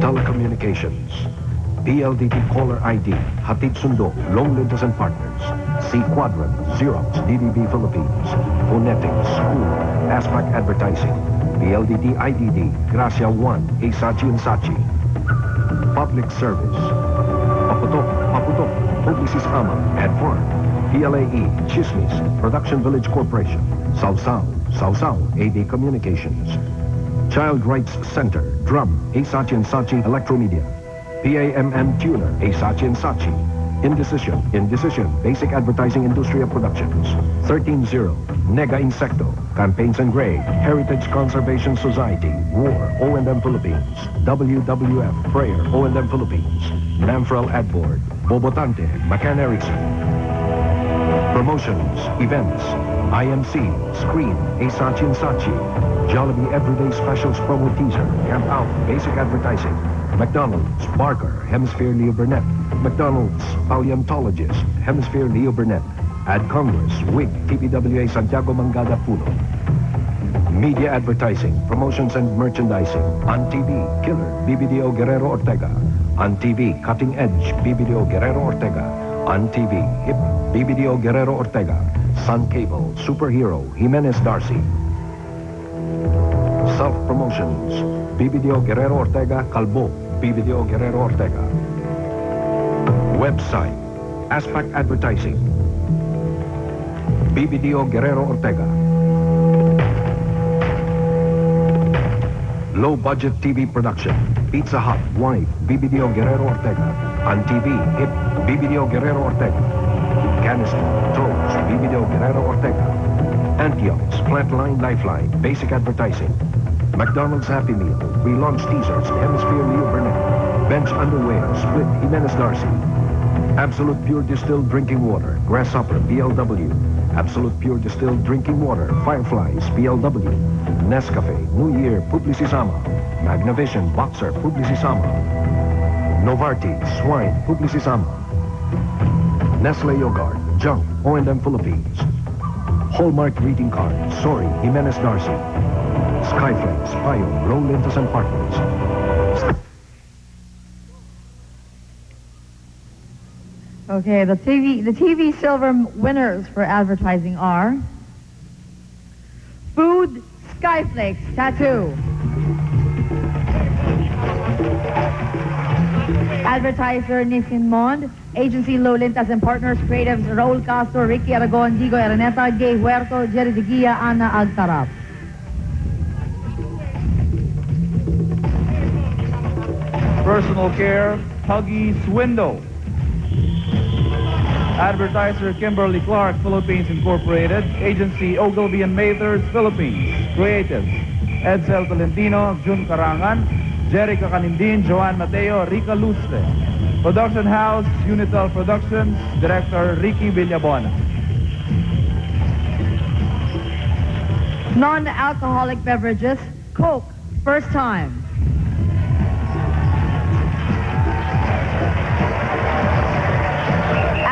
R: Telecommunications, PLDT Caller ID, Hatid Sundo, Long Lintos and Partners. C Quadrant, Xerox, DDB Philippines. Phonetics, School, ASPAC Advertising. PLDT IDD, Gracia 1, A. Sachi and Sachi. Public Service, Paputok, Paputok, Publicis Ama, Adfarm. PLAE, Chismis, Production Village Corporation. Sausao, Sausao, AD Communications. Child Rights Center, Drum, A. Sachi and Sachi, Electromedia. PAMM Tuner, A. Sachi and Sachi. Indecision, Basic Advertising Industria Productions. 13-0, Nega Insecto, Campaigns and Gray, Heritage Conservation Society, War, O&M Philippines. WWF, Prayer, O&M Philippines. Namfrel Adboard, Bobotante, McCann Erickson. Promotions, Events, IMC, Screen, A. Sachi and Sachi. Jollibee Everyday Specials Promo Teaser, Camp Out, Basic Advertising. McDonald's, Barker, Hemisphere Leo Burnett. McDonald's, Paleontologist, Hemisphere Leo Burnett. Ad Congress, WIG, TBWA Santiago Mangada Puno. Media Advertising, Promotions and Merchandising. On TV, Killer, BBDO Guerrero Ortega. On TV, Cutting Edge, BBDO Guerrero Ortega. On TV, Hip, BBDO Guerrero Ortega. Sun Cable, Superhero, Jimenez Darcy. Self-Promotions, BBDO Guerrero Ortega, Calbo, BBDO Guerrero Ortega. Website, ASPAC Advertising, BBDO Guerrero Ortega. Low Budget TV Production, Pizza Hut, wife, BBDO Guerrero Ortega. On TV, hip, BBDO Guerrero Ortega. Canister, Toes, BBDO Guerrero Ortega. Antioch's Flatline Lifeline, basic advertising. McDonald's Happy Meal, relaunch teasers, Hemisphere Leo Burnett. Bench Underwear, Split, Jimenez Darcy. Absolute Pure Distilled Drinking Water, Grasshopper, BLW. Absolute Pure Distilled Drinking Water, Fireflies, BLW. Nescafe, New Year, Publicisama. Magnavision, Boxer, Publicisama. Novartis, Swine, Publicisama. Nestle Yogurt, Junk, O&M Philippines. Hallmark Greeting Card, Sorry, Jimenez Darcy. Skyflex, Payo, Low Lentas and Partners.
A: Okay, the TV silver winners for advertising are Food Skyflakes Tattoo, Advertiser Nissin Mond, Agency Low Lentas and Partners, Creatives Raul Castro, Ricky Aragon, Digo Araneta, Gay Huerto, Jerry De Guia, Ana Agtarap.
B: Personal Care, Huggies Window. Advertiser Kimberly Clark, Philippines Incorporated. Agency Ogilvy and Mathers, Philippines. Creatives Edsel Tolentino, Jun Karangan, Jerica Canindin, Joan Mateo, Rica Lustre. Production House, Unitel Productions, Director Ricky Villabona.
A: Non-alcoholic beverages, Coke, first time.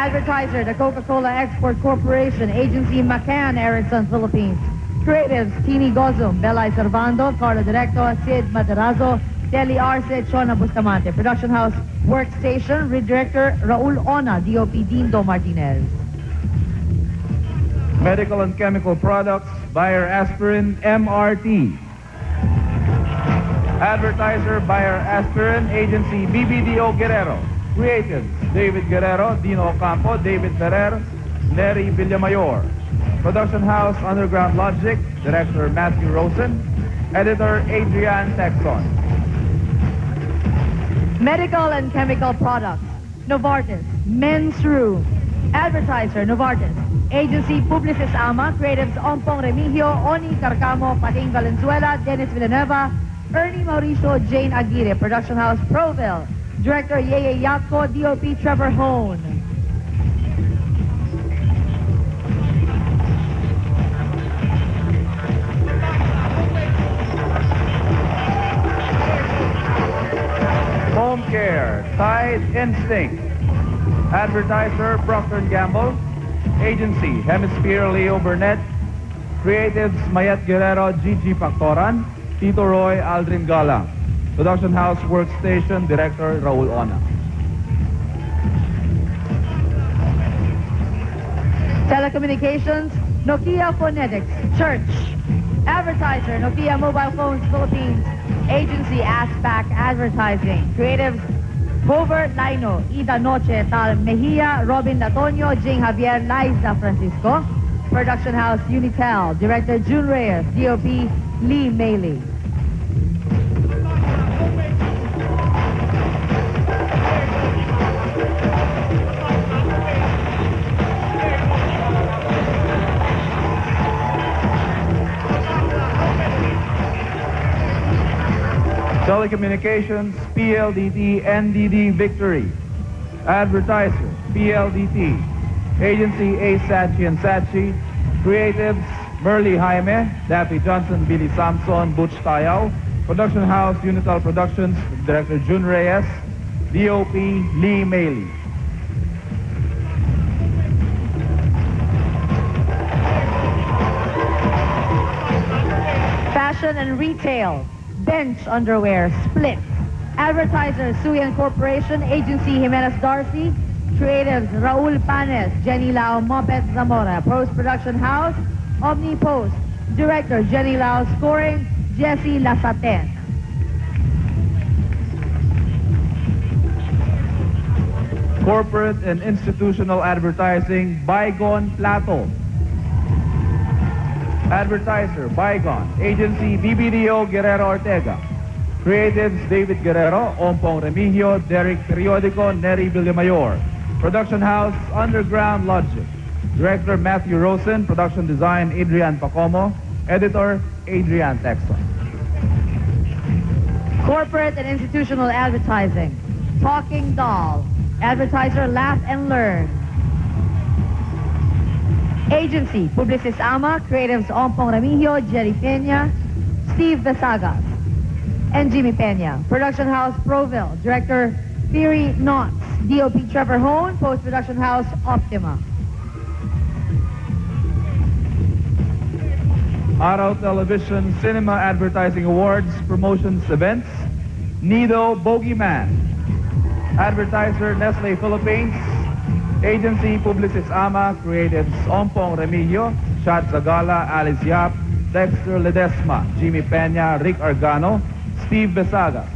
A: Advertiser, the Coca-Cola Export Corporation, Agency McCann Erickson, Philippines. Creatives, Tini Gozum, Belay Servando, Carlo Directo, Sid Materazo, Telly Arce, Chona Bustamante. Production House, Workstation, Director Raul Ona, DOP Dindo Martinez.
B: Medical and Chemical Products, Bayer Aspirin, MRT. Advertiser, Bayer Aspirin, Agency BBDO Guerrero. Creatives, David Guerrero, Dino Ocampo, David Ferrer, Neri Villamayor. Production House, Underground Logic, Director Matthew Rosen, Editor Adrian Texon.
A: Medical and Chemical Products, Novartis, Men's Room. Advertiser, Novartis. Agency Publicis Ama, Creatives Ompong Remigio, Oni Carcamo, Pating Valenzuela, Dennis Villanueva, Ernie Mauricio, Jane Aguirre. Production House, Proville. Director Yeye Yapko, DOP Trevor Hone.
B: Home Care, Tide Instinct. Advertiser, Procter & Gamble. Agency, Hemisphere Leo Burnett. Creatives, Mayet Guerrero, Gigi Pactoran, Tito Roy, Aldrin Galang. Production House, Workstation, Director Raul Ona.
A: Telecommunications, Nokia Phonetics, Church. Advertiser, Nokia Mobile Phones, Philippines. Agency, ASPAC Advertising. Creatives, Hover Lino, Ida Noche, Tal Mejia, Robin Latonio, Jing Javier, Liza Francisco. Production House, Unitel. Director, June Reyes, DOP, Lee Maley.
B: Telecommunications, PLDT, NDD Victory. Advertiser, PLDT. Agency, A. Sachi and Sachi. Creatives, Merly Jaime, Daffy Johnson, Billy Samson, Butch Tayaw. Production House, Unital Productions, Director June Reyes. DOP, Lee Maley.
A: Fashion and Retail, Bench Underwear, Split. Advertiser, Suyan Corporation. Agency, Jimenez Darcy. Creatives, Raul Panes, Jenny Lau, Mopet Zamora. Post-Production House, Omni Post. Director, Jenny Lau. Scoring, Jesse Lasaten.
B: Corporate and Institutional Advertising, Bygone Plato. Advertiser, Bygone. Agency, BBDO Guerrero Ortega. Creatives David Guerrero, Ompong Remigio, Derek Periodico, Neri Villamayor. Production House, Underground Logic. Director Matthew Rosen, Production Design Adrian Pacomo, Editor Adrian Texon.
A: Corporate and institutional advertising. Talking Doll. Advertiser Laugh and Learn. Agency Publicis Ama. Creatives Ompong Remigio, Jerry Peña, Steve Besagas, and Jimmy Peña. Production House Proville. Director Theory Knots. DOP Trevor Hone. Post-Production House Optima.
B: Araw Television Cinema Advertising Awards Promotions Events. Nido Bogeyman. Advertiser Nestle Philippines. Agency Publicis Ama. Creatives Ompong Remigio, Chad Zagala, Alice Yap, Dexter Ledesma, Jimmy Peña, Rick Argano, Steve Besagas.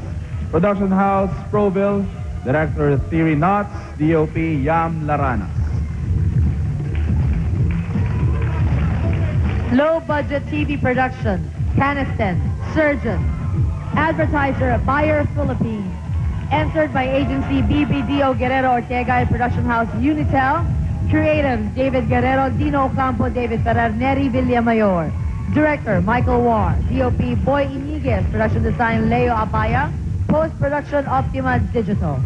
B: Production House Proville. Director Theory Knots. DOP Yam Laranas.
A: Low-budget TV production, Caniston, Surgeon. Advertiser, Buyer Philippines. Entered by agency BBDO Guerrero Ortega and production house Unitel. Creatives, David Guerrero, Dino Ocampo, David Ferrer, Neri Villamayor. Director, Michael War. DOP, Boy Iniguez. Production design, Leo Apaya. Post-production, Optima Digital.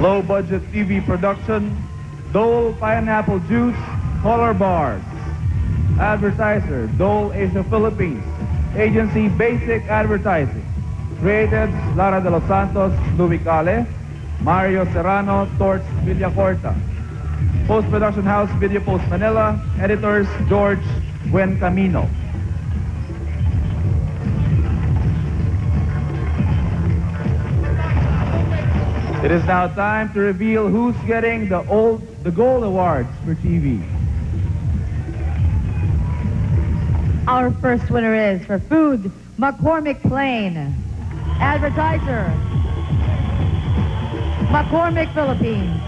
B: Low-budget TV production, Dole Pineapple Juice, Color Bars. Advertiser, Dole Asia Philippines. Agency Basic Advertising. Creatives, Lara de los Santos, Louis Cale, Mario Serrano, Torts Villacorta. Post-Production House, Video Post Manila. Editors, George Buen Camino. It is now time to reveal who's getting the Gold Awards for TV.
A: Our first winner is for food, McCormick Plain. Advertiser, McCormick Philippines.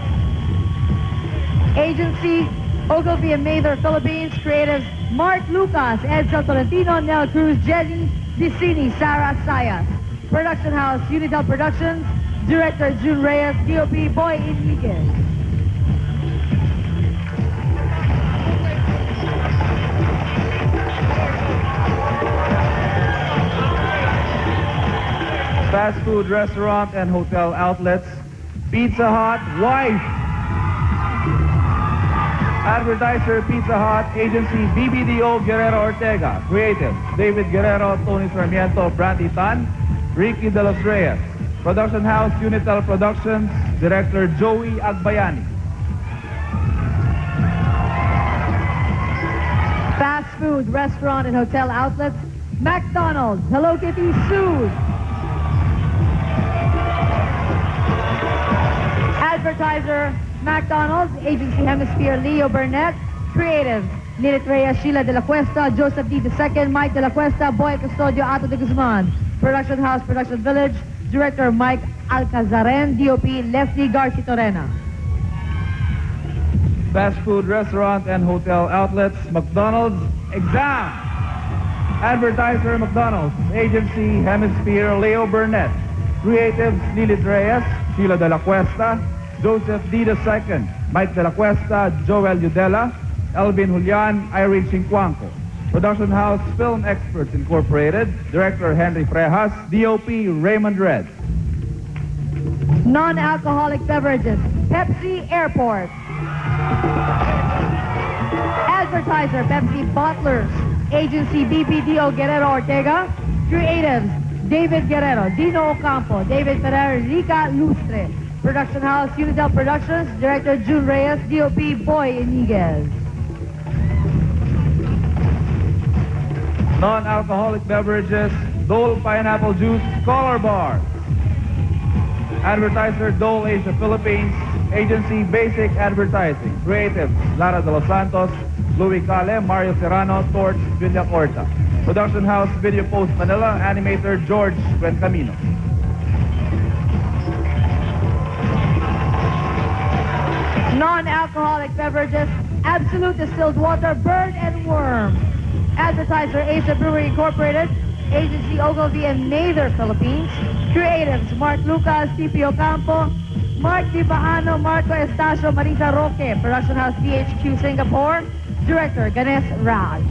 A: Agency, Ogilvy and Mather Philippines. Creatives, Mark Lucas, Edsel Tolentino, Nel Cruz, Jenny Vicini, Sarah Sayas. Production House, Unitel Productions. Director, June Reyes. DOP, Boy Iniguez.
B: Fast food restaurant and hotel outlets. Pizza Hut, Wife. Advertiser, Pizza Hut. Agency, BBDO Guerrero Ortega. Creative, David Guerrero, Tony Sarmiento, Brandy Tan, Ricky De Los Reyes. Production House, Unitel Productions. Director, Joey Agbayani.
A: Fast food restaurant and hotel outlets. McDonald's, Hello Kitty Sued. Advertiser, McDonald's. Agency Hemisphere, Leo Burnett. Creative, Lilith Reyes, Sheila De La Cuesta, Joseph D. II, Mike De La Cuesta, Boy Custodio, Ato de Guzman. Production House, Production Village. Director, Mike Alcazaren. DOP, Leslie Garcitorena.
B: Fast food restaurant and hotel outlets. McDonald's, Exam. Advertiser, McDonald's. Agency, Hemisphere, Leo Burnett. Creatives, Lilith Reyes, Sheila De La Cuesta, Joseph D. II, Mike De La Cuesta, Joel Udela, Elvin Julian, Irene Chinquanco. Production House, Film Experts Incorporated. Director, Henry Frejas. DOP, Raymond Red.
A: Non-alcoholic beverages, Pepsi Airport. Advertiser, Pepsi Bottlers. Agency, BPDO Guerrero Ortega. Creatives, David Guerrero, Dino Ocampo, David Ferrer, Rica Lustre. Production House, Unitel Productions. Director, June Reyes. DOP, Boy Iniguez.
B: Non-alcoholic beverages, Dole Pineapple Juice, Color Bars. Advertiser, Dole Asia Philippines. Agency, Basic Advertising. Creatives, Lara de los Santos, Louis Cale, Mario Serrano, Torch Villacorta. Production House, Video Post Manila. Animator, George Buen Camino.
A: Non-alcoholic beverages, Absolute Distilled Water, Bird and Worm. Advertiser, Asia Brewery Incorporated. Agency, Ogilvy and Mather, Philippines. Creatives, Mark Lucas, TPO Campo, Mark Di Baano, Marco Estacio, Marisa Roque. Production House, DHQ Singapore. Director, Ganesh Raj.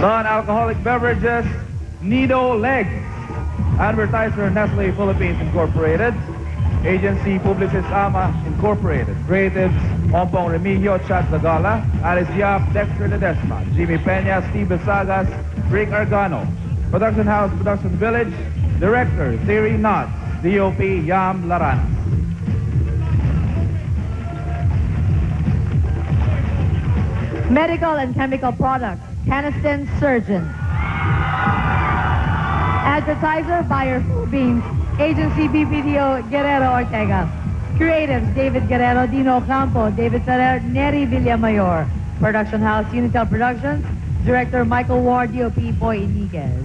B: Non-alcoholic beverages, Nido Legs. Advertiser, Nestle Philippines Incorporated. Agency, Publicis Ama Incorporated. Creatives, Ompong Remigio, Chat Zagala, Alice Yap, Dexter Ledesma, Jimmy Peña, Steve Besagas, Rick Argano. Production House, Production Village. Director, Thierry Knotts. DOP, Yam Laran.
A: Medical and Chemical Products, Caniston Surgeon. Advertiser, Buyer Philippines. Agency, BPDO, Guerrero Ortega. Creatives, David Guerrero, Dino Campo, David Ferrer, Neri Villamayor. Production House, Unitel Productions. Director, Michael Ward, DOP, Boy Iniguez.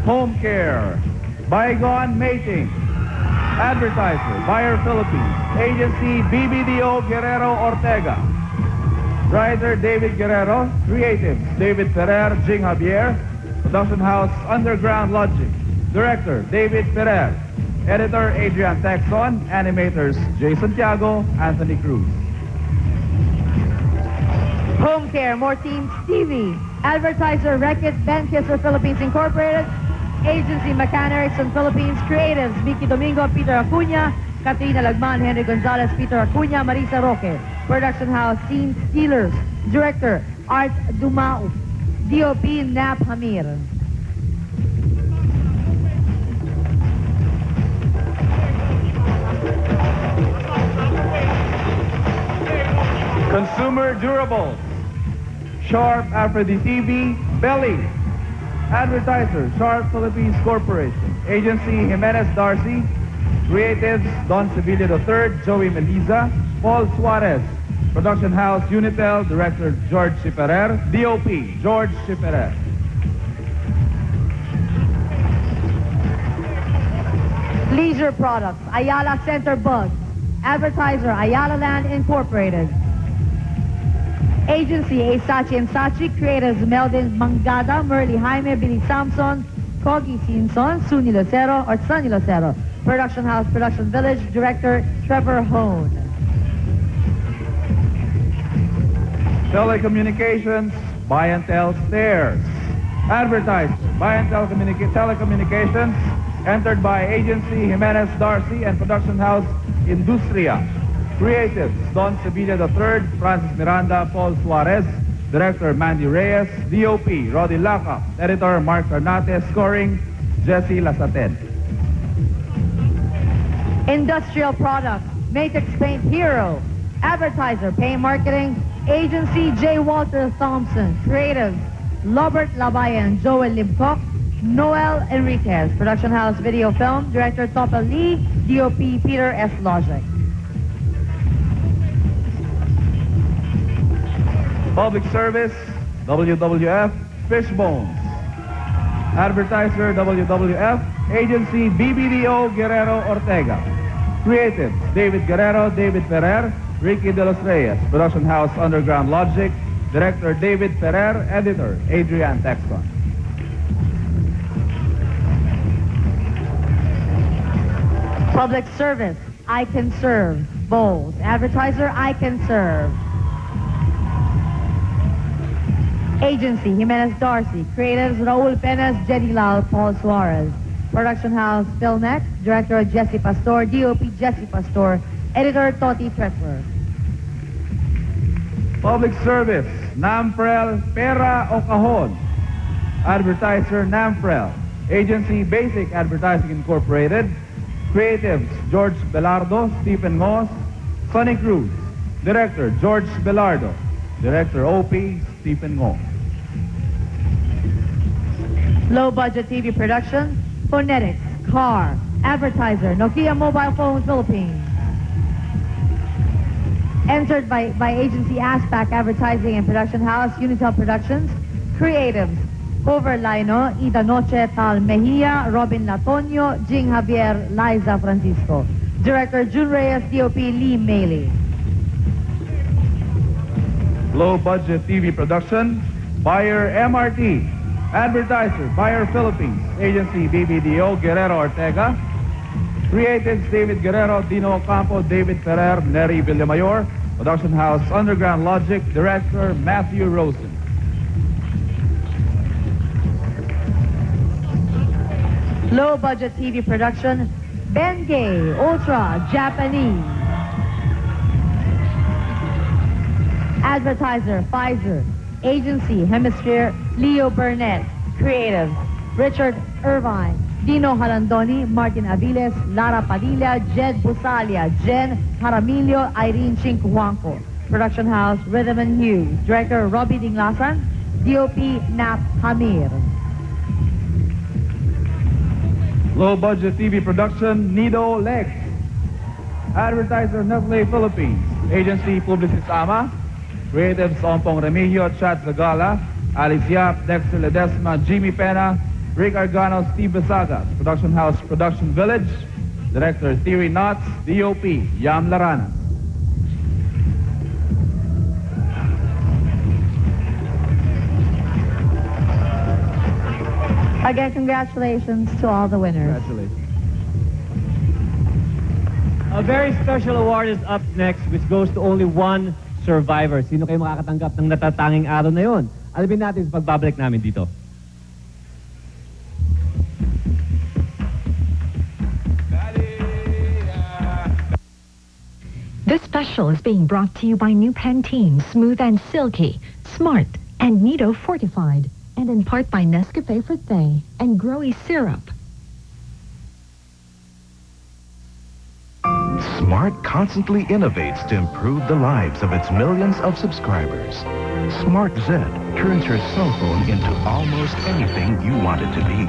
B: Home Care, Bygone Mating. Advertiser, Buyer Philippines. Agency, BBDO, Guerrero Ortega. Writer, David Guerrero. Creatives, David Ferrer, Jing Javier. Production House, Underground Logic. Director, David Ferrer. Editor, Adrian Texon. Animators, Jay Santiago, Anthony Cruz.
A: Home Care, More Teams TV. Advertiser, Reckitt Benckiser Philippines Incorporated. Agency, McCann Erickson Philippines. Creatives, Vicky Domingo, Peter Acuña, Katrina Lagman, Henry Gonzalez, Peter Acuña, Marisa Roque. Production House, Scene Stealers. Director, Art Dumao. DOP, Nap Hamir.
B: Consumer Durables, Sharp Aphrodite TV, Belly. Advertiser, Sharp Philippines Corporation. Agency, Jimenez Darcy. Creatives, Don Sevilla III, Joey Meliza, Paul Suarez. Production House, Unitel. Director, George Chiperer. DOP, George Chiperer.
A: Leisure Products, Ayala Center Bugs. Advertiser, Ayala Land Incorporated. Agency, Asachi and Sachi. Creators, Meldin Mangada, Merly Jaime, Billy Samson, Kogi Sinson, Sunny Lucero, or Sunny Lucero. Production House, Production Village. Director, Trevor Hone.
B: Telecommunications, Buy and Tel Stairs. Advertiser, Buy and Tel Telecommunications. Entered by Agency, Jimenez Darcy, and Production House, Industria. Creatives, Don Sevilla III, Francis Miranda, Paul Suarez. Director, Mandy Reyes. DOP, Roddy Lacap. Editor, Mark Carnate. Scoring, Jesse Lasaten.
A: Industrial Products, Matrix Paint Hero. Advertiser, Pay Marketing. Agency, J. Walter Thompson. Creatives, Robert Labayan, Joel Libcock, Noel Enriquez. Production House, Video Film. Director, Topel Lee. DOP, Peter S. Logic.
B: Public Service, WWF, Fishbones. Advertiser, WWF. Agency, BBDO, Guerrero Ortega. Creatives, David Guerrero, David Ferrer, Ricky De Los Reyes. Production House, Underground Logic. Director, David Ferrer. Editor, Adrian Texon.
A: Public Service, I Can Serve. Bowls. Advertiser, I Can Serve. Agency, Jimenez Darcy. Creatives, Raul Penas, Jenny Lau, Paul Suarez. Production House, Phil Neck. Director, Jesse Pastor. DOP, Jesse Pastor. Editor, Toti Tretwer.
B: Public Service, Namprel, Pera o Cajon. Advertiser, Namprel. Agency, Basic Advertising Incorporated. Creatives, George Belardo, Stephen Moss, Sonny Cruz. Director, George Belardo. Director, OP, Stephen Ngo.
A: Low Budget TV Production, Phonetics, Car. Advertiser, Nokia Mobile Phone Philippines. Entered by Agency ASPAC Advertising and Production House, Unitel Productions. Creatives, Cover Lino, Ida Noche, Tal Mejia, Robin Latonio, Jing Javier, Liza Francisco. Director June Reyes, DOP Lee Maley.
B: Low-budget TV production, buyer MRT. Advertiser, buyer Philippines. Agency BBDO, Guerrero Ortega. Creatives, David Guerrero, Dino Ocampo, David Ferrer, Neri Villamayor. Production house, Underground Logic. Director, Matthew Rosen.
A: Low-budget TV production, Bengay, Ultra, Japanese. Advertiser, Pfizer. Agency, Hemisphere, Leo Burnett. Creative, Richard Irvine, Dino Halandoni, Martin Aviles, Lara Padilla, Jed Busalia, Jen Jaramillo, Irene Chincuanco. Production house, Rhythm and Hue. Director, Robbie Dinglasan. DOP, Nap Hamir.
B: Low-budget TV production, Nido Lex. Advertiser, Nestle Philippines. Agency, Publicis Ama. Creatives, Ompong Remigio, Chad Zagala, Alice Yap, Dexter Ledesma, Jimmy Pena, Rick Argano, Steve Besaga. Production house, Production Village. Director, Theory Knots. DOP, Yam Larana.
A: Again, congratulations to all the winners.
B: Congratulations.
M: A very special award is up next, which goes to only one survivor. Sino kayo makakatanggap ng natatanging araw na yun? Alamin natin sa pagbabalik namin dito.
D: This special is being brought to you by new Pantene Smooth and Silky, Smart, and Nido Fortified, and in part by Nescafe Fruité and Growy Syrup.
E: Smart constantly innovates to improve the lives of its millions of subscribers. Smart Z turns your cell phone into almost anything you want it to be.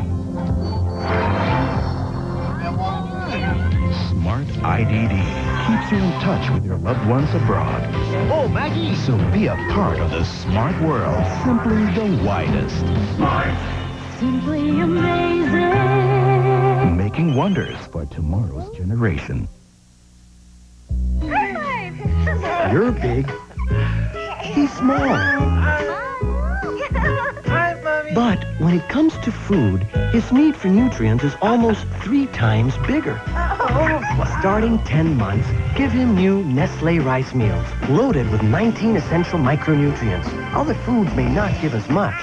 E: Smart IDD keeps you in touch with your loved ones abroad.
I: Oh, Maggie!
E: So be a part of the smart world, simply the widest.
P: Smart. Simply amazing.
E: Making wonders for tomorrow's generation.
I: You're big. He's small. But when it comes to food, his need for nutrients is almost 3 times bigger. Starting 10 months, give him new Nestle rice meals, loaded with 19 essential micronutrients. Other foods may not give as much.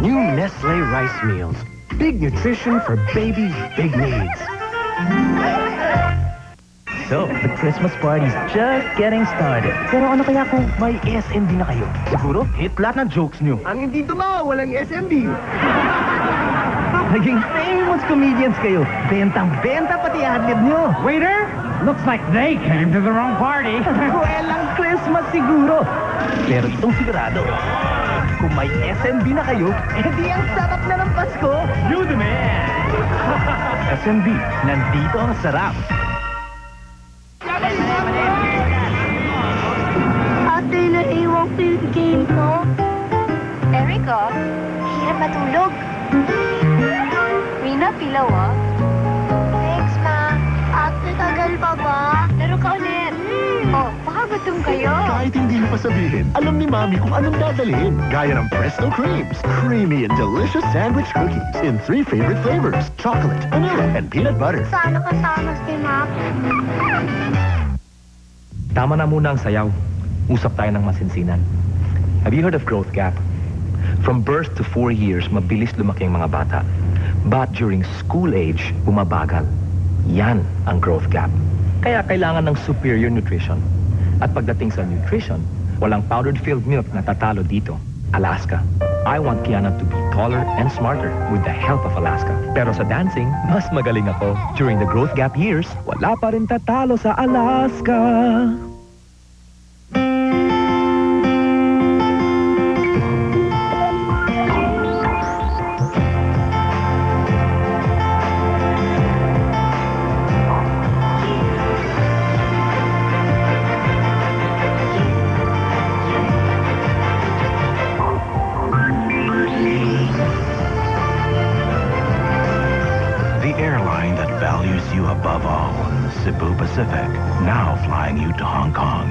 I: New Nestle rice meals. Big nutrition for baby's big needs.
H: So, the Christmas party's just getting started. Pero ano kaya kung may SMB na kayo? Siguro, hit lahat ng jokes nyo.
I: Ang hindi totoo, walang SMB.
H: Naging famous comedians kayo. Bentang-benta pati adlib nyo.
J: Waiter, looks like they came to the wrong party.
H: Walang Christmas siguro. Pero itong sigurado, kung may SMB na kayo, edi ang sarap na ng Pasko.
J: You the man.
H: SMB, nandito ang sarap.
P: Ate, naiwan ko yung game ko.
S: Erico, hirap matulog. Rina, pilaw ah.
P: Thanks, Ma. Ate, tagal pa ba?
S: Laro ka ulit. Oh, baka gutom kayo.
I: Kahit hindi mo pa sabihin, alam ni Mami kung anong dadalhin. Gaya ng Presto Creams. Creamy and delicious sandwich cookies in 3 favorite flavors. Chocolate, vanilla, and peanut butter.
P: Sana kasama si Ma.
H: Tama na muna ang sayaw. Usap tayo ng masinsinan. Have you heard of growth gap? From birth to 4 years, mabilis lumaki ang mga bata. But during school age, bumabagal. Yan ang growth gap. Kaya kailangan ng superior nutrition. At pagdating sa nutrition, walang powdered filled milk na tatalo dito. Alaska. I want Kiana to be taller and smarter with the help of Alaska. Pero sa dancing, mas magaling ako. During the growth gap years, wala pa rin tatalo sa Alaska.
E: above all, Cebu Pacific, now flying you to Hong Kong.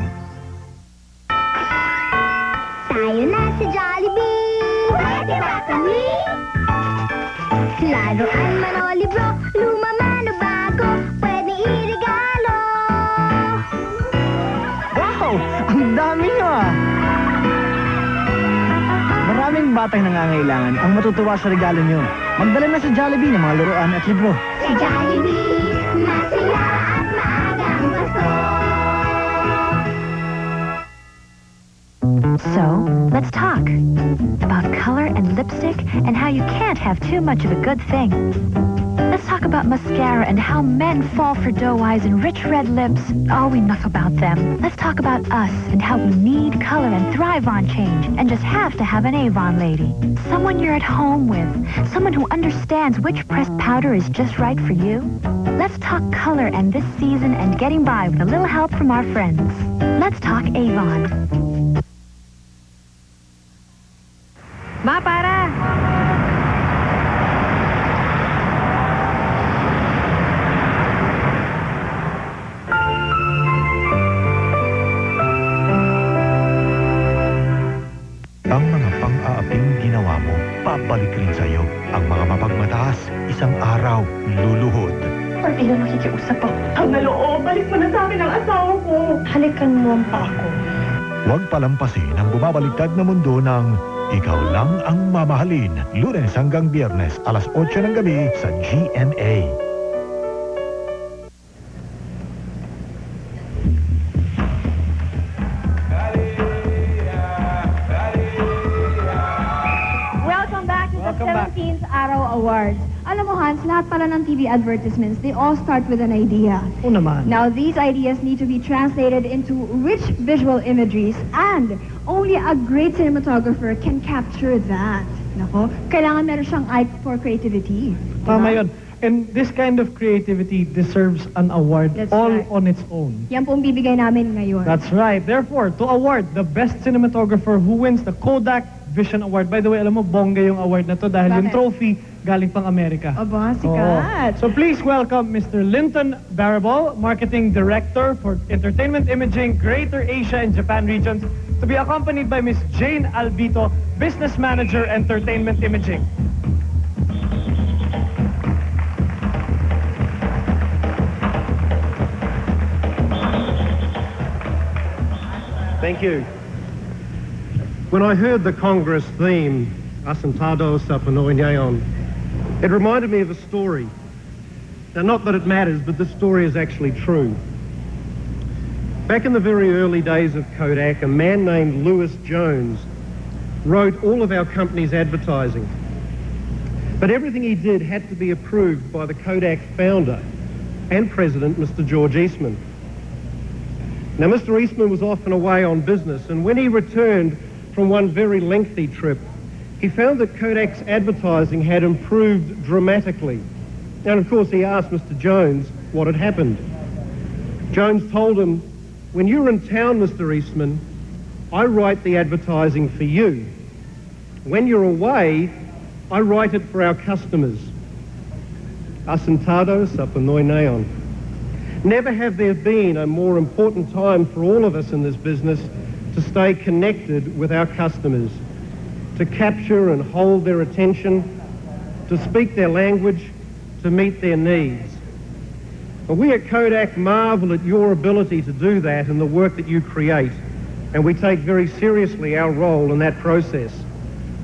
P: Tayo na sa Jollibee! Pwede ba kami? Laruan man o libro, luma man o bago, pwede irigalo.
I: Wow! Ang dami nyo ah! Maraming batang nangangailangan ang matutuwa sa regalo nyo. Magdala na sa Jollibee ng mga laruan at libro.
P: Sa Jollibee, masaya at maagang Pasko.
S: So, let's talk about color and lipstick and how you can't have too much of a good thing. Let's talk about mascara and how men fall for doe eyes and rich red lips. Oh, enough about them. Let's talk about us and how we need color and thrive on change and just have to have an Avon lady. Someone you're at home with. Someone who understands which pressed powder is just right for you. Let's talk color and this season and getting by with a little help from our friends. Let's talk Avon.
A: Ma, para!
E: Ang mga pang-aaping ginawa mo, babalik rin sa'yo. Ang mga mapagmataas, isang araw, luluhod.
A: Pag ilo nakikiusap ako. Ang naloo, balik mo na sa akin ang asawa ko. Halikan mo pa ako.
E: Huwag palampasin ang bumabaliktad na mundo ng Ikaw Lang Ang Mamahalin. Lunes hanggang Biyernes, alas 8 ng gabi sa GMA.
Q: Welcome back to the 17th Araw Awards. Alam mo, Hans, lahat pala ng TV advertisements, they all start with an idea.
I: Oo naman.
Q: Now, these ideas need to be translated into rich visual imageries, and only a great cinematographer can capture that. Nako, kailangan meron siyang eye for creativity.
M: Tama yun. And this kind of creativity deserves an award on its own.
Q: Yan po ang bibigay namin ngayon.
M: That's right. Therefore, to award the best cinematographer who wins the Kodak Vision Award. By the way, alam mo, bongga yung award na to dahil yung trophy galing pang Amerika.
Q: Aba, sikat.
M: So please welcome Mr. Linton Barabal, Marketing Director for Entertainment Imaging, Greater Asia and Japan regions, to be accompanied by Ms. Jane Albito, Business Manager, Entertainment Imaging.
G: Thank you. When I heard the Congress theme, Asentado sa Pinoy Ngayon, it reminded me of a story. Now, not that it matters, but this story is actually true. Back in the very early days of Kodak, a man named Lewis Jones wrote all of our company's advertising. But everything he did had to be approved by the Kodak founder and president, Mr. George Eastman. Now, Mr. Eastman was often away on business, and when he returned from one very lengthy trip, he found that Kodak's advertising had improved dramatically. And of course, he asked Mr. Jones what had happened. Jones told him, "When you're in town, Mr. Eastman, I write the advertising for you. When you're away, I write it for our customers." Asentado sa Pinoy Ngayon. Never have there been a more important time for all of us in this business to stay connected with our customers, to capture and hold their attention, to speak their language, to meet their needs. Well, we at Kodak marvel at your ability to do that in the work that you create, and we take very seriously our role in that process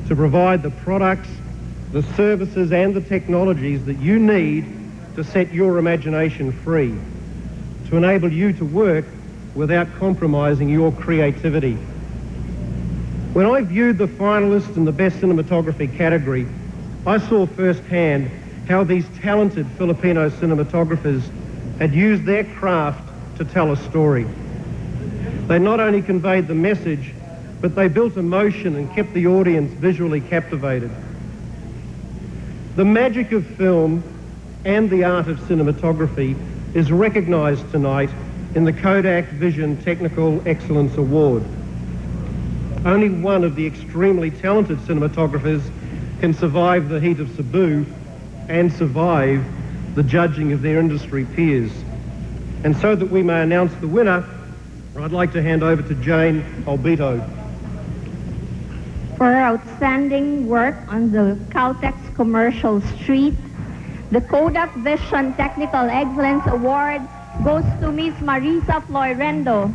G: to provide the products, the services and the technologies that you need to set your imagination free, to enable you to work without compromising your creativity. When I viewed the finalists in the Best Cinematography category, I saw firsthand how these talented Filipino cinematographers had used their craft to tell a story. They not only conveyed the message, but they built emotion and kept the audience visually captivated. The magic of film and the art of cinematography is recognized tonight in the Kodak Vision Technical Excellence Award. Only one of the extremely talented cinematographers can survive the heat of Cebu and survive the judging of their industry peers. And so that we may announce the winner, I'd like to hand over to Jane Albito.
A: For her outstanding work on the Caltex Commercial Street, the Kodak Vision Technical Excellence Award goes to Miss Marisa Floyrendo.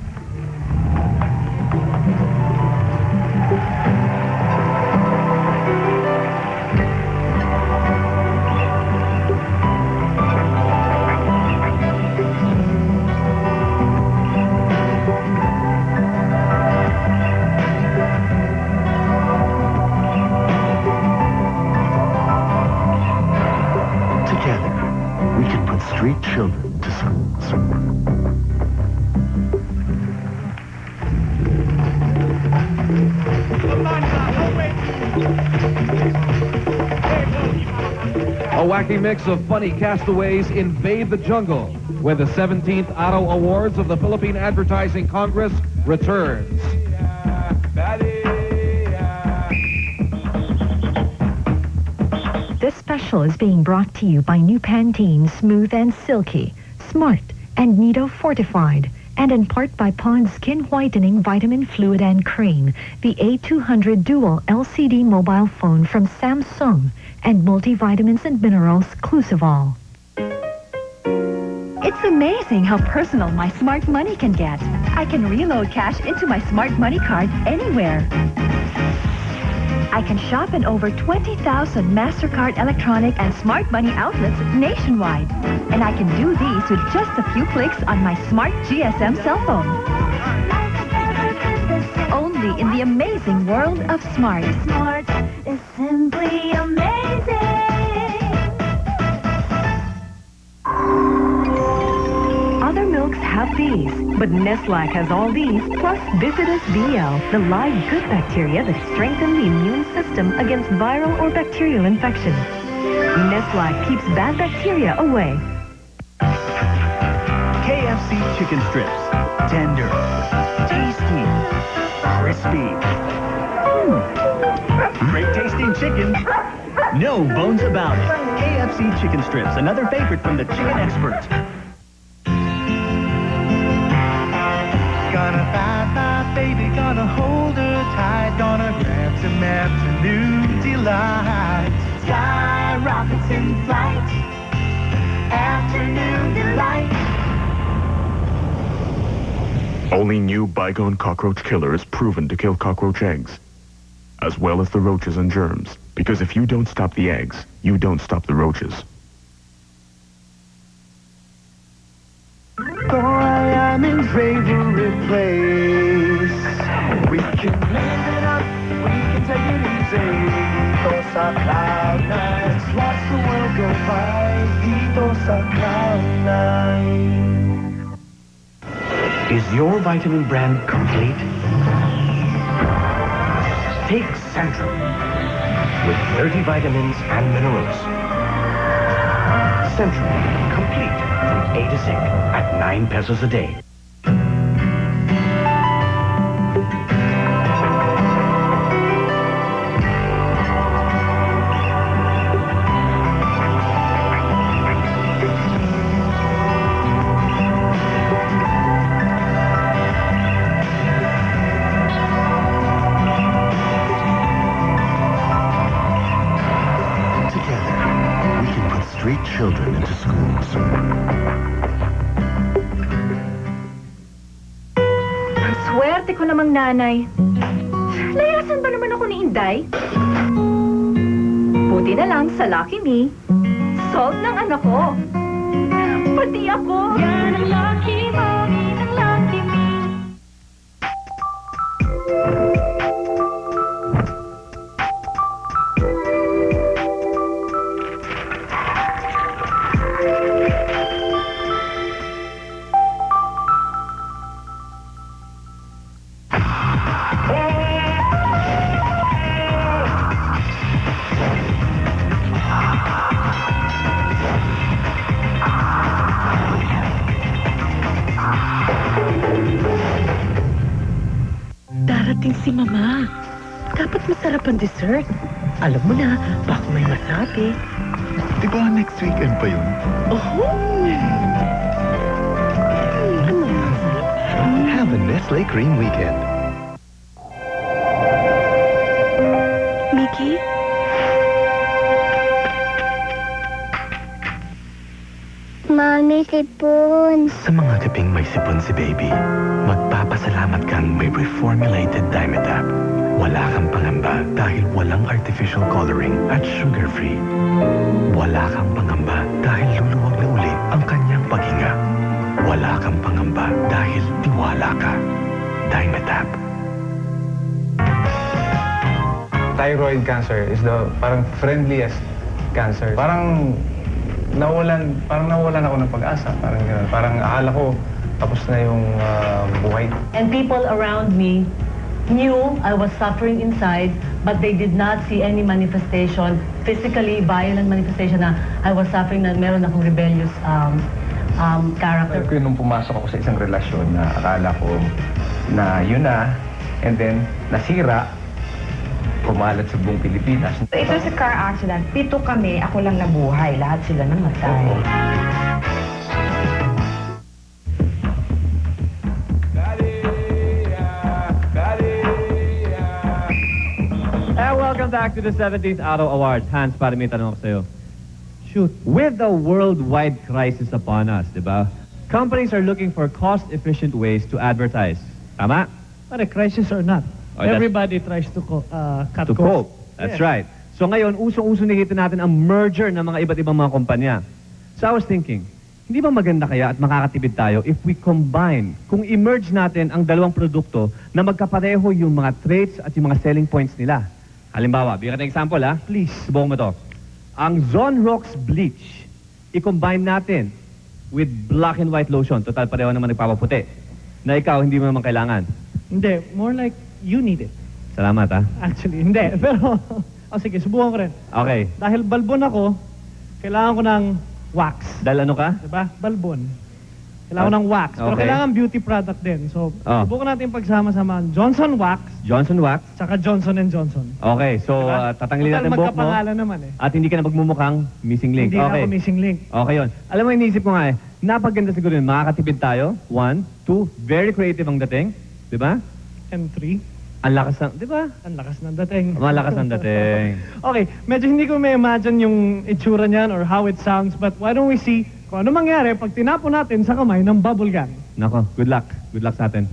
E: Street children to schools.
T: A wacky mix of funny castaways invade the jungle when the 17th Auto Awards of the Philippine Advertising Congress returns.
D: This special is being brought to you by new Pantene Smooth and Silky, Smart, and Nido Fortified, and in part by Pond's Skin Whitening Vitamin Fluid and Cream, the A200 Dual LCD mobile phone from Samsung, and multivitamins and minerals Clusivol.
S: It's amazing how personal my smart money can get. I can reload cash into my smart money card anywhere. I can shop in over 20,000 MasterCard electronic and smart money outlets nationwide. And I can do these with just a few clicks on my smart GSM cell phone. Only in the amazing world of Smart.
P: Smart is simply amazing.
C: Other milks have these, but Nestlac has all these, plus Bifidus BL, the live good bacteria that strengthen the immune system against viral or bacterial infections. Nestlac keeps bad bacteria away.
H: KFC chicken strips. Tender, tasty, crispy. Great tasting chicken. No bones about it. KFC chicken strips, another favorite from the chicken experts.
F: Gonna find my baby, gonna hold her tight, gonna grab some afternoon delight. Sky rockets in flight, afternoon delight.
E: Only new Bygone cockroach killer is proven to kill cockroach eggs, as well as the roaches and germs. Because if you don't stop the eggs, you don't stop the roaches.
F: Boy, I'm in favorite place. We can live it up, we can take it easy. Those are cloud nights, watch the world go by. Those are cloud nights.
I: Is your vitamin brand complete? Take Centrum with 30 vitamins and minerals. Centrum, complete from A to Zinc at 9 pesos a day.
E: Street children into schools.
S: Ang swerte ko namang nanay. Layasan ba naman ako ni Inday? Buti na lang sa Lucky Me, solved ng anak ko. Pati ako. Yan ang Lucky Mommy ng Lucky Me.
C: Darating si Mama. Dapat masarap ang dessert. Alam mo na, baka may masabi.
K: Di ba next weekend pa yun?
E: Have a Nestle Cream Weekend.
S: Mickey?
P: Mami, sipon.
E: Sa mga gabing may sipon si baby, magpapasalamat kang may reformulated Dimetap. Wala kang pangamba dahil walang artificial coloring at sugar-free. Wala kang pangamba dahil luluwag na uli ang kanyang paghinga. Wala kang pangamba dahil tiwala ka. Dimetap.
L: Thyroid cancer is the parang friendliest cancer. Parang nawalan ako ng pag-asa. Parang gano'n. Parang akala ko tapos na yung buhay.
N: And people around me knew I was suffering inside, but they did not see any manifestation, physically violent manifestation na I was suffering, na meron akong rebellious character.
L: Kaya nung pumasok ako sa isang relasyon na akala ko na yun na, and then nasira, kumalat sa buong Pilipinas.
O: Ito sa car accident, 7 kami, ako lang nabuhay, lahat sila namatay.
M: Welcome back to the 17th Auto Awards. Hans, para may tanong ako sa'yo. Shoot. With the worldwide crisis upon us, di ba? Companies are looking for cost-efficient ways to advertise. Tama?
U: Pare, crisis or not, everybody tries to cut
M: to
U: costs.
M: cope. That's right. So ngayon, usong-uso nakita natin ang merger ng mga iba't ibang mga kumpanya. So I was thinking, hindi ba maganda kaya at makakatipid tayo if we combine, kung i-merge natin ang dalawang produkto na magkapareho yung mga traits at yung mga selling points nila? Halimbawa, bigyan ka ng example ha. Please, subukan mo to. Ang Zonrox Bleach, i-combine natin with black and white lotion. Total, pareho naman nagpapaputi. Na ikaw, hindi mo naman kailangan.
U: Hindi, more like you need it.
M: Salamat ha.
U: Actually, hindi. Pero, sige, subukan ko rin.
M: Okay.
U: Dahil balbon ako, kailangan ko ng wax.
M: Dahil ano ka?
U: Diba? Balbon. Kailangan ko ng wax. Pero
M: Okay.
U: kailangan beauty product din. So, subukan natin pagsama-sama Johnson Wax,
M: Johnson Wax.
U: tsaka Johnson & Johnson.
M: Okay, so tatanggalin natin buhok mo.
U: Magkapangalan naman eh.
M: At hindi ka na magmumukhang missing link.
U: Hindi
M: Okay.
U: na ako missing link.
M: Okay yun. Alam mo, iniisip ko nga eh, napaganda siguro yun. Makakatipid tayo. 1, 2, very creative ang dating. Di ba?
U: And 3,
M: Ang lakas ng, di ba?
U: ang lakas ng dating.
M: Malakas ang dating.
U: Okay, medyo hindi ko ma-imagine yung itsura niyan or how it sounds, but why don't we see kung ano mangyari pag tinapon natin sa kamay ng bubble gun.
M: Nako, good luck. Good luck sa atin.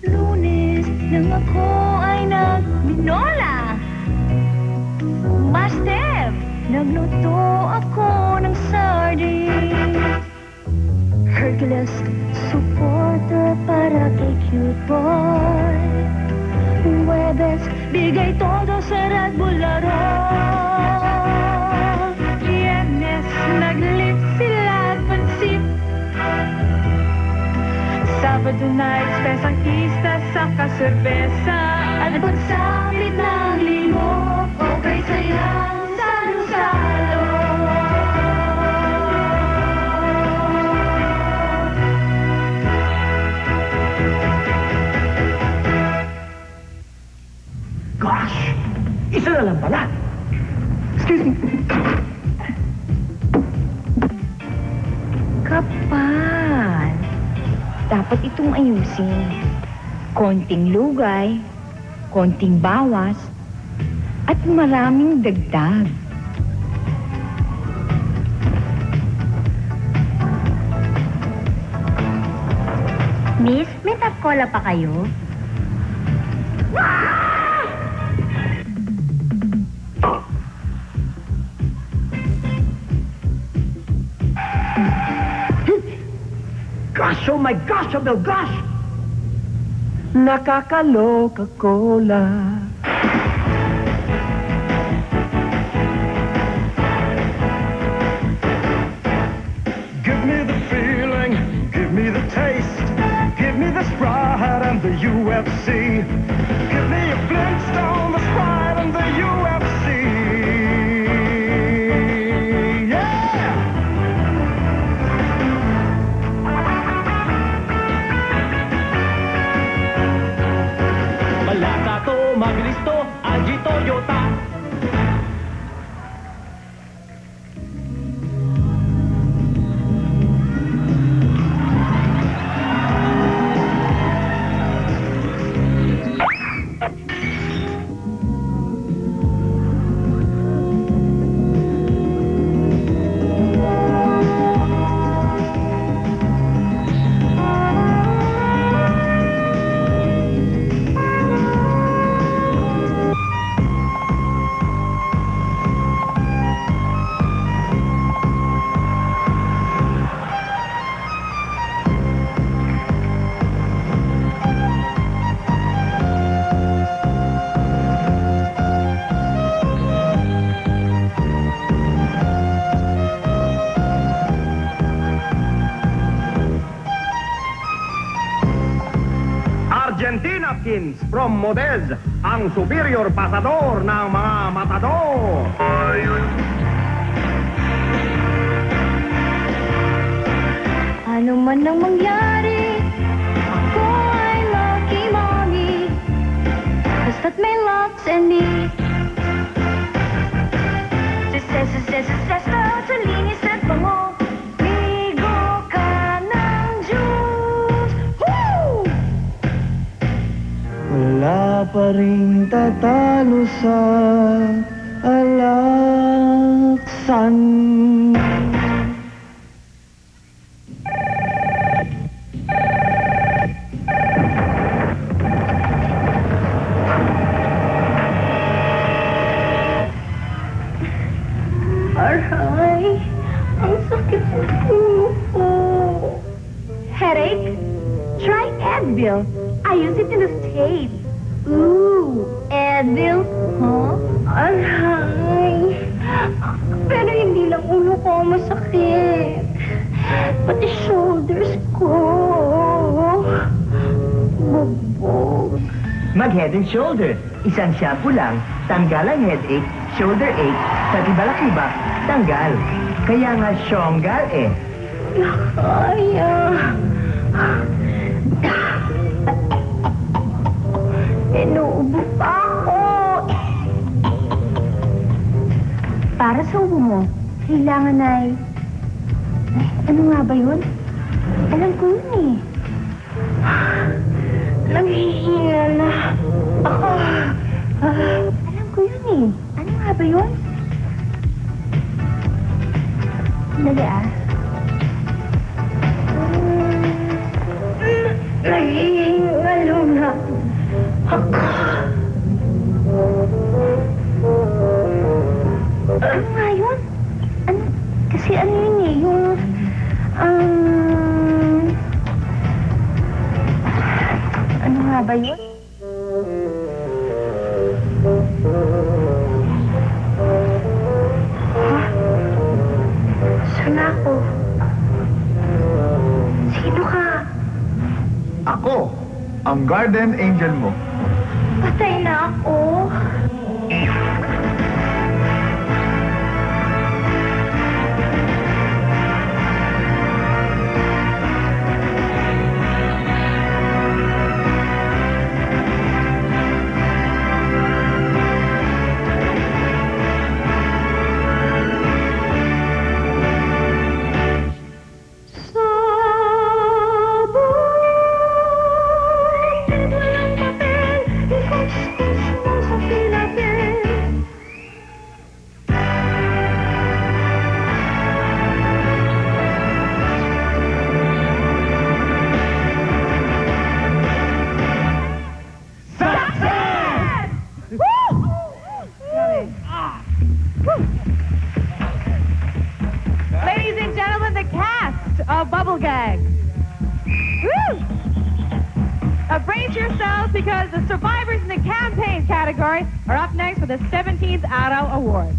P: Lunes nang ako ay nagminola. Master, nagluto ako ng sardines. Hercules, supporter para kay cute boy. Huwebes, bigay todo sa Red Bull laro. Viernes, naglit sila at pansip. Sabado nights, pesang ista sa kaserbesa. At pagsapit ng limo, okay sayang salo-salo.
I: Gosh! Isa na lang pala! Excuse me.
O: Kapal. Dapat itong ayusin. Konting lugay, konting bawas, at maraming dagdag. Miss, may tap cola pa kayo?
I: Gosh, oh my gosh, oh my gosh! Nakakaloka cola.
F: Give me the feeling, give me the taste, give me the Sprite and the UFC. Give me a Flintstone, the Sprite and the UFC.
R: mannequins from Modez, ang superior pasador ng mga matador.
P: Ano man ang mangyari, ako ay lucky mommy. Basta't may locks and me. Sesto, sa linis at bango. Ligo ka ng juice. Woo!
F: Wala pa rin tatalo sa alaksan.
P: Aray, ang sakit ng ulo ko. Headache? Try Advil. I use it in the States. Ooh, Advil? Huh? Aray. Pero hindi lang ulo ko masakit. Pati shoulders ko. Bugbog.
I: Mag-head and shoulder. Isang shampoo lang, tanggal ang headache, shoulder ache, pati balakibak, tanggal. Kaya nga syonggal eh.
P: Kaya. Inuubo pa ako. Para sa ubo mo, kailangan ay... Ano nga ba yun? Alam ko yun eh. Nanghihinga na ako. Alam ko yun eh. Ano nga ba yun? Dali ah. Nanghihinga na ako. Ano nga yun? Ano? Kasi ano yun eh, yung... Ano nga ba yun? Ha? Saan ako? Sino ka?
K: Ako, ang guardian angel mo.
P: Patay na ako.
A: Ladies and gentlemen, the cast of Bubble Gag. Woo! Brace yourselves because the survivors in the campaign category are up next for the 17th Araw Award.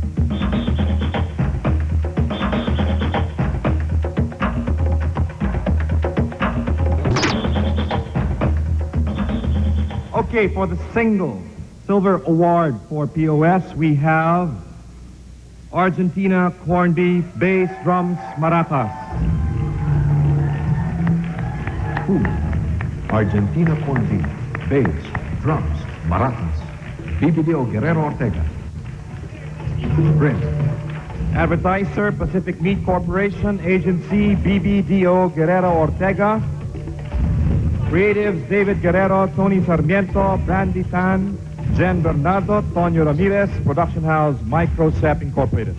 G: Okay, for the single silver award for POS, we have Argentina corned beef, bass, drums, maracas.
K: Argentina corned beef, bass, drums, maracas. BBDO Guerrero Ortega.
G: Print. Advertiser, Pacific Meat Corporation, Agency, BBDO Guerrero Ortega. Creatives, David Guerrero, Tony Sarmiento, Brandy Tan, Jen Bernardo, Tonyo Ramirez, Production House, Microsep Incorporated.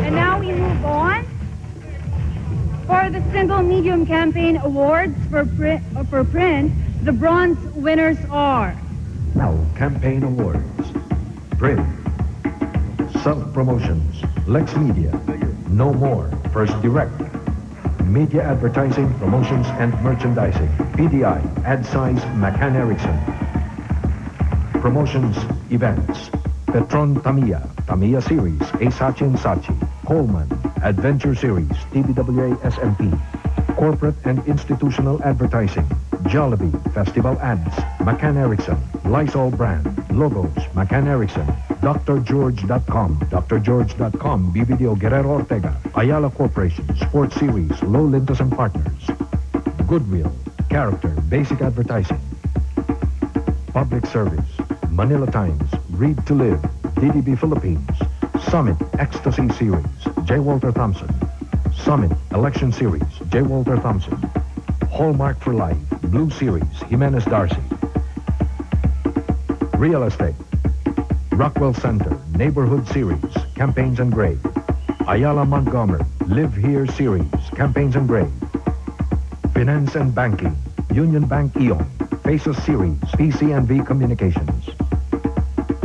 Q: And now we move on. For the Single Medium Campaign Awards for print, the bronze winners are...
K: Now, campaign awards. Print. Self-promotions. Lex Media. No More. First Direct. Media Advertising, Promotions and Merchandising. PDI. AdSize, McCann Erickson. Promotions, Events. Petron Tamiya. Tamiya Series. A Sachin Sachi. Coleman. Adventure Series. TBWA SMP. Corporate and institutional advertising. Jollibee Festival ads. McCann Erickson. Lysol brand. Logos. McCann Erickson. DrGeorge.com. DrGeorge.com. BBDO Guerrero Ortega. Ayala Corporation. Sports Series. Low Lintos and Partners. Goodwill. Character. Basic advertising. Public Service. Manila Times. Read to Live. DDB Philippines. Summit Ecstasy Series. J. Walter Thompson. Summit Election Series. J. Walter Thompson. Hallmark for Life. Blue Series. Jimenez Darcy. Real Estate. Rockwell Center. Neighborhood Series. Campaigns Engraved. Ayala Montgomery. Live Here Series. Campaigns Engraved. Finance and Banking. Union Bank Eon. Faces Series. PCNV Communications.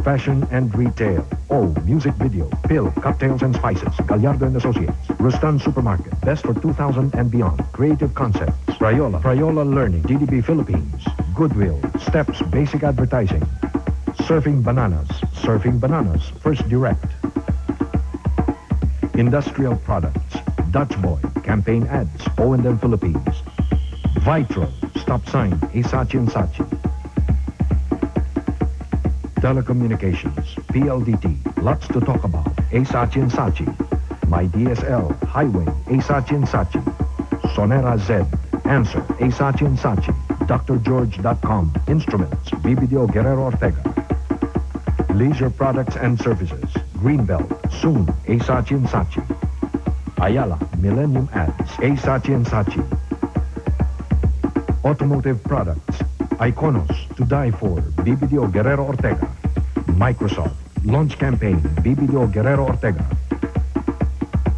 K: Fashion and Retail. Oh, Music Video. Pill, Cocktails and Spices. Gallardo and Associates. Rustan Supermarket. Best for 2000 and beyond. Creative Concepts. Priola Learning. DDB Philippines. Goodwill. Steps Basic Advertising. Surfing Bananas. First Direct. Industrial Products. Dutch Boy. Campaign Ads. O&M Philippines. Vitro. Stop Sign. Isachi and Sachi. Telecommunications. PLDT. Lots to talk about. Isachi and Sachi. My DSL. Highway. Isachi and Sachi. Sonera Z. Answer. Isachi and Sachi. DrGeorge.com. Instruments. BBDO Guerrero Ortega. Leisure Products and Services. Greenbelt. Soon. Isachi and Sachi. Ayala. Millennium Ads. Isachi and Sachi. Automotive Products. Iconos. To Die For. BBDO Guerrero Ortega. Microsoft. Launch Campaign. BBDO Guerrero Ortega.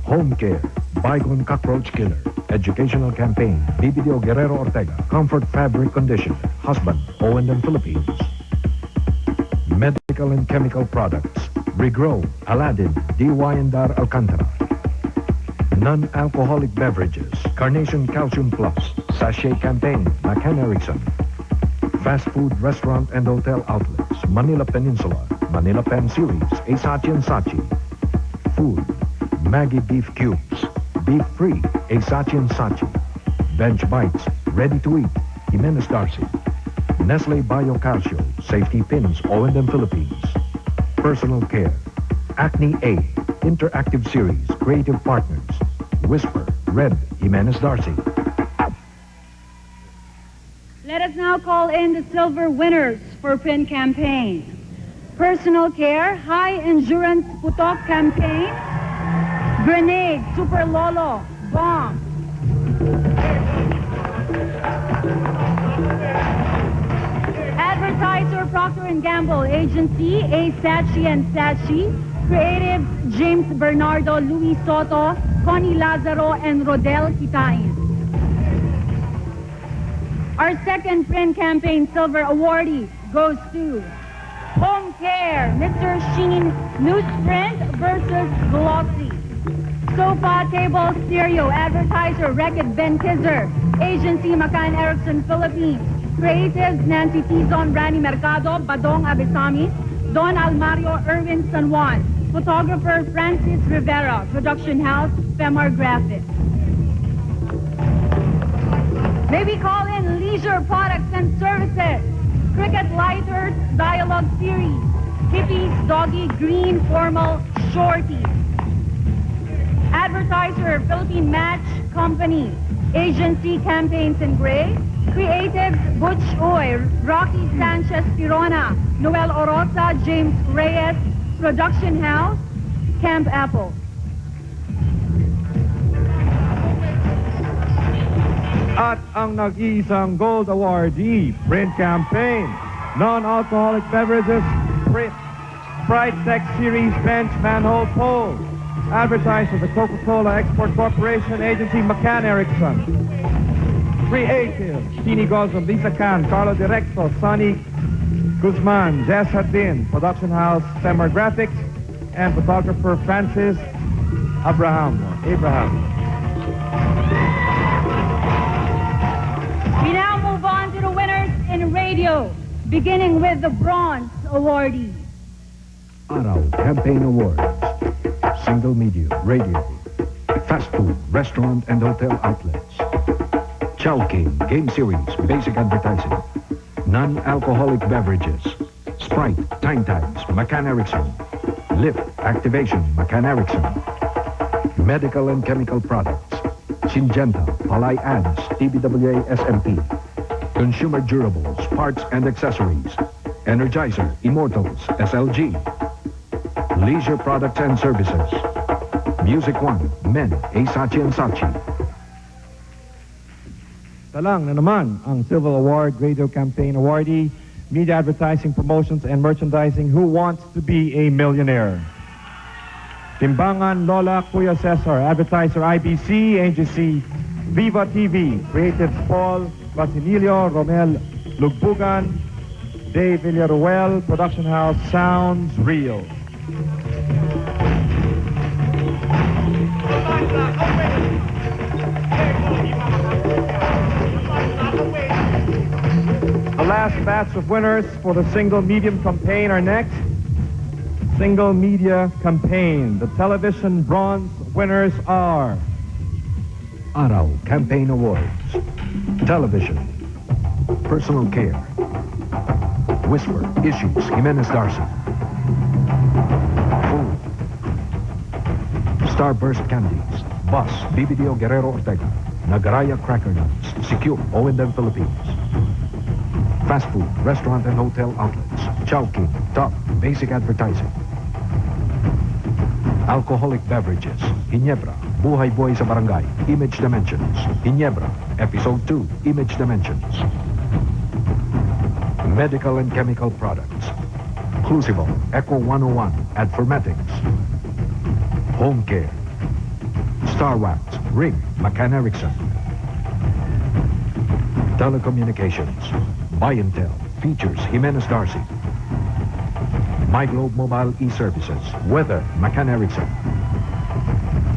K: Home Care. Bygone Cockroach Killer. Educational Campaign. BBDO Guerrero Ortega. Comfort Fabric Conditioner. Husband. O&M Philippines. Medical and Chemical Products. Regrow. Aladdin. DY and Dar Alcantara. Non-alcoholic beverages. Carnation Calcium Plus. Sachet Campaign. McCann Erickson. Fast food, restaurant, and hotel outlets. Manila Peninsula. Manila Pen Series. Isachi and Sachi. Food. Maggie Beef Cubes. Beef Free. Isachi and Sachi. Bench Bites. Ready to eat. Jimenez Darcy. Nestle Bio Calcio. Safety Pins. O&M Philippines. Personal Care. Acne A. Interactive Series. Creative Partners. Whisper. Red. Jimenez Darcy.
A: Let us now call in the silver winners for Pin Campaign. Personal Care, High Endurance Putok Campaign, Grenade, Super Lolo, Bomb. Advertiser, Procter & Gamble, Agency, A. Sachi and Sachi, Creatives, James Bernardo, Luis Soto, Connie Lazaro, and Rodel Kitain. Our second Print Campaign Silver Awardee goes to Home Care, Mr. Sheen, Newsprint versus Glossy. Sofa, Table, Stereo, Advertiser, Reckitt Benckiser, Agency, McCann Erickson, Philippines. Creatives, Nancy Tizon, Rani Mercado, Badong Abisami, Don Almario, Erwin San Juan. Photographer, Francis Rivera. Production House, Femar Graphics. May we call in Leisure Products and Services, Cricket Lighters, Dialogue Series, Kitties, Doggy, Green, Formal, Shorty. Advertiser, Philippine Match Company, Agency, Campaigns in Gray, Creatives, Butch Oy, Rocky Sanchez Tirona, Noel Orosa, James Reyes, Production House, Camp Apple.
T: At ang nag-iisang Gold Awardee, Print Campaign, Non-Alcoholic Beverages, Print, Sprite Tech Series Bench Manhole Pole, Advertiser, the Coca-Cola Export Corporation, Agency, McCann Erickson, Creative, Tini Gozum, Lisa Khan, Carlo Directo, Sonny Guzman, Jess Hadin, Production House, Femar Graphics, and photographer Francis Abraham.
A: We now move on to the winners in radio, beginning with the Bronze Awardee.
K: Araw Campaign Awards. Single Media, Radio. Fast food, restaurant, and hotel outlets. Chowking Game Series Basic Advertising. Non-alcoholic beverages. Sprite, Time Tags, McCann Erickson. Lift, Activation, McCann Erickson. Medical and Chemical Products. Syngenta, Palay Ads, TBWA SMP. Consumer Durables, Parts and Accessories. Energizer, Immortals, SLG. Leisure Products and Services. Music One, Men, Sachi and Sachi.
B: Talang na naman ang Silver Award Radio Campaign Awardee, Media Advertising Promotions and Merchandising, Who Wants to Be a Millionaire? Timbangan Lola Kuya Cesar, Advertiser IBC, Agency Viva TV, Creatives Paul Basilio, Romel Lugbugan, Dave Villaruel, Production House Sounds Real. The last batch of winners for the Single Medium campaign are next. Single Media campaign. The television bronze winners are
K: Araw Campaign Awards. Television. Personal Care. Whisper Issues Jimenez Darcy. Food. Starburst Candies. Bus BBDO Guerrero Ortega. Nagaraya Cracker Nuts. Secure O&M Philippines. Fast food, restaurant and hotel outlets. Chowking, Top, Basic Advertising. Alcoholic beverages. Ginebra, Buhay Boy sa Barangay, Image Dimensions. Ginebra, Episode 2, Image Dimensions. Medical and Chemical Products. Crucible, Echo 101, Adformatics. Home Care. Star Wax, Rig, McCann Erickson. Telecommunications. Buy and Tell, Features, Jimenez Darcy. My Globe Mobile E-Services, Weather, McCann Erickson.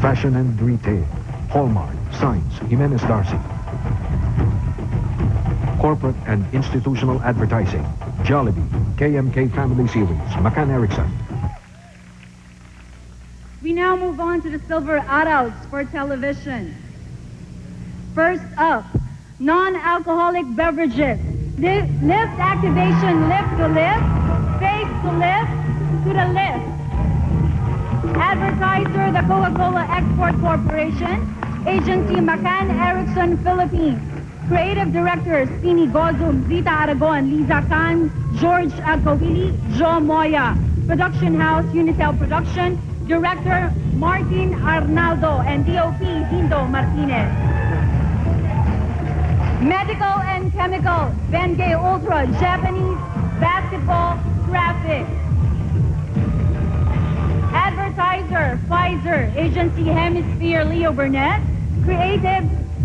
K: Fashion and Retail, Hallmark, Signs, Jimenez Darcy. Corporate and Institutional Advertising, Jollibee, KMK Family Series, McCann Erickson.
A: We now move on to the Silver Adults for television. First up, non-alcoholic beverages. Lift Activation, Lift to Lift, Faith to Lift, to the Lift. Advertiser, the Coca-Cola Export Corporation. Agency, McCann Erickson, Philippines. Creative Directors, Pini Gozum, Zita Aragon, Liza Khan, George Agawili, Joe Moya. Production House, Unitel Production. Director, Martin Arnaldo, and DOP, Dindo Martinez. Medical and Chemical, Bengay Ultra, Japanese, Basketball, Graphics. Advertiser, Pfizer, Agency Hemisphere, Leo Burnett. Creative,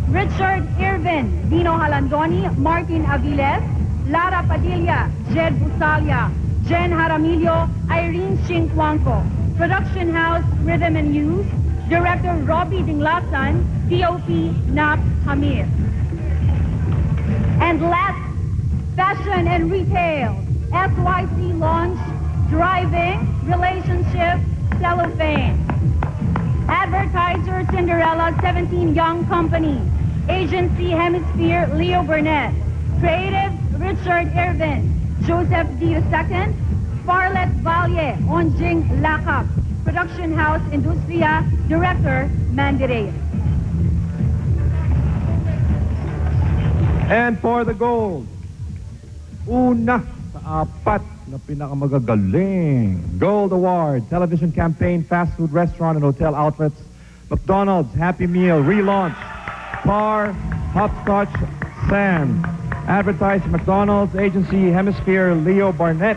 A: Richard Irvin, Dino Halandoni, Martin Aviles, Lara Padilla, Jed Busalia, Jen Jaramillo, Irene Shinquanco. Production House, Rhythm and News. Director, Robbie Dinglasan, DOP, Nap Hamir. And last, Fashion and Retail, SYC Launch, Driving, Relationship, Cellophane. Advertiser, Cinderella, 17 Young Company. Agency, Hemisphere, Leo Burnett. Creative, Richard Irvin, Joseph D. II, Scarlett Valle, Onjing Lakap. Production House, Industria, Director, Mandy Reyes.
B: And for the gold, una sa apat na pinakamagagaling. Gold Award, Television Campaign, Fast Food Restaurant and Hotel Outlets, McDonald's, Happy Meal, Relaunch, Par, Hopscotch, Sam. Advertise McDonald's, Agency Hemisphere, Leo Barnett.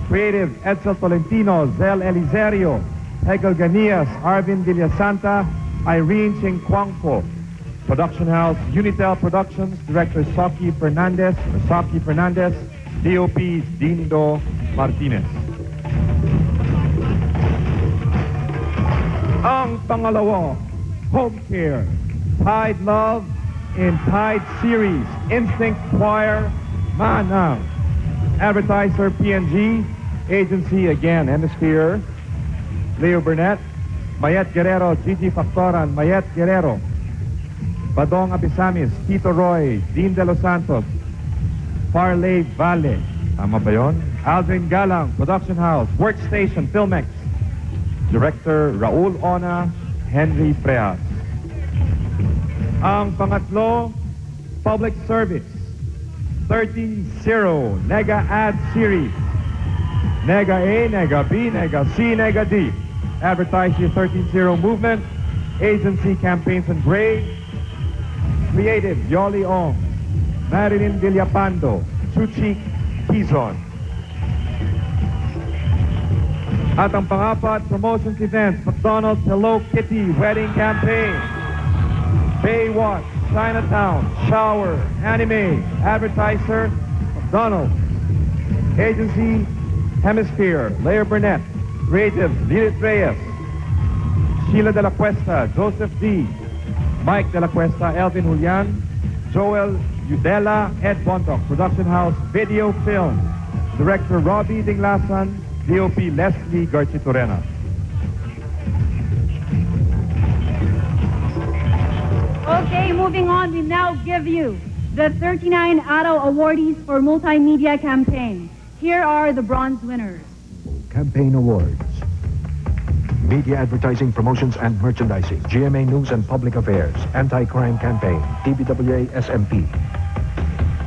B: Creative, Edsel Tolentino, Zel Elizerio, Hegel Ganias, Arvin Villasanta, Irene Chinquangco. Production House, Unitel Productions, Director Saki Fernandez, DOP Dindo Martinez. Ang pangalawa, Home Care, Tide Love in Tide Series, Instinct Choir, Manang. Advertiser, PNG. Agency, again, Hemisphere, Leo Burnett. Mayet Guerrero, Gigi Factoran, Mayet Guerrero. Badong Abisamis, Tito Roy, Dean De Los Santos, Parley Valle, tama ba yun? Aldrin Galang, Production House, Workstation, Filmex, Director Raul Ona, Henry Preas. Ang pangatlo, Public Service, 30-0, Nega Ad Series, Nega A, Nega B, Nega C, Nega D. Advertiser 13-0 Movement, Agency Campaigns and Gray, Creative Yoli Ong, Marilyn Villapando, Chuchi Quizon. At ang pangapat, Promotions Events, McDonald's Hello Kitty Wedding Campaign, Baywatch, Chinatown, Shower, Anime, Advertiser, McDonald's, Agency Hemisphere, Lair Burnett, Creatives, Lilith Reyes, Sheila De La Cuesta, Joseph D, Mike De La Cuesta, Elvin Julian, Joel Udela, Ed Bondoc, Production House, Video Film, Director Robbie Dinglasan, DOP Leslie Garchitorena.
A: Okay, moving on, we now give you the 39 Arrow awardees for Multimedia Campaign. Here are the bronze winners.
K: Campaign Awards. Media Advertising, Promotions and Merchandising, GMA News and Public Affairs, Anti-Crime Campaign, TBWA SMP.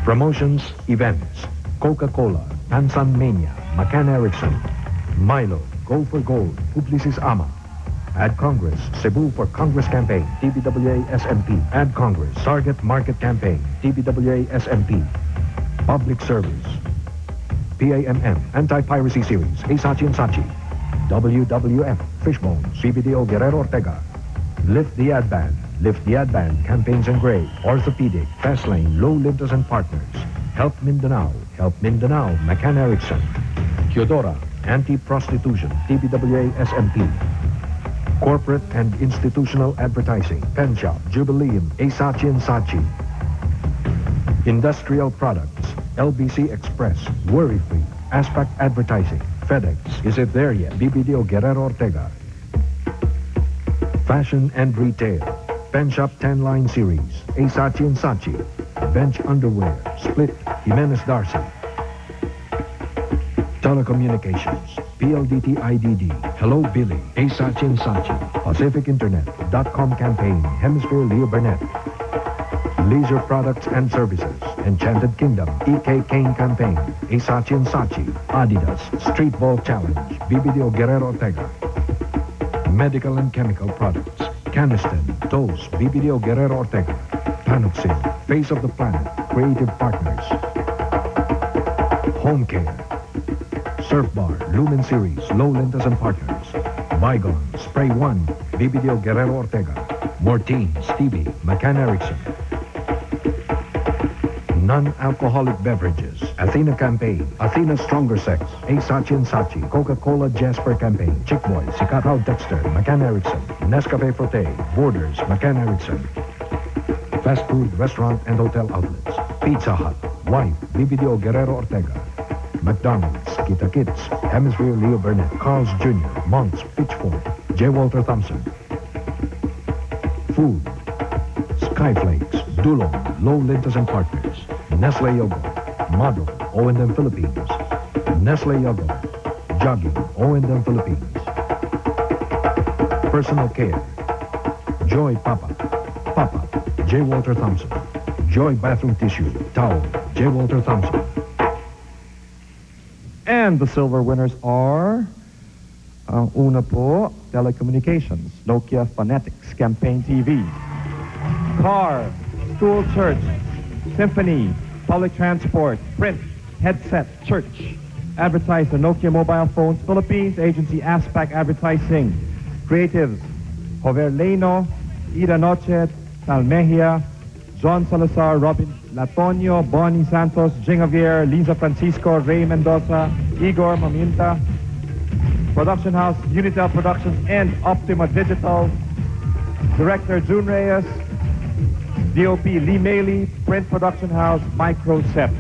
K: Promotions, Events, Coca-Cola, Pansan Mania, McCann Erickson, Milo, Gold for Gold, Publicis Ama. Ad Congress, Cebu for Congress Campaign, TBWA SMP. Ad Congress, Target Market Campaign, TBWA SMP. Public Service, PAMM, Anti-Piracy Series, Asachi and Sachi. WWF, Fishbone, CBDO Guerrero Ortega. Lift the Ad Band, Campaigns and Gray. Orthopedic, Fastlane, Low Lintas and Partners. Help Mindanao, McCann Erickson. Kyodora, Anti-Prostitution, TBWA SMP. Corporate and Institutional Advertising, Pen Shop, Jubileum, Asachi and Sachi. Industrial Products, LBC Express, Worry Free, Aspac Advertising, FedEx, Is It There Yet? BBDO Guerrero Ortega. Fashion and Retail, Pen Shop 10 Line Series, Asachi and Sachi. Bench Underwear, Split, Jimenez Darcy. Telecommunications, PLDT IDD, Hello Billy, Asachi and Sachi. Pacific Internet, .com Campaign, Hemisphere Leo Burnett. Leisure Products and Services, Enchanted Kingdom, EK Kane Campaign, Asachi and Sachi. Adidas, Street Ball Challenge, BBDO Guerrero Ortega. Medical and Chemical Products, Caniston, Toast, BBDO Guerrero Ortega. Panoxil, Face of the Planet, Creative Partners. Home Care, Surf Bar, Lumen Series, Low Lintas and Partners. Bygone, Spray One, BBDO Guerrero Ortega. Morteen, Stevie, McCann Erickson. Non-alcoholic beverages, Athena Campaign, Athena Stronger Sex, Asachi and Sachi, Coca-Cola Jasper Campaign, Chick Boy, Sikataw Dexter, McCann Erickson. Nescafe Forte, Borders, McCann Erickson. Fast food, restaurant and hotel outlets, Pizza Hut, Wife, BBDO Guerrero Ortega. McDonald's, Kita Kids, Hemisphere Leo Burnett, Carl's Jr., Monk's, Pitchfork, J. Walter Thompson. Food, Skyflakes, Dulong, Low Lintas and Partners. Nestle Yogo, Model, O&M Philippines. Nestle Yogo, Jogging, O&M Philippines. Personal Care, Joy Papa, J. Walter Thompson. Joy Bathroom Tissue, Towel, J. Walter Thompson.
B: And the silver winners are, una po, Telecommunications, Nokia Phonetics, Campaign TV. Car, School Church, Symphony, Public Transport, Print, Headset, Church. Advertiser, Nokia Mobile Phones, Philippines. Agency, Aspac Advertising. Creatives, Jover Leno, Ida Noche, Tal Mejia, John Salazar, Robin Latonio, Bonnie Santos, Jingavier, Liza Francisco, Ray Mendoza, Igor Maminta. Production House, Unitel Productions and Optima Digital. Director, June Reyes. DOP, Lee Maley. Print Production House, Microcept.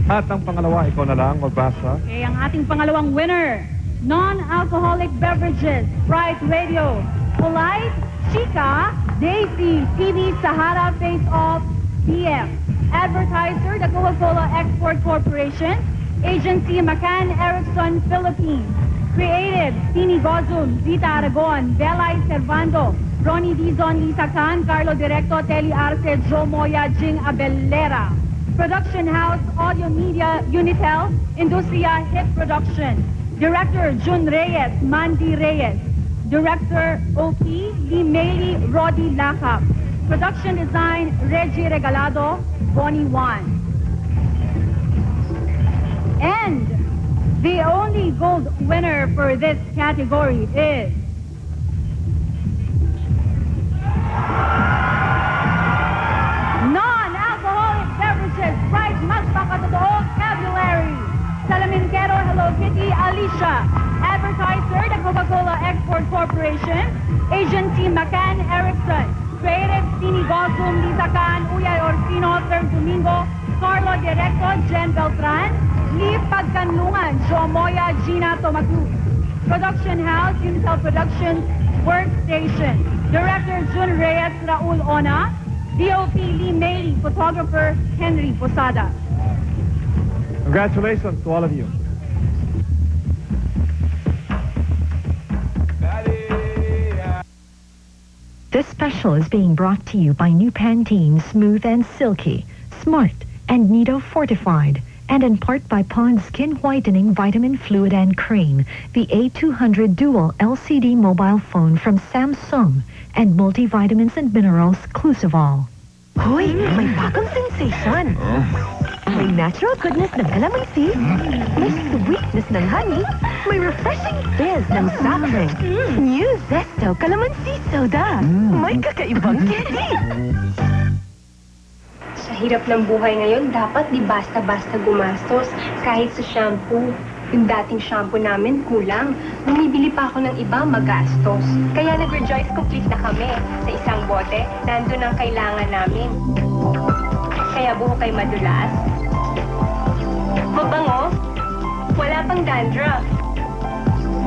B: At ang pangalawa, ikaw na lang, magbasa.
A: Okay, ang ating pangalawang winner, non-alcoholic beverages, Bright Radio, Polite, Chica, Day 3, TV Sahara Face Off, BF. Advertiser, the Coca-Cola Export Corporation. Agency, McCann Erickson, Philippines. Creative, Tini Gozum, Vita Aragon, Belay Servando, Ronnie Dizon, Lisa Khan, Carlo Directo, Teli Arce, Joe Moya, Jing Abelera. Production House, Audio Media, Unitel, Industria, Hit Production. Director, Jun Reyes, Mandy Reyes. Director, OP, Limeli, Rodi Lakap. Production Design, Reggie Regalado, Bonnie Wan. And the only gold winner for this category is non-alcoholic beverages, bright magpakatotoo vocabulary. Salaminkero, Hello Kitty, Alicia. Advertiser, the Coca-Cola Export Corporation. Agency, McCann Erickson. Creative, Tini Gosum, Lisa Khan, Uyay Orsino, Third Domingo, Carlo Directo, Jen Beltran. Lee Pagkanlungan, Joe Moya, Gina Tomatu. Production House, Unitel Productions, Workstation. Director, Jun Reyes, Raul Ona. DOP, Lee Mailey. Photographer, Henry Posada.
B: Congratulations to all of you.
D: This special is being brought to you by new Pantene Smooth and Silky, Smart, and Nido Fortified, and in part by Pond's Skin Whitening Vitamin Fluid and Cream, the A200 Dual LCD mobile phone from Samsung, and multivitamins and minerals Clusivol.
C: Hoy, may bagong sensation. May natural goodness ng calamansi, may sweetness ng honey, may refreshing fizz ng soft drink. New Zesto Calamansi Soda. May kakaibang candy.
J: Sa hirap ng buhay ngayon, dapat di basta-basta gumastos. Kahit sa shampoo. Yung dating shampoo namin, kulang. Bumibili pa ako ng iba, magastos. Kaya nag-Rejoice Complete na kami. Sa isang bote, nandun ang kailangan namin. Kaya buhok ay madulas. Mabango. Wala pang dandruff.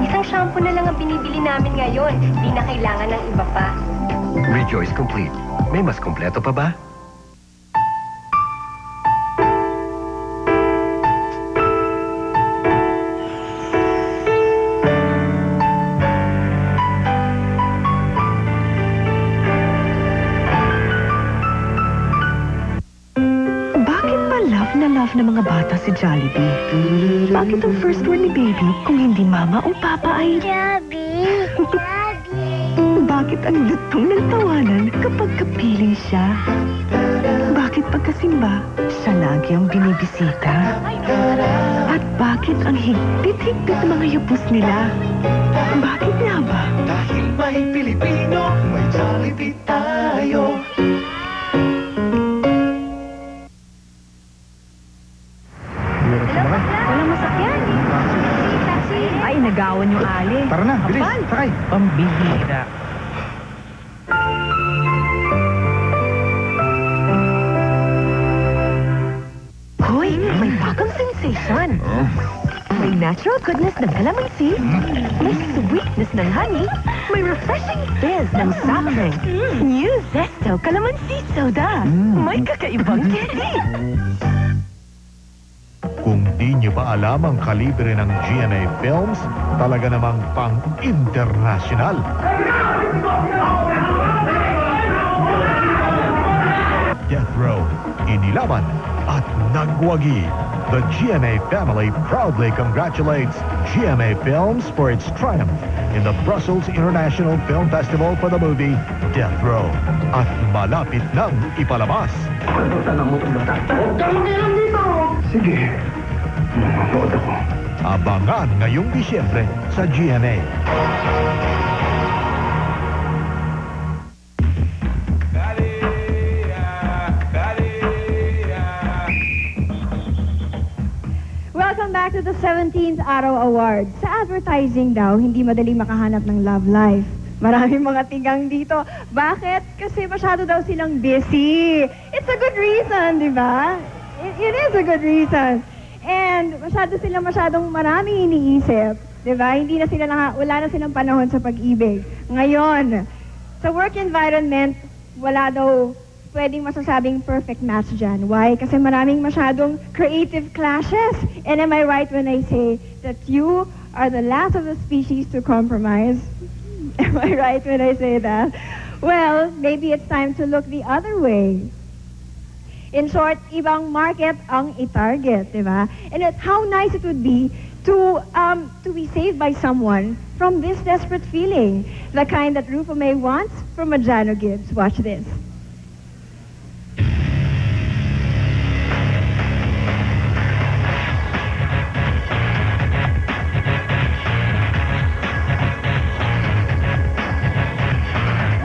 J: Isang shampoo na lang ang binibili namin ngayon. Di na kailangan ng iba pa.
I: Rejoice Complete. May mas kompleto pa ba?
C: Love ng mga bata si Jollibee. Bakit ang first word ni baby kung hindi mama o papa ay Jollibee? Bakit ang lutong ng tawanan kapag kapiling siya? Bakit pagkasimba, siya lagi ang binibisita? At bakit ang higpit-higpit ng mga yupos nila? Bakit nga ba?
F: Dahil may Pilipino, may Jollibee tayo.
C: Nagawan yung ali.
V: Tara na, bilis, sakay.
H: Pambihira.
C: Hoy, may bagong sensation. May natural goodness ng calamansi, may sweetness ng honey, may refreshing fizz ng soft drink. New Zesto Calamansi Soda. May kakaibang candy.
E: Kung di nyo ba alam ang kalibre ng GMA Films, talaga namang pang-internasyonal. Death Row, inilaban at nagwagi. The GMA family proudly congratulates GMA Films for its triumph in the Brussels International Film Festival for the movie Death Row. At malapit nang ipalabas.
F: Sige. Manonood ako.
E: Abangan ngayong Disyembre sa GMA.
Q: Welcome back to the 17th Araw Awards. Sa advertising daw, hindi madaling makahanap ng love life. Maraming mga tigang dito. Bakit? Kasi masyado daw silang busy. It's a good reason, di ba? It is a good reason. And masyadong marami iniisip. Diba? Wala na silang panahon sa pag-ibig. Ngayon, Sa work environment, wala daw pwedeng masasabing perfect match dyan. Why? Kasi maraming masyadong creative clashes. And am I right when I say that you are the last of the species to compromise? Am I right when I say that? Well, maybe it's time to look the other way. In short, ibang market ang i-target, di ba? And how nice it would be to be saved by someone from this desperate feeling, the kind that Rupa May wants from a Jano Gibbs. Watch this.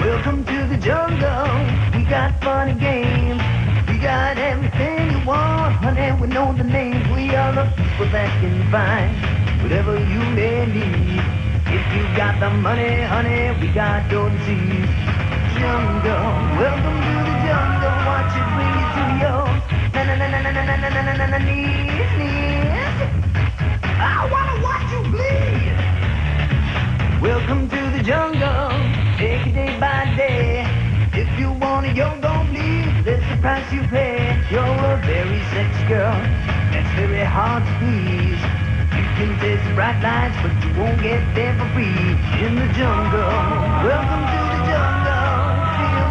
F: Welcome to the jungle. We got fun and games. We got everything you want, honey. We know the names. We are the people that can find whatever you may need. If you got the money, honey, we got your disease. Jungle, welcome to the jungle. Watch it bring you to your knees. I wanna watch you bleed. Welcome to the jungle. Take it day by day. If you want it, you're gonna bleed. That's the price you pay. You're a very sexy girl. That's very hard to please. You can taste the bright lights, but you won't get there for free. In the jungle. Welcome to the jungle. Feel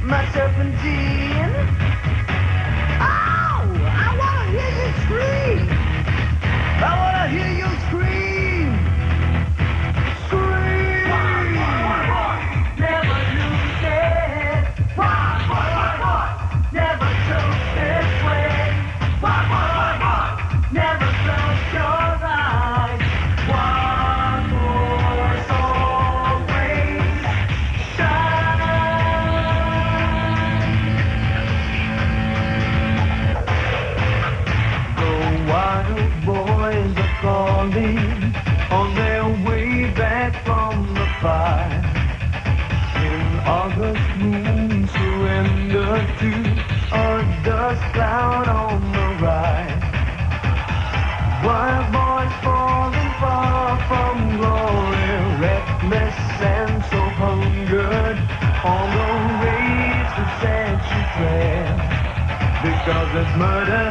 F: my serpentine. Oh, I wanna hear you scream. I wanna hear you scream. On their way back from the fire, in August moon surrender to a dust cloud on the rise. Wild boys falling far from glory, reckless and so hungered on the waves that set you tread. Because there's murder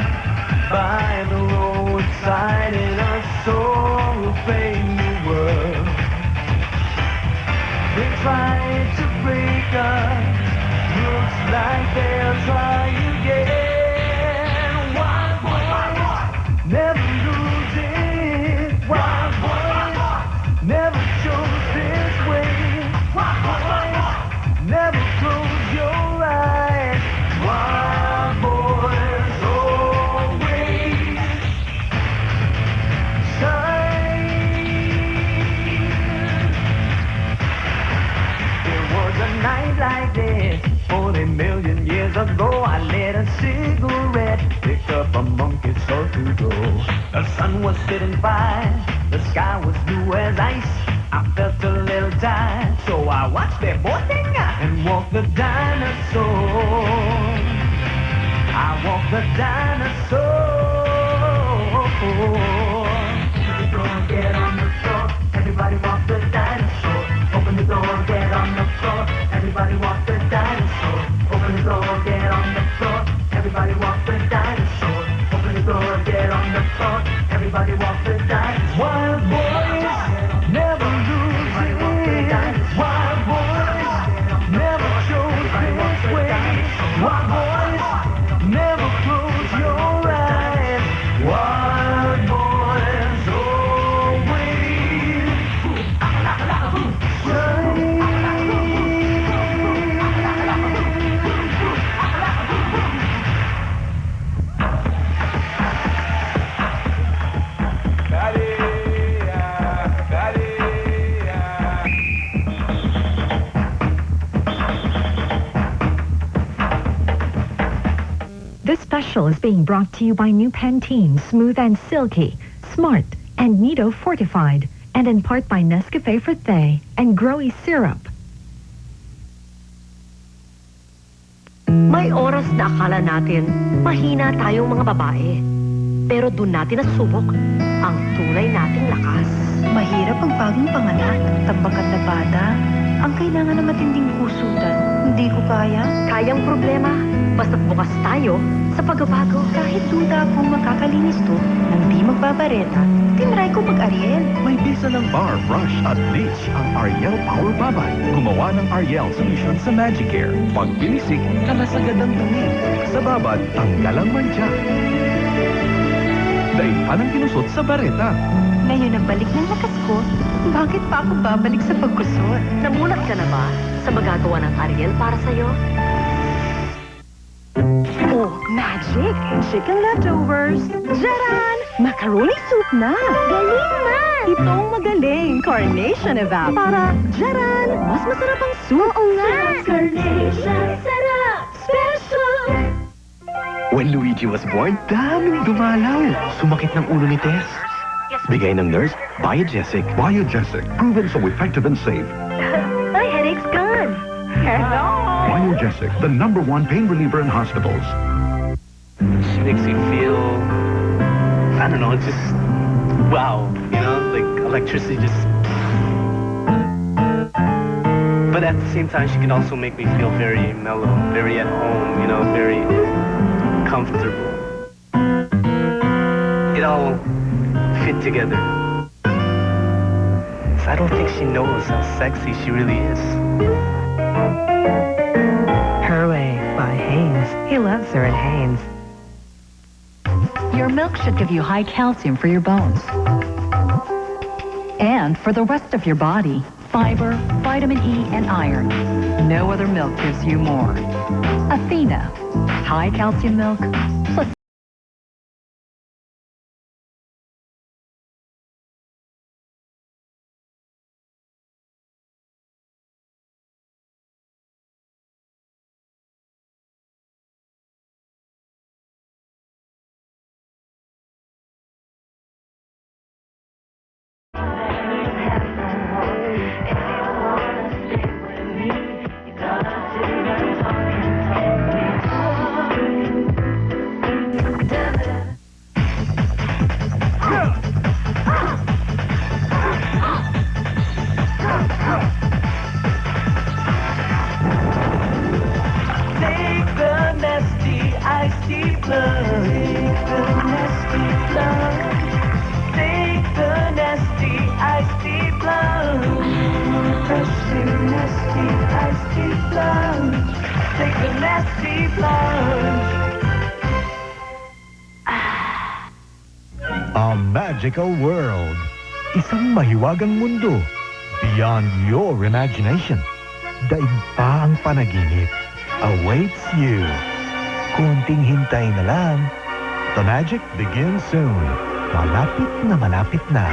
F: by the roadside in a soul-filled new world. They try to break us, looks like they'll try again. Wild boys never lose it. Wild boys never chose this way. Wild boys never close your eyes. Wild boys. Night like this, 40 million years ago, I lit a cigarette, picked up a monkey soul to go. The sun was sitting fine, the sky was blue as ice. I felt a little tired, so I watched their boating and walked the dinosaur. I walked the dinosaur. Get on the floor, everybody walk the dinosaur. Open the door, get on the floor. Everybody walk the dinosaur. Open the door, get on the floor. Everybody walk the dinosaur. Open the door, get on the floor. Everybody walk the dinosaur. Wild boys never lose it. Wild boys never chose this way. Wild boys never close your eyes. Wild boys always shine.
D: This special is being brought to you by new Pantene Smooth and Silky, Smart, and Nido Fortified, and in part by Nescafe Frutte and Growy Syrup.
C: May oras na akala natin mahina tayong mga babae. Pero doon natin nasubok ang tunay nating lakas.
J: Mahirap ang
S: bagong panganak, tambakan na bata, ang kailangan ng matinding kusutan. Hindi ko kaya.
C: Kayang problema, basta't bukas tayo sa pagbabago.
S: Kahit duda kung makakalinis to nang di magbabareta, tinry ko mag-Ariel.
E: May bisa ng bar, brush at bleach ang Ariel Power Babad. Gumawa ng Ariel solution sa Magic Air. Pag pinisik, kalasagad ang dumi. Sa babad, tanggalang mantsa. Daig pa ng kinusot sa bareta.
S: Ngayon ang balik ng lakas ko, bakit pa ako babalik sa pagkusot?
C: Namulat ka na ba sa magagawa ng Ariel para sa'yo?
S: Oh, magic! Chicken leftovers! Jaran! Macaroni soup na! Galing man! Itong magaling! Carnation evap! Para, jaran! Mas masarap ang soup! Oo nga! Carnation! Sarap! Special!
I: When Luigi was born, daming dumalaw. Sumakit ng ulo ni Tess. Bigay ng nurse, Biogesic.
K: Biogesic, proven so effective and safe.
C: My headache's gone. Hello!
K: Biogesic, the #1 pain reliever in hospitals.
V: She makes me feel, I don't know, just wow, you know, like electricity just. But at the same time, she can also make me feel very mellow, very at home, you know, very comfortable. It all fit together. So I don't think she knows how sexy she really is.
C: Her Way by Hanes. He loves her at Hanes.
W: Your milk should give you high calcium for your bones. And for the rest of your body, fiber, vitamin E, and iron. No other milk gives you more. Athena, high calcium milk, plus
X: A magical world. Isang mahiwagang mundo. Beyond your imagination. Daig pa ang panaginip. Awaits you. Kunting hintay na lang. The magic begins soon. Malapit na malapit na.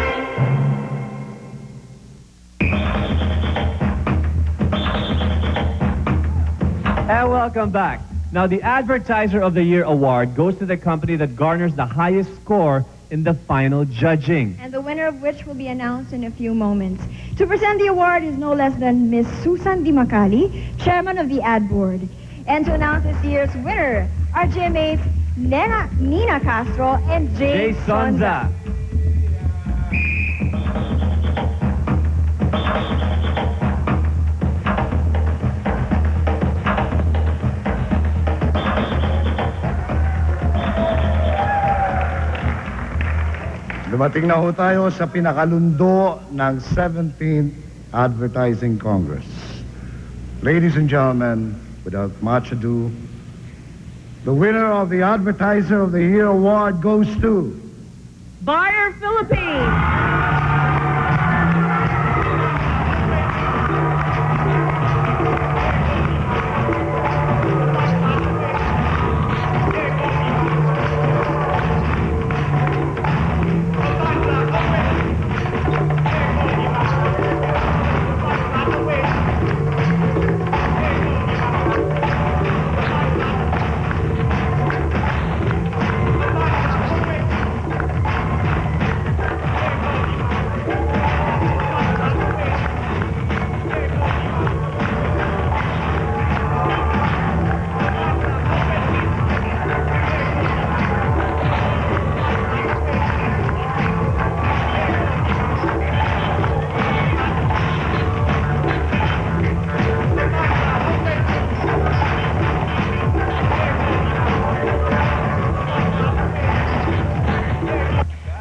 M: And welcome back. Now, the Advertiser of the Year award goes to the company that garners the highest score in the final judging.
Q: And the winner of which will be announced in a few moments. To present the award is no less than Miss Susan Di Macali, chairman of the ad board. And to announce this year's winner are GMA's Nina Castro and Jay Sonza.
Y: Dumating na ho tayo sa pinakalundo ng 17th Advertising Congress. Ladies and gentlemen, without much ado, the winner of the Advertiser of the Year award goes to
A: Buyer Philippines.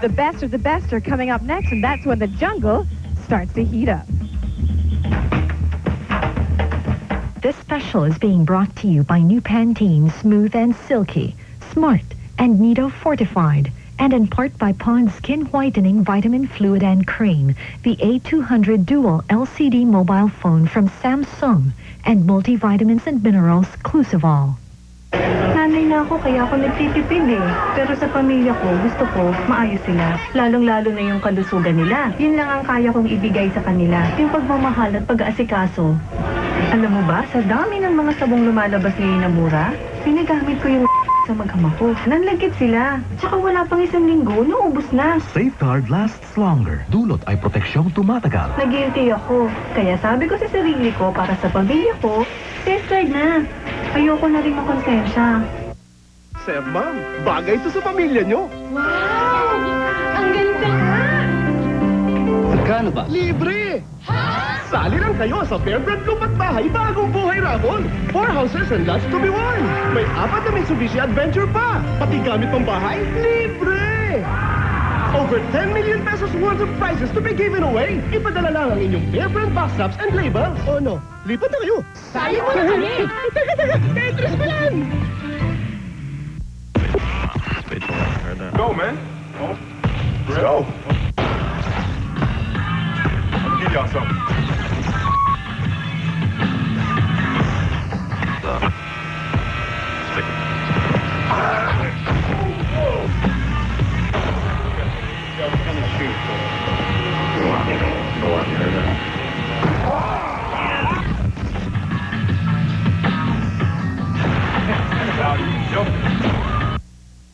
A: The best of the best are coming up next, and that's when the jungle starts to heat up.
D: This special is being brought to you by new Pantene Smooth and Silky, Smart and Nido Fortified, and in part by Pond's Skin Whitening Vitamin Fluid and Cream, the A200 Dual LCD mobile phone from Samsung, and multivitamins and minerals Clusivol.
C: Nanay na ako, kaya ako nagtitipid eh. Pero sa pamilya ko, gusto ko, maayos sila. Lalong-lalo na yung kalusugan nila. Yun lang ang kaya kong ibigay sa kanila. Yung pagmamahal at pag-aasikaso. Alam mo ba, sa dami ng mga sabong lumalabas ngayon na mura, pinagamit ko yung sa mag-ama ko. Nanlagkit sila. Tsaka wala pang 1 linggo, naubos na.
E: Safeguard lasts longer. Dulot ay proteksyong tumatagal.
C: Nag-guilty ako. Kaya sabi ko sa sarili ko, para sa pamilya ko, safeguard na. Ayoko na rin makonsensya.
G: Sir, ma'am, bagay ito sa pamilya nyo.
J: Wow! Ang ganda nga!
G: Magkano ba? Libre! Sali lang kayo sa Fairbrand Lupat Bahay Bagong Buhay Raffle. 4 houses and lots to be won. May 4 na Mitsubishi Adventure pa. Pati gamit pang bahay, libre! Over 10 million pesos worth of prizes to be given away. Ipadala lang ang inyong Fairbrand box tops and labels. O no, lipat na kayo.
J: Sali mo na kami!
G: Teka, Tetris pa yan!
B: Go, man. Oh. Go. I'll give y'all something.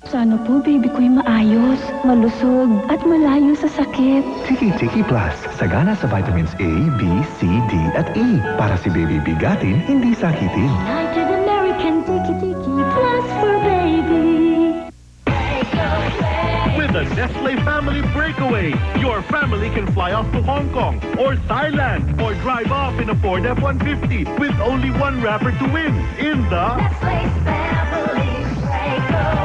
L: Sana po, baby ko'y maayos, malusog, at malayo sa sakit.
E: Tiki-Tiki Plus. Sagana sa vitamins A, B, C, D, at E. Para si baby bigatin, hindi sakitin.
L: United American Tiki-Tiki Plus for baby.
N: With the Nestle Family Breakaway, your family can fly off to Hong Kong or Thailand or drive off in a Ford F-150 with only 1 wrapper to win in the
P: Nestle Family Breakaway.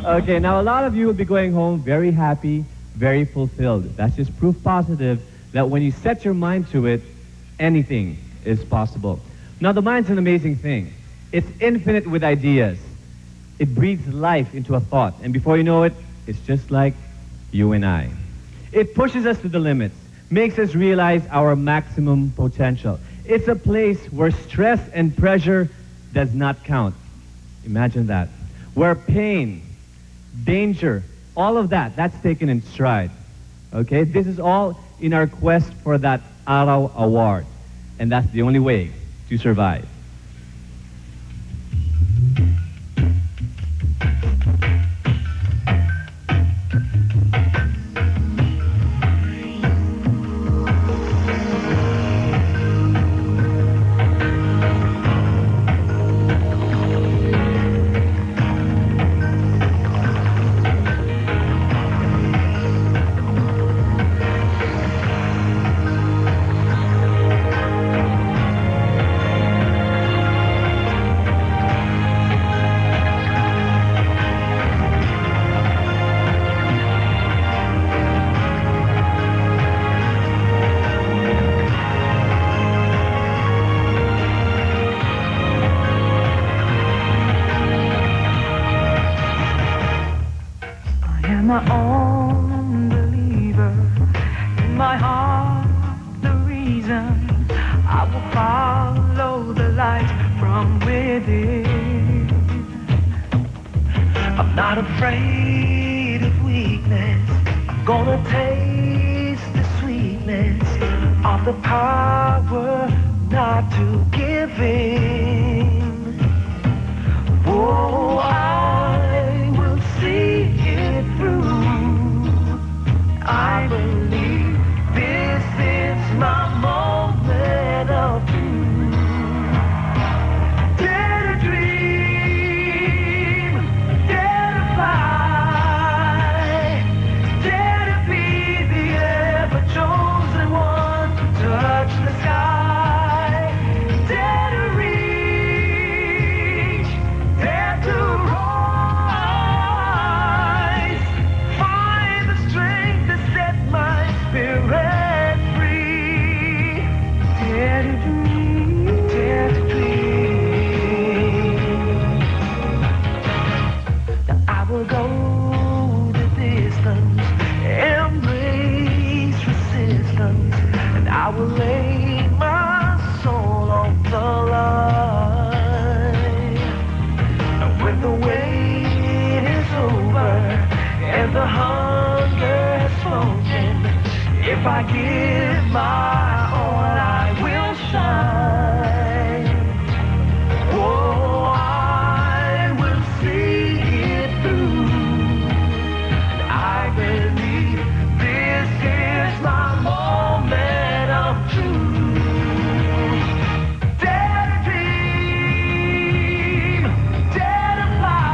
M: Okay, now a lot of you will be going home very happy, very fulfilled. That's just proof positive that when you set your mind to it, anything is possible. Now, the mind's an amazing thing. It's infinite with ideas. It breathes life into a thought, and before you know it, it's just like you and I. It pushes us to the limits, makes us realize our maximum potential. It's a place where stress and pressure does not count. Imagine that. Where pain, danger, all of that, that's taken in stride. Okay? This is all in our quest for that Araw Award. And that's the only way to survive.
F: my own believer. In my heart, the reason I will follow the light from within. I'm not afraid of weakness. I'm gonna taste the sweetness of the power not to give in. Oh, I will see it through. I believe this is my moment of truth. Dare to dream, dare to fly, dare to be the ever chosen one to touch the sky, dare to If I give my all, I will shine. Oh, I will see it through. I believe this is my moment of truth. Dare to dream, dare to fly,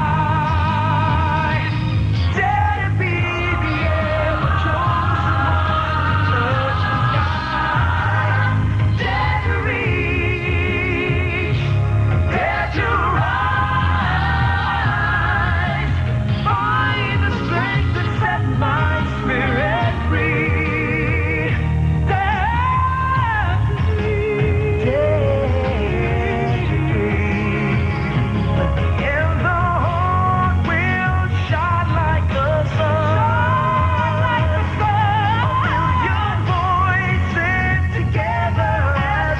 F: dare to be the ever-chosen one to touch the sky. Dare to reach, dare to rise, find the strength that set my spirit free. Dare to dream, and the heart will shine like the sun. A million voices together as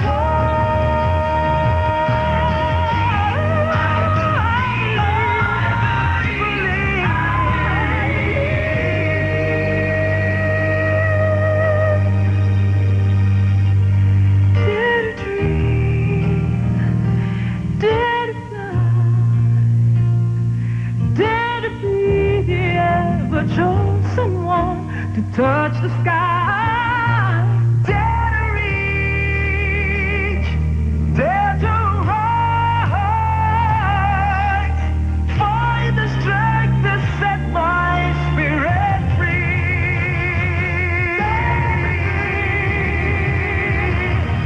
F: Dare to dream, dare to fly, dare to be the ever-chosen one to touch the sky. Dare to reach, dare to rise, find the strength to set my spirit free.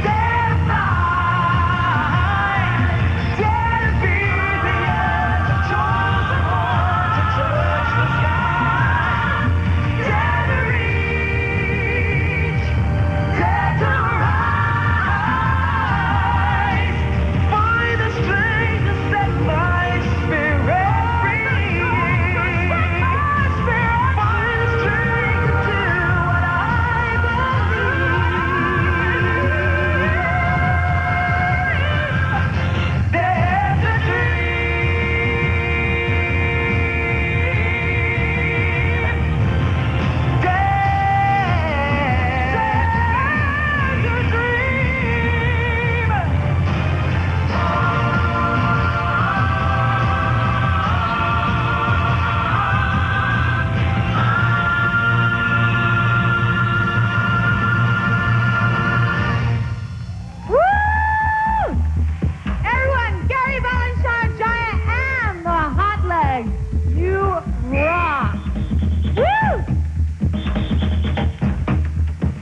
F: Dare to fly, dare to be the ever-chosen one to touch the sky. Dare to reach, dare to rise, find the strength to set my spirit free. Find the strength to do what I believe. Dare to Woo! Everyone, Gary Valentine, Jaya, and the Hot Legs. You rock. Woo!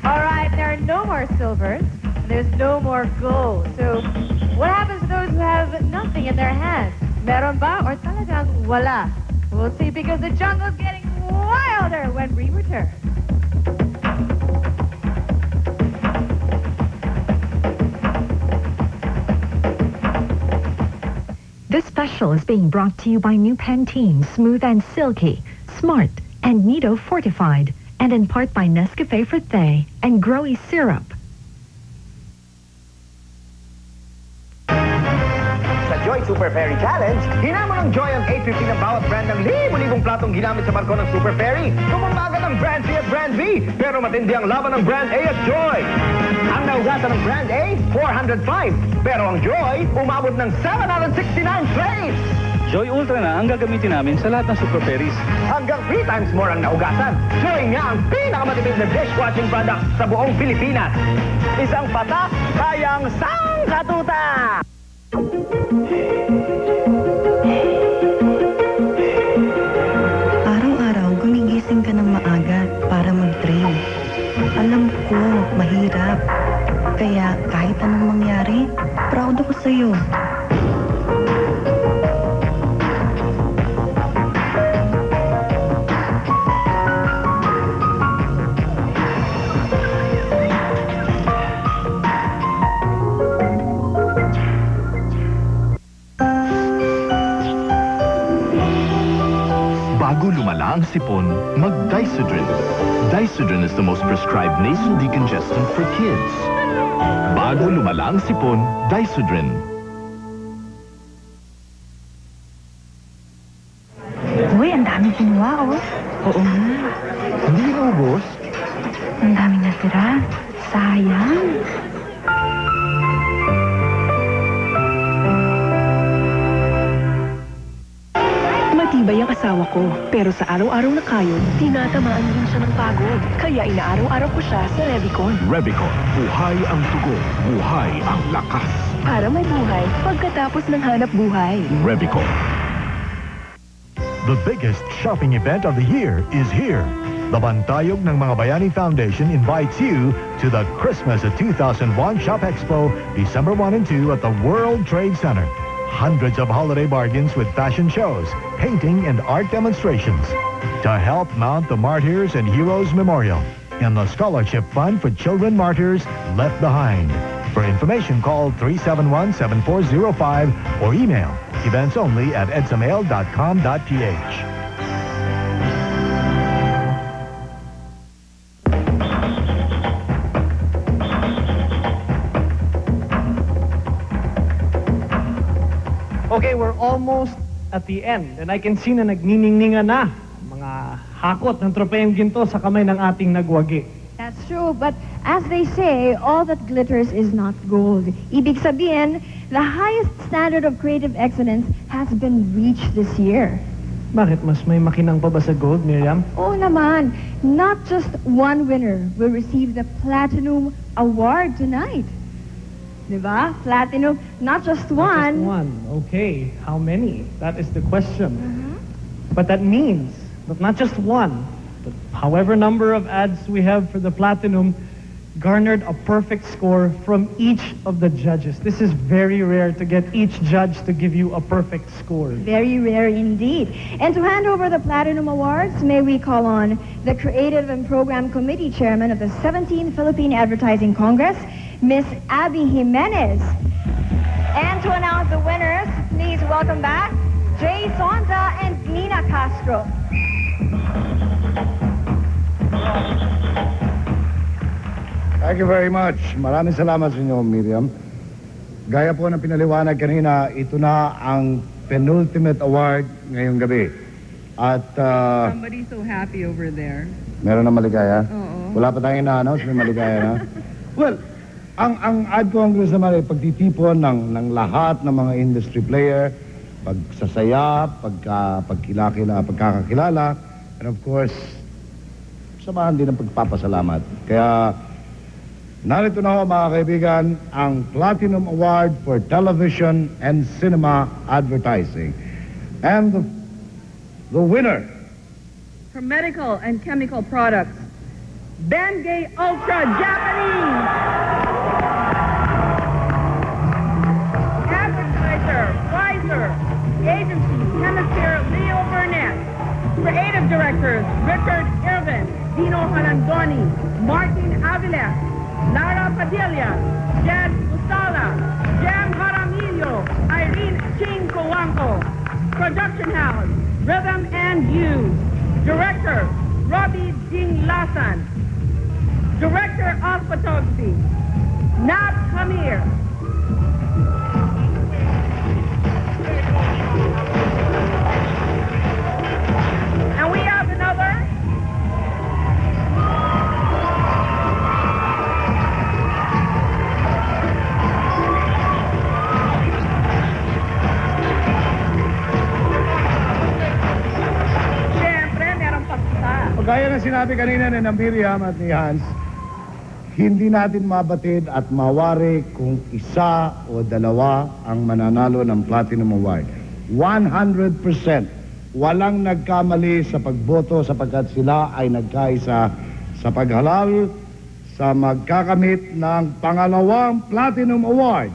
F: All right, there are no more silvers. There's no more gold. So, what happens to those who have nothing in their hands? Meron ba or talagang wala? We'll see, because the jungle's getting wilder when we return.
D: This special is being brought to you by new Pantene Smooth and Silky, Smart, and Nido Fortified, and in part by Nescafe Frutte and Growy Syrup.
H: Sa Joy Super Ferry Challenge, hinamon ng Joy ang 850 ng bawat brand ng libo-libong platong ginamit sa barko ng Super Ferry. Tumambagan ng Brand C at Brand V, pero matindi ang laban ng Brand A at Joy. Ang naugasan ng Brand A, 405, pero ang Joy, umabot ng 769 trays.
V: Joy Ultra na ang gagamitin namin sa lahat ng Super Ferries.
H: Hanggang 3 times more ang naugasan. Joy nga ang pinakamatipid na dishwashing product sa buong Pilipinas. Isang patak, kayang sangkatuta!
O: Araw-araw gumigising ka ng maaga para mag-train. Alam ko, mahirap. Kaya kahit anong mangyari, proud ako sa'yo.
E: Bago lumala ang sipon, mag-Dysodrin. Dysodrin is the most prescribed nasal decongestant for kids. Bago lumala ang sipon, Dysodrin.
L: Uy, ang daming kinuha, oh.
K: Oo nga. Hindi inubos?
L: Ang daming nasa natitira. Sayang.
C: Matibay ang asawa ko, pero sa araw-araw na kayod, tinatamaan rin siya ng pagod. Kaya inaaraw-araw ko siya sa Revicon.
E: Revicon, buhay ang tugo, buhay ang lakas.
C: Para may buhay, pagkatapos ng hanap buhay.
E: Revicon.
X: The biggest shopping event of the year is here. The Bantayog ng Mga Bayani Foundation invites you to the Christmas of 2001 Shop Expo, December 1 and 2 at the World Trade Center. Hundreds of holiday bargains with fashion shows, painting, and art demonstrations to help mount the Martyrs and Heroes Memorial and the Scholarship Fund for Children Martyrs Left Behind. For information, call 371-7405 or email eventsonly@edsamail.com.ph.
I: Okay, we're almost at the end and I can see na nagniningninga na mga hakot ng tropehong ginto sa kamay ng ating nagwagi.
Q: That's true, but as they say, all that glitters is not gold. Ibig sabihin, the highest standard of creative excellence has been reached this year.
I: Bakit mas may makinang pa ba sa gold, Miriam?
Q: Oh naman, not just one winner will receive the Platinum Award tonight. Diba? Platinum, not just one.
I: Not just one. Okay, how many? That is the question. But that means that not just one, but however number of ads we have for the Platinum garnered a perfect score from each of the judges. This is very rare to get each judge to give you a perfect score.
Q: Very rare indeed. And to hand over the Platinum Awards, may we call on the Creative and Program Committee Chairman of the 17th Philippine Advertising Congress, Miss Abby Jimenez. And to announce the winners, please welcome back Jay Sonda and Nina Castro.
Y: Thank you very much. Maraming salamat sa inyo, Miriam. Gaya po ng pinaliwanag kanina, ito na ang penultimate award ngayong gabi. At
R: Somebody's so happy over there.
Y: meron na maligaya?
R: Oo.
Y: Wala pa tayong ina-announce, may maligaya na? Well, ang Ad Congress naman ay pagtitipon ng lahat ng mga industry player, pagsasaya, pagkakakilala, and of course, samahan din ng pagpapasalamat. Kaya, narito na ho mga kaibigan, ang Platinum Award for Television and Cinema Advertising. And the winner,
R: For medical and chemical products, Bengay Ultra Japanese. Advertiser, Pfizer, Agency, Hemisphere, Leo Burnett. Creative Directors, Richard Irvin, Dino Halandoni, Martin Avila, Lara Padilla, Jed Usala, Jam Jaramillo, Irene Ching Coanco. Production House, Rhythm and Views. Director, Robbie Ding Lasan. Director of Photography, Nab Hamir. And we have another. Siyempre, meron pa kita.
Y: gaya ng sinabi kanina ni Miriam at ni Hans, hindi natin mabatid at mawari kung isa o dalawa ang mananalo ng Platinum Award. 100%. Walang nagkamali sa pagboto sapagkat sila ay nagkaisa sa paghalal sa magkakamit ng pangalawang Platinum Award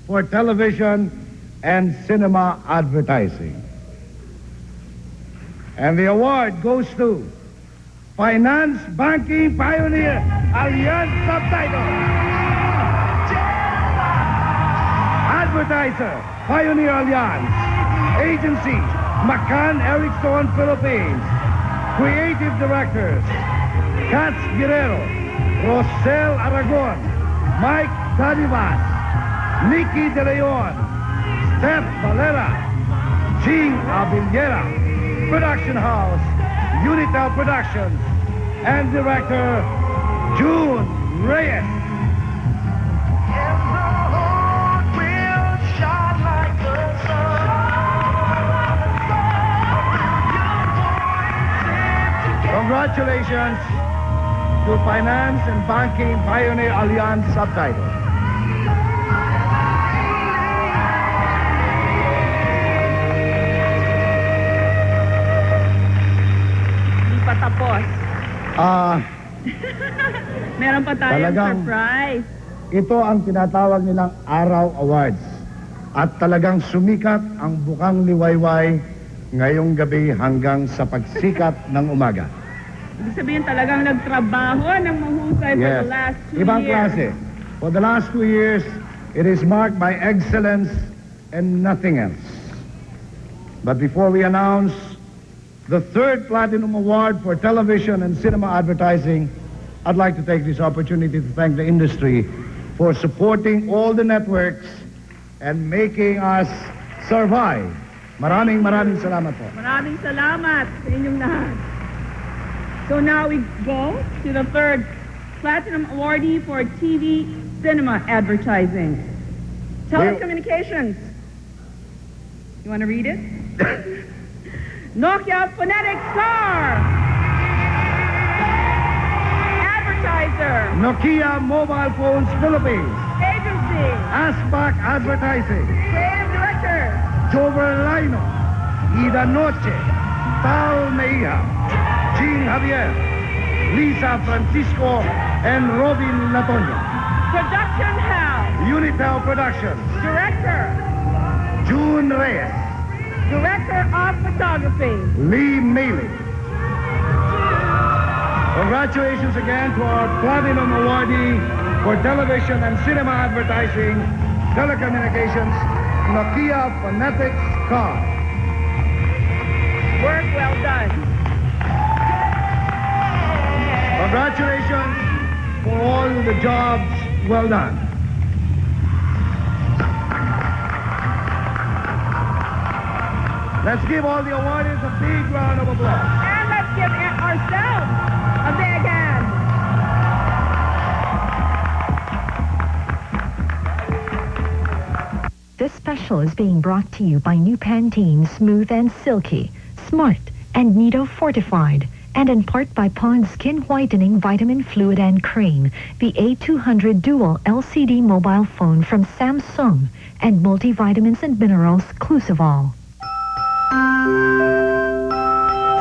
Y: for Television and Cinema Advertising. And the award goes to Finance Banking Pioneer Alliance Subtitle. Advertiser, Pioneer Alliance. Agency, McCann Erickson Philippines. Creative Directors, Katz Guerrero, Rosel Aragon, Mike Dadivas, Nikki De Leon, Steph Valera, Jean Abillera. Production House, Unitel Productions, and Director June Reyes. Congratulations to Finance and Banking Pioneer Alliance Subtitle.
R: Hindi pa tapos. Meron pa tayong
Y: Talagang-
R: surprise.
Y: Ito ang tinatawag nilang Araw Awards. At talagang sumikat ang Bukang Liwayway ngayong gabi hanggang sa pagsikat ng umaga.
R: Ibig sabihin talagang nagtrabaho ng mahusay for the last 2
Y: Ibang
R: years.
Y: klase. For the last 2 years, it is marked by excellence and nothing else. But before we announce the 3rd Platinum Award for television and cinema advertising, I'd like to take this opportunity to thank the industry for supporting all the networks and making us survive. Maraming salamat po.
R: Maraming salamat sa inyong lahat. So now we go to the 3rd Platinum Awardee for TV cinema advertising. Telecommunications. You want to read it? Nokia Phonetic Star. Advertiser.
Y: Nokia Mobile Phones Philippines.
R: Agency.
Y: ASPAC Advertising.
R: Creative Director.
Y: Joverlino. Ida Noche. Tal Meija. Jean Javier. Lisa Francisco and Robin Latoño.
R: Production House.
Y: Unitel Productions.
R: Director.
Y: June Reyes.
R: Director of Photography.
Y: Lee Maley. Congratulations again to our Platinum Awardee for television and cinema advertising, telecommunications, Nokia Phonetics Car.
R: Work well done.
Y: Congratulations for all the jobs well done. Let's give all the awardees a big round of applause.
R: And let's give ourselves a big hand.
D: This special is being brought to you by new Pantene Smooth and Silky, Smart, and Nido Fortified, and in part by Pond's Skin Whitening Vitamin Fluid and Cream, the A200 Dual LCD mobile phone from Samsung, and multivitamins and minerals Clusivol.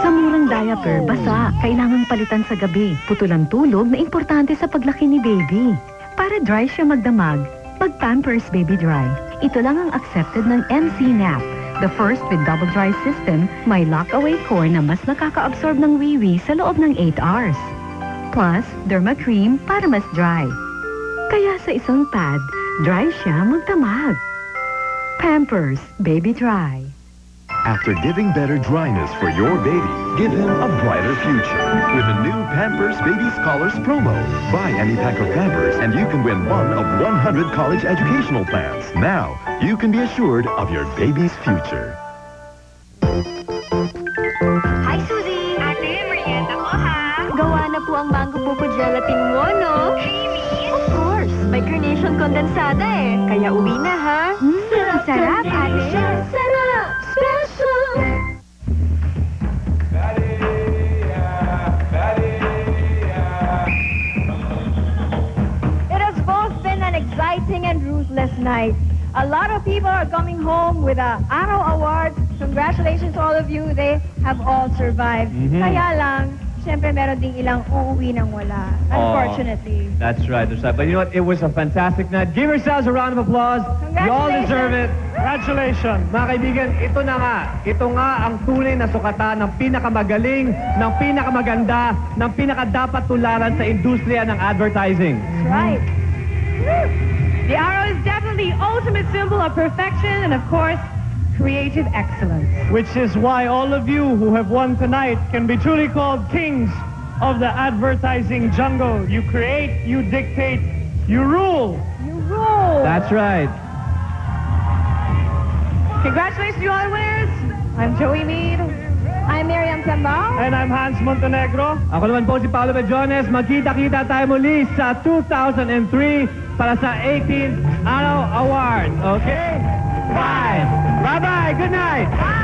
A: Sa murang diaper, basa, kailangang palitan sa gabi. Putulang tulog na importante sa paglaki ni baby. Para dry siya magdamag, mag-Pampers Baby Dry. Ito lang ang accepted ng NC-NAP. The first with double dry system, may lock-away core na mas nakaka-absorb ng wiwi sa loob ng 8 hours. Plus, Derma Cream para mas dry. Kaya sa isang pad, dry siya magdamag. Pampers Baby Dry.
S: After giving better dryness for your baby, give him a brighter future with a new Pampers Baby Scholars promo. Buy any pack of Pampers and you can win one of 100 college educational plans. Now, you can be assured of your baby's future.
T: Hi, Suzy! Ate, merienda ko, ha? Gawa na po ang mango buko gelatin mo, no? Creamy? Of course! May carnation condensada, eh. Kaya uwi na, ha? Sarap, ate! Sarap! Special!
Q: It has both been an exciting and ruthless night. A lot of people are coming home with a Araw Award. Congratulations to all of you. They have all survived. Kaya lang, syempre meron ding ilang uuwi ng wala. Unfortunately.
M: That's right. But you know what? It was a fantastic night. Give yourselves a round of applause. You all deserve it.
I: Congratulations.
M: Mga kaibigan, ito na nga. Ito nga ang tunay na sukatan ng pinakamagaling, ng pinakamaganda, ng pinakadapat tularan sa industriya ng advertising.
Q: That's right.
C: The arrow is definitely the ultimate symbol of perfection and, of course, creative excellence.
I: Which is why all of you who have won tonight can be truly called kings of the advertising jungle. You create, you dictate, you rule.
Q: You rule.
M: That's right.
C: Congratulations to all winners. I'm Joey Mead.
Q: I'm Miriam Quiambao.
M: And I'm Hans Montenegro. Ako naman po si Paolo Bejones. Magkita-kita tayo muli sa 2003 para sa 18th Annual Award. Okay? Fine. Bye-bye. Good night.
P: Bye.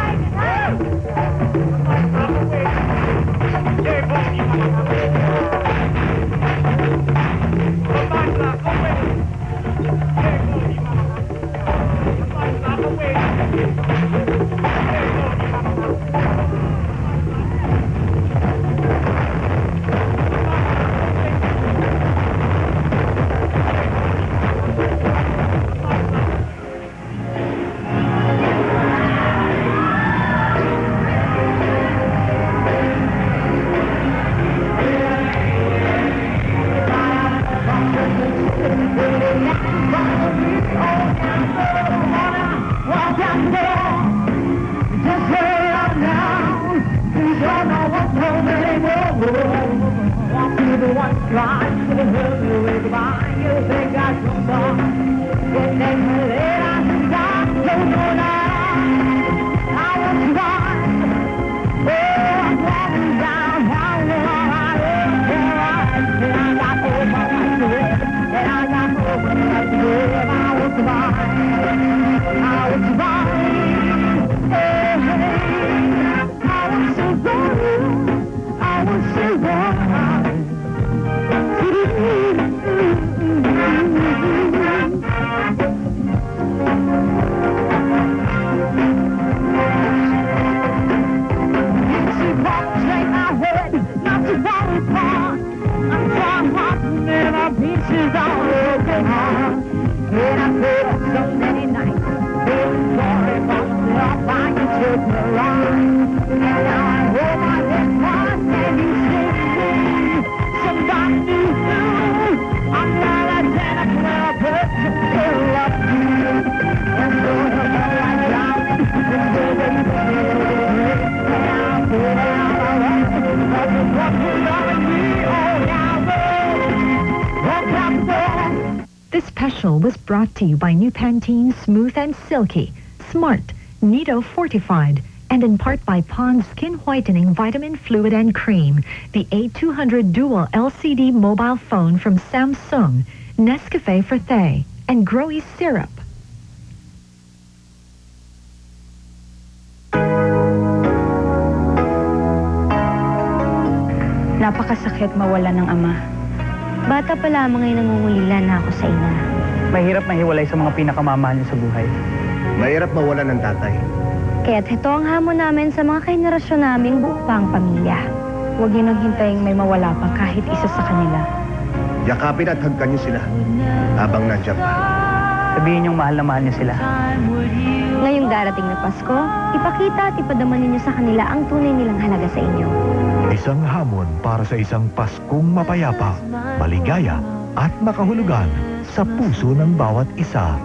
D: This special was brought to you by new Pantene Smooth and Silky, Smart, Nido Fortified, and in part by Pond's Skin Whitening Vitamin Fluid and Cream, the A200 Dual LCD mobile phone from Samsung, Nescafe Forte, and Growy Syrup.
L: Napakasakit mawala ng ama.
T: Bata pa lamang ay nangungulila na ako sa ina.
B: Mahirap mahiwalay sa mga pinakamamahal niyo sa buhay.
H: Mahirap mawala ng tatay.
T: Kaya't ito ang hamon namin sa mga kahenerasyon naming buo pang pamilya.
L: Huwag niyo nang hintayin may mawala pa kahit isa sa kanila.
H: Yakapin at hagkan niyo sila habang nandiyan pa.
B: Sabihin niyong mahal na mahal niyo sila.
T: Ngayong darating na Pasko, ipakita at ipadama ninyo sa kanila ang tunay nilang halaga sa inyo.
X: Isang hamon para sa isang Paskong mapayapa, maligaya at makahulugan sa puso ng bawat isa.